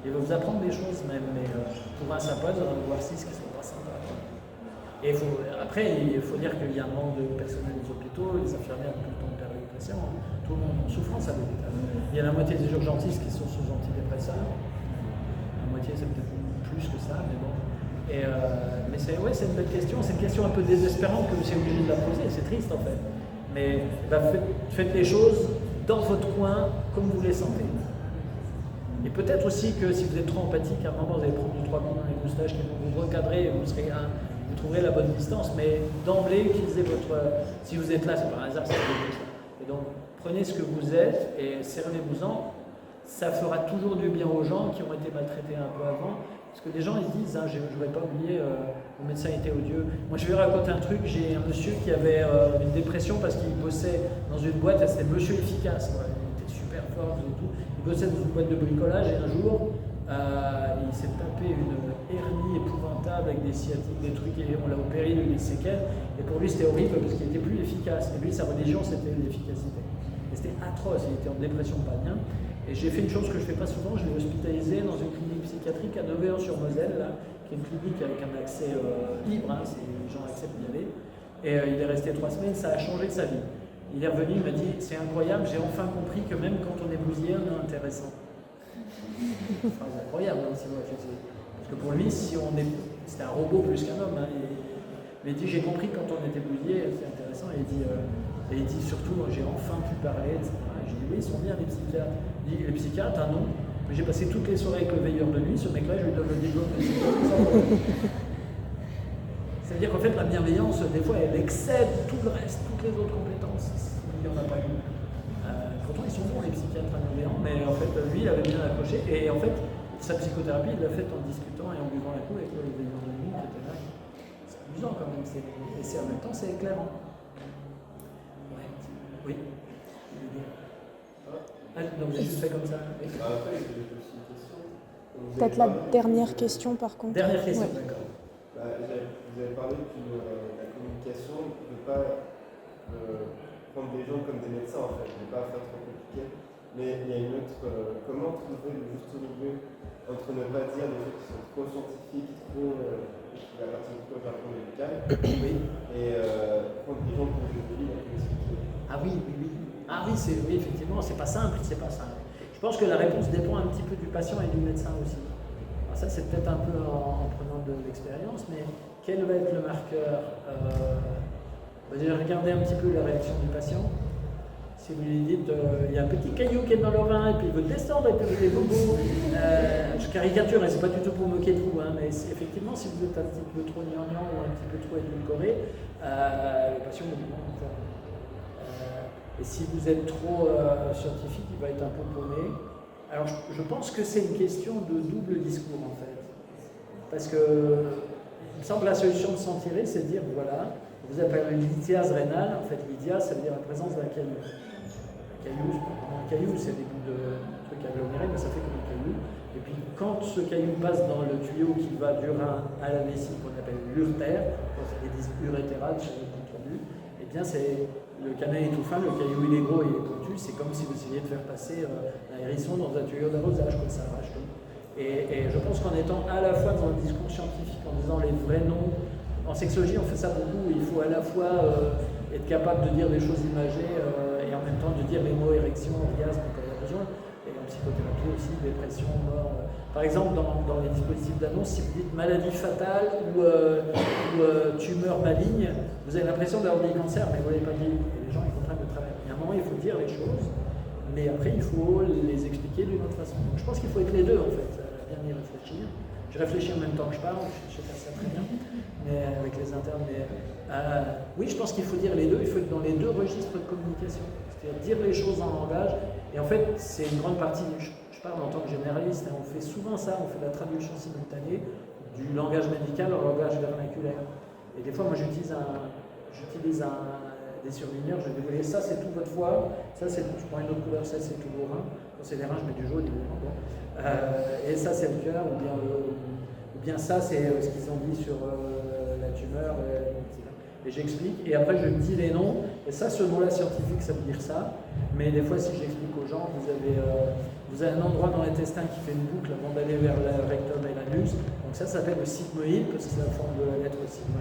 il va vous apprendre des choses même. Mais pour un sympa, vous allez en voir 6 qui ne sont pas sympas. Et après, il faut dire qu'il y a un manque de personnel des hôpitaux, les infirmières ont tout le temps de perdre les patients, tout le monde est en souffrance à l'hôpital. Il y a la moitié des urgentistes qui sont sous antidépresseurs, la moitié c'est peut-être plus que ça, mais bon. Mais c'est une belle question, c'est une question un peu désespérante que vous êtes obligé de la poser, c'est triste en fait. Mais faites les choses dans votre coin comme vous les sentez. Et peut-être aussi que si vous êtes trop empathique, à un moment vous allez prendre 2-3 coups dans les moustaches qui vont vous recadrer et vous trouverez la bonne distance, mais d'emblée utilisez si vous êtes là, c'est par hasard, c'est comme ça. Et donc prenez ce que vous êtes et servez-vous-en. Ça fera toujours du bien aux gens qui ont été maltraités un peu avant. Parce que des gens ils disent, je ne vais pas oublier, le médecin était odieux. Moi je vais raconter un truc, j'ai un monsieur qui avait une dépression parce qu'il bossait dans une boîte, c'était monsieur efficace, ouais. Il était super fort et tout. Il bossait dans une boîte de bricolage et un jour, il s'est tapé une hernie épouvantable avec des sciatiques, des trucs, et on l'a opéré, il a eu des séquelles. Et pour lui c'était horrible parce qu'il était plus efficace. Et lui sa religion c'était l'efficacité. Et c'était atroce, il était en dépression, pas bien. Et j'ai fait une chose que je ne fais pas souvent, je l'ai hospitalisé dans une clinique psychiatrique à Nevers-sur-Moselle, qui est une clinique avec un accès libre, les gens acceptent d'y aller. Et il est resté 3 semaines, ça a changé sa vie. Il est revenu, il m'a dit, c'est incroyable, j'ai enfin compris que même quand on est bousillé, on est intéressant. C'est incroyable, si vous réfléchissez. Parce que pour lui, c'était un robot plus qu'un homme. Mais il dit, j'ai compris quand on était bousillé, c'est intéressant. Et il dit surtout, j'ai enfin pu parler, etc. J'ai dit, oui, ils sont bien les psychiatres. Il dit, les psychiatres, non. Mais j'ai passé toutes les soirées avec le veilleur de nuit, ce mec-là, je lui donne le diplôme de psychiatre. C'est-à-dire qu'en fait, la bienveillance, des fois, elle excède tout le reste, toutes les autres compétences. Il n'y en a pas eu. Pourtant, ils sont bons, les psychiatres bienveillants, mais en fait, lui, il avait bien accroché. Et en fait, sa psychothérapie, il l'a faite en discutant et en buvant la coupe avec le veilleur de nuit qui était là. C'est amusant quand même, et en même temps, c'est éclairant. Ouais. Oui. Donc, j'ai juste fait comme ça. Après, j'ai aussi une question. Peut-être la dernière question, par contre. Dernière question, ouais. d'accord. Vous avez parlé que la communication ne peut pas prendre des gens comme des médecins, en fait, ne pas faire trop compliqué. Mais il y a une autre. Comment trouver le juste milieu entre ne pas dire des choses qui sont trop scientifiques, qui appartiennent trop au jargon médical, et prendre des gens pour des vies un peu expliquées. Ah oui. Ah oui, effectivement, c'est pas simple. Je pense que la réponse dépend un petit peu du patient et du médecin aussi. Alors ça, c'est peut-être un peu en prenant de l'expérience, mais quel va être le marqueur regardez un petit peu la réaction du patient. Si vous lui dites, il y a un petit caillou qui est dans le rein, et puis il veut descendre, et puis il veut des bobos. Je caricature, et c'est pas du tout pour moquer de vous, mais effectivement, si vous êtes un petit peu trop gnangnan ou un petit peu trop édulcoré, le patient vous demande. Et si vous êtes trop scientifique, il va être un peu paumé. Alors je pense que c'est une question de double discours en fait. Parce que il me semble la solution de s'en tirer, c'est de dire voilà, vous avez une lithiase rénale, en fait lithiase ça veut dire la présence d'un caillou. Un caillou c'est des bouts de trucs agglomérés, mais ça fait comme un caillou. Et puis quand ce caillou passe dans le tuyau qui va du rein à la vessie, qu'on appelle l'urtère, quand c'est des disques urétérales sur le compte rendu, eh bien c'est le canet est tout fin, le caillou il est gros, il est pointu, c'est comme si vous essayiez de faire passer un hérisson dans un tuyau d'arrosage, comme ça arrache tout. Et je pense qu'en étant à la fois dans le discours scientifique, en disant les vrais noms, en sexologie on fait ça beaucoup, il faut à la fois être capable de dire des choses imagées et en même temps de dire les mots érection, orgasme quand il y a besoin. Et en psychothérapie aussi, dépression, mort. Par exemple, dans les dispositifs d'annonce, si vous dites maladie fatale ou tumeur maligne, vous avez l'impression d'avoir des cancers, mais vous ne l'avez pas dit. Et les gens ils comprennent le travail. Il y a un moment, il faut dire les choses, mais après, il faut les expliquer d'une autre façon. Donc je pense qu'il faut être les deux, en fait, bien y réfléchir. Je réfléchis en même temps que je parle, je sais faire ça très bien, mais avec les internes. Mais, oui, je pense qu'il faut dire les deux, il faut être dans les deux registres de communication. C'est-à-dire dire les choses en langage. Et en fait, c'est une grande partie, je parle en tant que généraliste, hein, on fait souvent ça, on fait la traduction simultanée du langage médical au langage vernaculaire. Et des fois, moi j'utilise des surligneurs, je vais dévoiler ça c'est tout votre foie, ça c'est, je prends une autre couleur, ça c'est tout vos reins, quand c'est les reins je mets du jaune évidemment, bon. Et ça c'est le cœur, ou bien ça c'est ce qu'ils ont dit sur la tumeur, etc. Et j'explique, et après je dis les noms, et ça ce mot-là scientifique ça veut dire ça, mais des fois si j'explique aux gens, vous avez un endroit dans l'intestin qui fait une boucle avant d'aller vers le rectum et l'anus, donc ça s'appelle le sigmoïde, parce que c'est la forme de la lettre sigma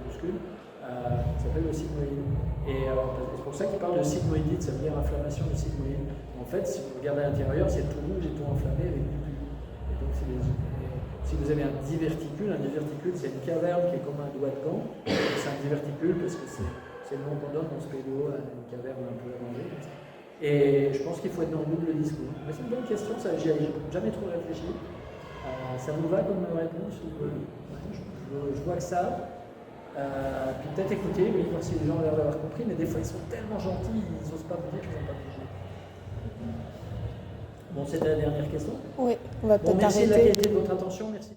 minuscule. Ça s'appelle le sigmoïde. Et c'est pour ça qu'il parle de sigmoïdite, ça veut dire inflammation du sigmoïde. En fait, si vous regardez à l'intérieur, c'est tout rouge et tout enflammé avec du pus. Et donc, si vous avez un diverticule c'est une caverne qui est comme un doigt de gant. C'est un diverticule parce que c'est le nom qu'on donne dans ce pédo à une caverne un peu allongée. Et je pense qu'il faut être dans le double discours. Mais c'est une bonne question, ça, j'y ai jamais trop réfléchi. Ça vous va comme réponse je vois que ça. Puis peut-être écouter, oui, voir si les gens ont l'air d'avoir compris, mais des fois ils sont tellement gentils, ils n'osent pas vous dire qu'ils n'ont pas pigé. Bon, c'était la dernière question. Oui, on va peut-être merci de la arrêter. qualité de votre attention, merci.